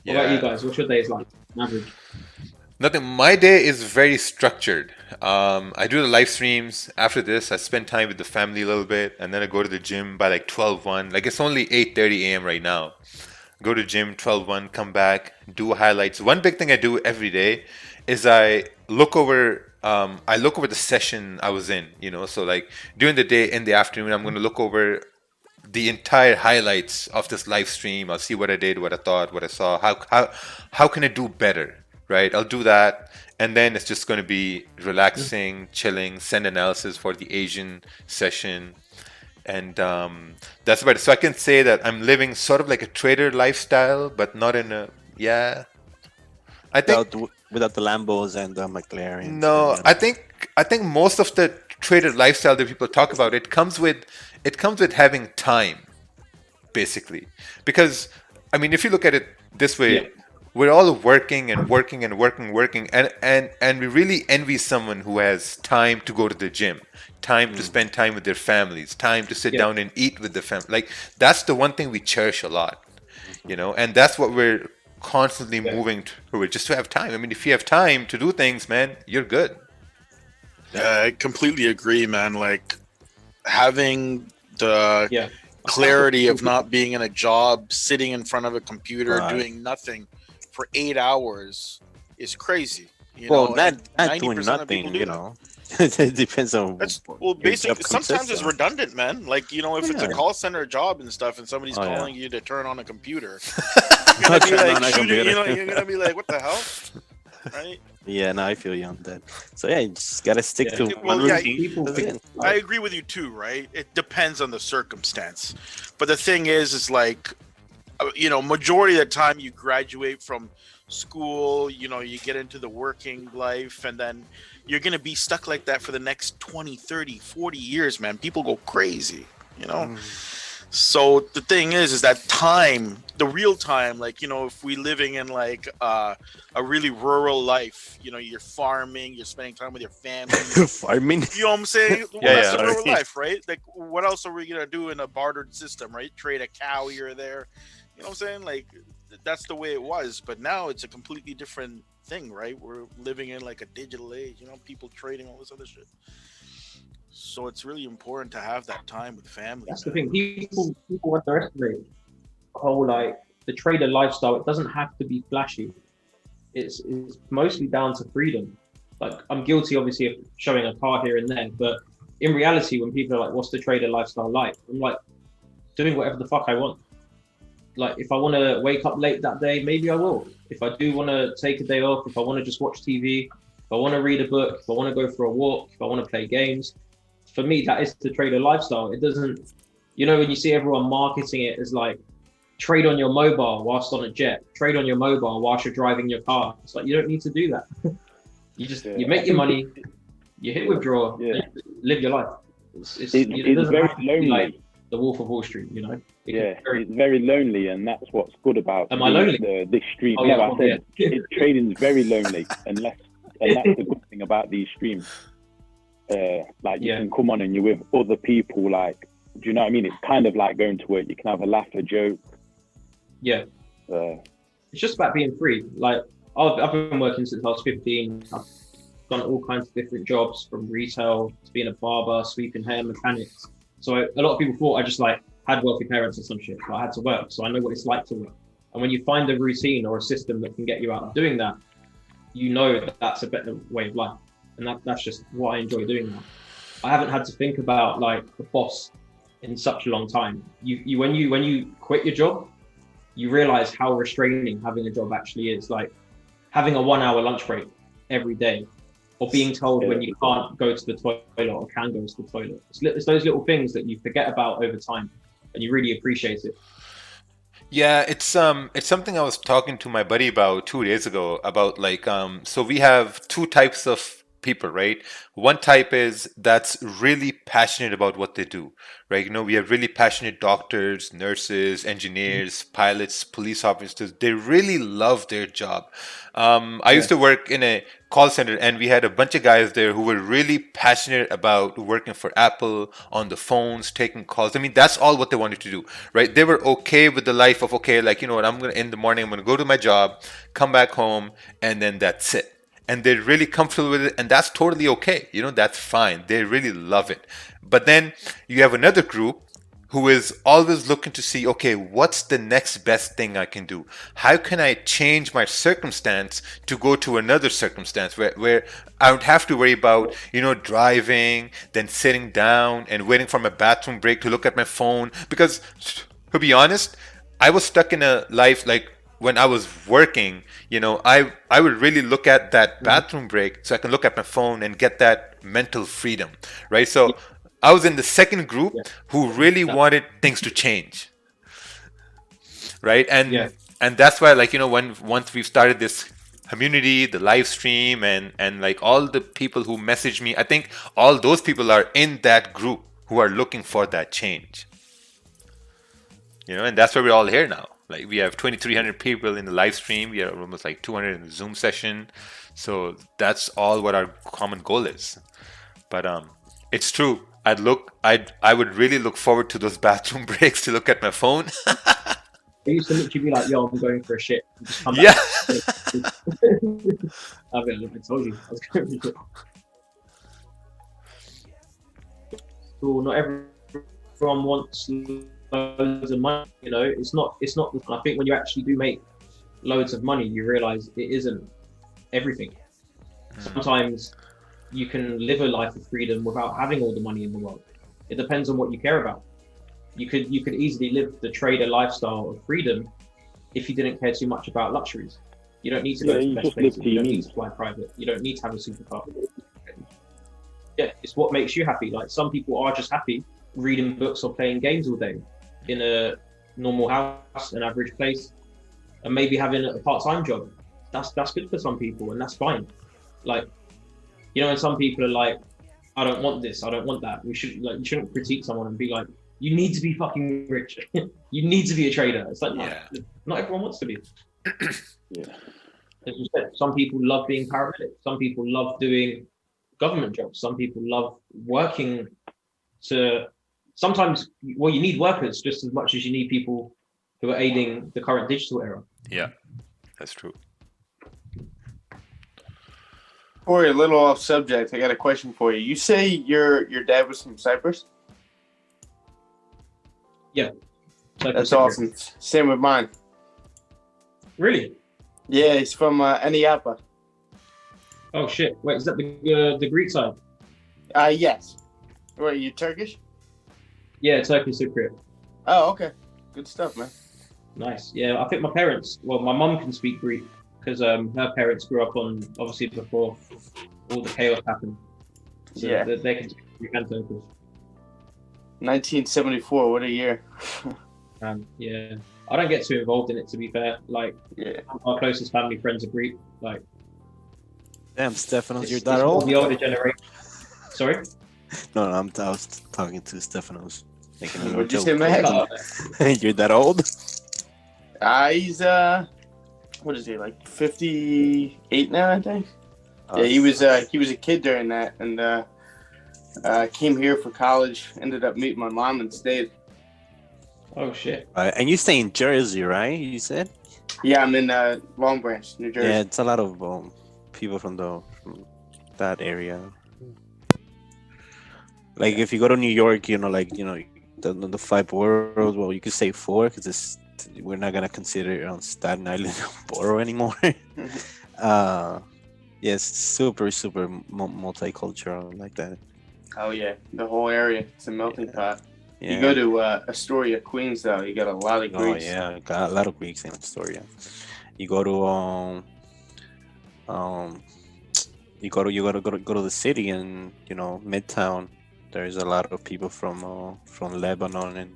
What about you guys? What's your days like on average? Nothing. My day is very structured. I do the live streams. After this, I spend time with the family a little bit, and then I go to the gym by like 12:01. Like it's only 8:30 a.m. right now. Go to gym 12:01, come back, do highlights. One big thing I do every day is I look over the session I was in. So like during the day, in the afternoon, I'm going to look over the entire highlights of this live stream. I'll see what I did, what I thought, what I saw. How can I do better? Right, I'll do that, and then it's just going to be relaxing, chilling, send analysis for the Asian session, and that's about it. So I can say that I'm living sort of like a trader lifestyle, but not in a I think without the Lambos and the McLarens. No, I think most of the trader lifestyle that people talk about it comes with having time, basically, because I mean if you look at it this way. Yeah. We're all working, and we really envy someone who has time to go to the gym, time to spend time with their families, time to sit down and eat with the family. Like that's the one thing we cherish a lot, and that's what we're constantly moving through it just to have time. I mean, if you have time to do things, man, you're good. I completely agree, man. Like having the clarity of not being in a job, sitting in front of a computer, doing nothing for 8 hours is crazy. You know, not 90% doing of nothing, people do you that. know. It depends on Well, basically, sometimes it's of. redundant, man. Like, you know, if it's a call center job and stuff, and somebody's calling you to turn on a computer, you're gonna be like, shooting, you know, you're gonna be like, what the hell, right? Yeah, no, I feel you on that. So yeah, you just gotta stick to one Well, routine. I agree with you too, right? It depends on the circumstance, but the thing is like, you know, majority of the time you graduate from school, you know, you get into the working life, and then you're going to be stuck like that for the next 20, 30, 40 years, man. People go crazy, you know? So the thing is that time, the real time, like, you know, if we living in like a really rural life, you know, you're farming, you're spending time with your family. Farming? You know what I'm saying? Well, that's the rural life, right? Like, what else are we going to do in a bartered system, right? Trade a cow here or there. You know what I'm saying? Like, that's the way it was. But now it's a completely different thing, right? We're living in like a digital age, you know, people trading, all this other shit. So it's really important to have that time with family. That's the thing. People underestimate the whole, like, the trader lifestyle. It doesn't have to be flashy. It's mostly down to freedom. Like, I'm guilty, obviously, of showing a car here and there, but in reality, when people are like, what's the trader lifestyle like? I'm like, doing whatever the fuck I want. Like, if I want to wake up late that day, maybe I will. If I do want to take a day off, if I want to just watch TV, if I want to read a book, if I want to go for a walk, if I want to play games, for me, that is the trader lifestyle. It doesn't, you know, when you see everyone marketing it as like, trade on your mobile whilst on a jet, trade on your mobile whilst you're driving your car. It's like, you don't need to do that. You just, you make your money, you hit withdraw, live your life. It's very lonely. Like the Wolf of Wall Street, you know? It's very lonely, and that's what's good about Am I lonely? This stream. Oh, I said trading's very lonely, and that's the good thing about these streams. Like you can come on and you're with other people. Like, do you know what I mean? It's kind of like going to work. You can have a laugh, a joke. Yeah. It's just about being free. Like, I've been working since I was 15. I've done all kinds of different jobs, from retail to being a barber, sweeping hair, mechanics. So a lot of people thought I just like had wealthy parents or some shit, but I had to work. So I know what it's like to work. And when you find a routine or a system that can get you out of doing that, you know that that's a better way of life. And that's just what I enjoy doing now. I haven't had to think about like the boss in such a long time. When you quit your job, you realize how restraining having a job actually is. Like having a 1 hour lunch break every day, or being told when you can't go to the toilet or can go to the toilet. It's those little things that you forget about over time, and you really appreciate it. Yeah, it's something I was talking to my buddy about 2 days ago about like so we have two types of people, right? One type is that's really passionate about what they do, right? You know, we have really passionate doctors, nurses, engineers, pilots, police officers. They really love their job. I used to work in a call center, and we had a bunch of guys there who were really passionate about working for Apple on the phones, taking calls. I mean, that's all what they wanted to do, right? They were okay with the life of, okay, like, you know what, I'm going to, in the morning, I'm going to go to my job, come back home, and then that's it. And they're really comfortable with it, and that's totally okay. You know, that's fine. They really love it. But then you have another group who is always looking to see, okay, what's the next best thing I can do? How can I change my circumstance to go to another circumstance where I don't have to worry about, you know, driving, then sitting down and waiting for my bathroom break to look at my phone? Because to be honest, I was stuck in a life like, when I was working, you know, I would really look at that bathroom break so I can look at my phone and get that mental freedom, right? So I was in the second group who really wanted things to change, right? And that's why, like, you know, once we've started this community, the live stream, and like all the people who message me, I think all those people are in that group who are looking for that change, you know, and that's why we're all here now. Like, we have 2,300 people in the live stream. We are almost like 200 in the Zoom session. So that's all what our common goal is. But it's true. I would really look forward to those bathroom breaks to look at my phone. used to literally be like, "Yo, I'm going for a shit." And just come back. Yeah. I told you I was going for a shit. Cool. Not everyone wants loads of money. You know, it's not. I think when you actually do make loads of money, you realize it isn't everything. Sometimes you can live a life of freedom without having all the money in the world. It depends on what you care about. You could easily live the trader lifestyle of freedom if you didn't care too much about luxuries. You don't need to go to the best places. You don't need to fly private. You don't need to have a supercar. Yeah, it's what makes you happy. Like some people are just happy reading books or playing games all day in a normal house, an average place, and maybe having a part-time job. That's good for some people, and that's fine. Like, you know, and some people are like, I don't want this, I don't want that. You shouldn't critique someone and be like, you need to be fucking rich. You need to be a trader. It's like, not everyone wants to be. Yeah. As you said, some people love being paramedic. Some people love doing government jobs. Some people love working sometimes, well, you need workers just as much as you need people who are aiding the current digital era. Yeah, that's true. Corey, a little off subject. I got a question for you. You say your dad was from Cyprus? Yeah. That's awesome. Same with mine. Really? Yeah, he's from Eniapa. Oh shit! Wait, is that the Greek side? Yes. Wait, you Turkish? Yeah, Turkish Cypriot. Oh, okay. Good stuff, man. Nice. Yeah, I think my parents. Well, my mum can speak Greek because her parents grew up on obviously before all the chaos happened. So yeah, they can speak Greek and Turkish. 1974. What a year. Yeah, I don't get too involved in it, to be fair. Like, our closest family friends are Greek. Like, damn, Stefanos, you're that old? The older generation. Sorry? No, I was talking to Stefanos. What'd you say, man? You're that old? He's what is he, like 58 now, I think. Yeah, he was a kid during that, and came here for college. Ended up meeting my mom and stayed. Oh shit! And you stay in Jersey, right? You said? Yeah, I'm in Long Branch, New Jersey. Yeah, it's a lot of people from that area. Like if you go to New York, the five boroughs. Well, you could say four because we're not gonna consider it on Staten Island borough anymore. Yes, super multicultural like that. Oh yeah, the whole area. It's a melting pot. Yeah. You go to Astoria, Queens, though. You got a lot of Greeks. Oh yeah, got a lot of Greeks in Astoria. You go to you go to the city and Midtown. There's a lot of people from Lebanon and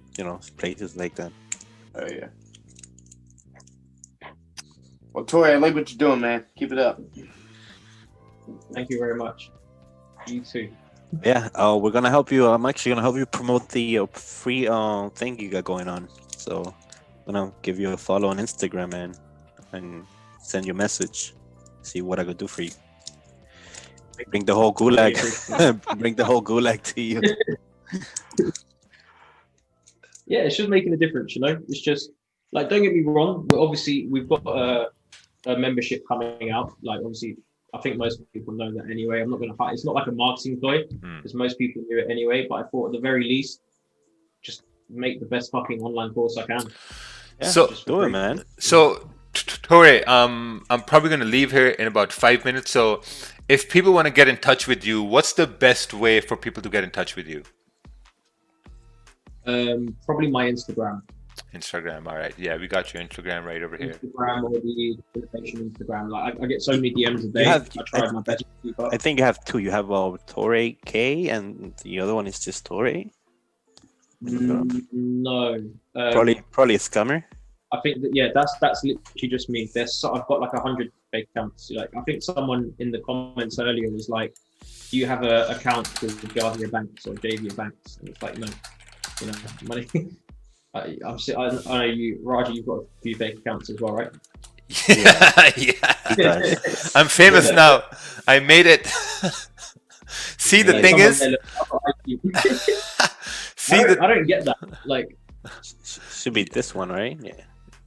places like that. Oh yeah. Well, Tori, I like what you're doing, man. Keep it up. Thank you very much. You too. Yeah, we're gonna help you. I'm actually gonna help you promote the free thing you got going on. So I'm gonna give you a follow on Instagram and send you a message. See what I could do for you. Bring the whole gulag. Bring the whole gulag to you. Yeah, it's just making a difference. It's just like, don't get me wrong. We've got a membership coming out. Like, obviously, I think most people know that anyway. I'm not going to hide. It's not like a marketing ploy because most people knew it anyway. But I thought at the very least, just make the best fucking online course I can. Yeah, so do it, man. So, Tori, I'm probably going to leave here in about 5 minutes. So, if people want to get in touch with you, what's the best way for people to get in touch with you? Probably my Instagram. Instagram, all right. Yeah, we got your Instagram right over here. Instagram or the invitation Instagram. Like I get so many DMs a day. I tried my best to keep up. I think you have two. You have Tori K, and the other one is just Tori. No. Probably a scammer. I think that's literally just me. I've got like 100 fake accounts. Like I think someone in the comments earlier was like, "Do you have an account with Guardia Banks or JV Banks?" And it's like, no, money. I know you, Raja. You've got a few fake accounts as well, right? Yeah. I'm famous now. I made it. See, the thing is, I don't get that. Like, should be this one, right? Yeah.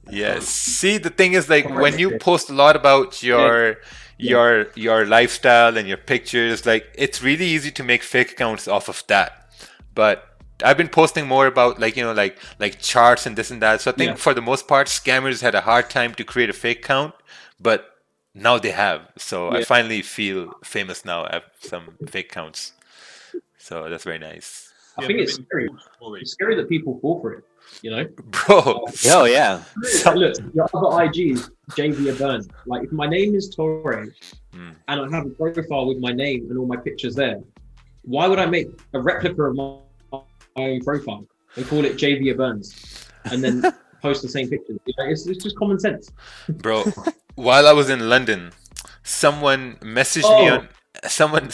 Yes. See, the thing is, like, when you post a lot about your lifestyle and your pictures, like, it's really easy to make fake accounts off of that. But I've been posting more about, like, you know, like charts and this and that. So I think for the most part, scammers had a hard time to create a fake account, but now they have. So I finally feel famous now. I have some fake accounts. So that's very nice. I think it's scary. It's scary that people fall for it, you know? Bro. Oh, yeah. Look, your other IG is JV Burn. Like, if my name is Torre and I have a profile with my name and all my pictures there, why would I make a replica of my own profile and call it JV Burns and then post the same pictures? It's just common sense. Bro, while I was in London, someone messaged me on someone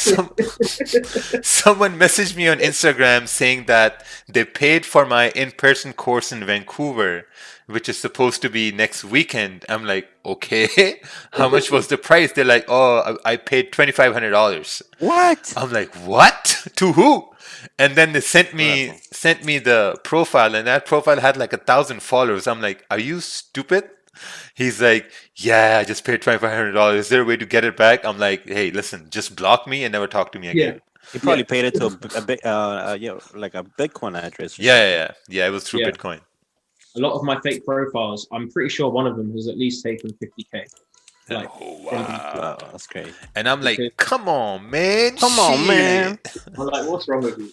messaged me on Instagram saying that they paid for my in-person course in Vancouver, which is supposed to be next weekend. I'm like, okay, how much was the price? They're like, oh, I paid $2,500. What? I'm like, what? To who? And then they sent me the profile, and that profile had like 1,000 followers. I'm like, are you stupid? He's like, yeah, I just paid $2,500. Is there a way to get it back? I'm like, hey, listen, just block me and never talk to me again. He probably paid it to like a Bitcoin address. Yeah. It was through Bitcoin. A lot of my fake profiles, I'm pretty sure one of them has at least taken 50K. Like, wow, that's great. And I'm like, come on, man. I'm like, what's wrong with you?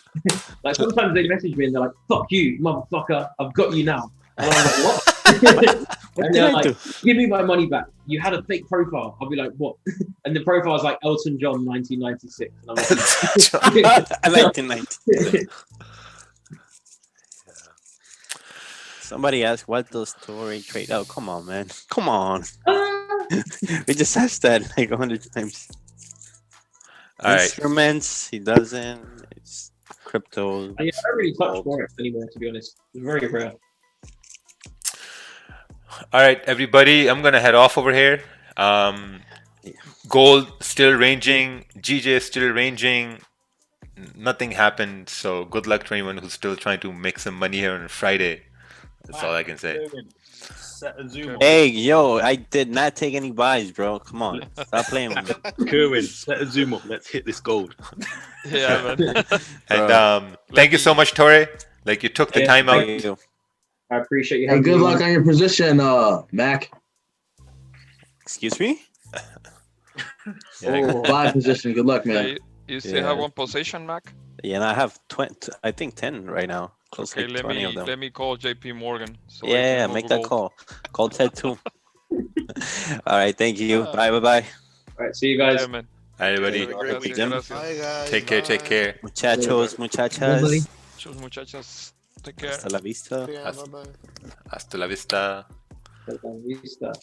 Like, sometimes they message me and they're like, fuck you, motherfucker, I've got you now. And I'm like, what? And they're like, give me my money back. You had a fake profile. I'll be like, what? And the profile is like Elton John 1996. And I'm like, 1990. Somebody asked, what does Tory trade? Oh, come on, man. Come on. We just asked that like 100 times. Instruments, he doesn't. It's crypto. I don't really touch Forex anymore, to be honest. It's very rare. All right, everybody, I'm going to head off over here. Gold still ranging. GJ still ranging. Nothing happened. So good luck to anyone who's still trying to make some money here on Friday. That's all I can say. Hey, yo, I did not take any buys, bro. Come on. Stop playing with me. Kerwin, set a zoom up. Let's hit this gold. Yeah, man. And thank you so much, Torre. Like, you took the time out. I appreciate you. Hey, good luck on your position, Mac. Excuse me? Buy position. Good luck, man. You still have one position, Mac? Yeah, and I have 20, I think 10 right now. Close Okay, like 20 of them. let me call JP Morgan. So Yeah, make that call. Call Ted too. All right, thank you. Bye. All right, see you guys. Yeah, man. Hi, everybody. Bye, guys. Take care. Muchachos, muchachas. Muchachas. Take care. Hasta la vista. Hasta la vista. Hasta la vista.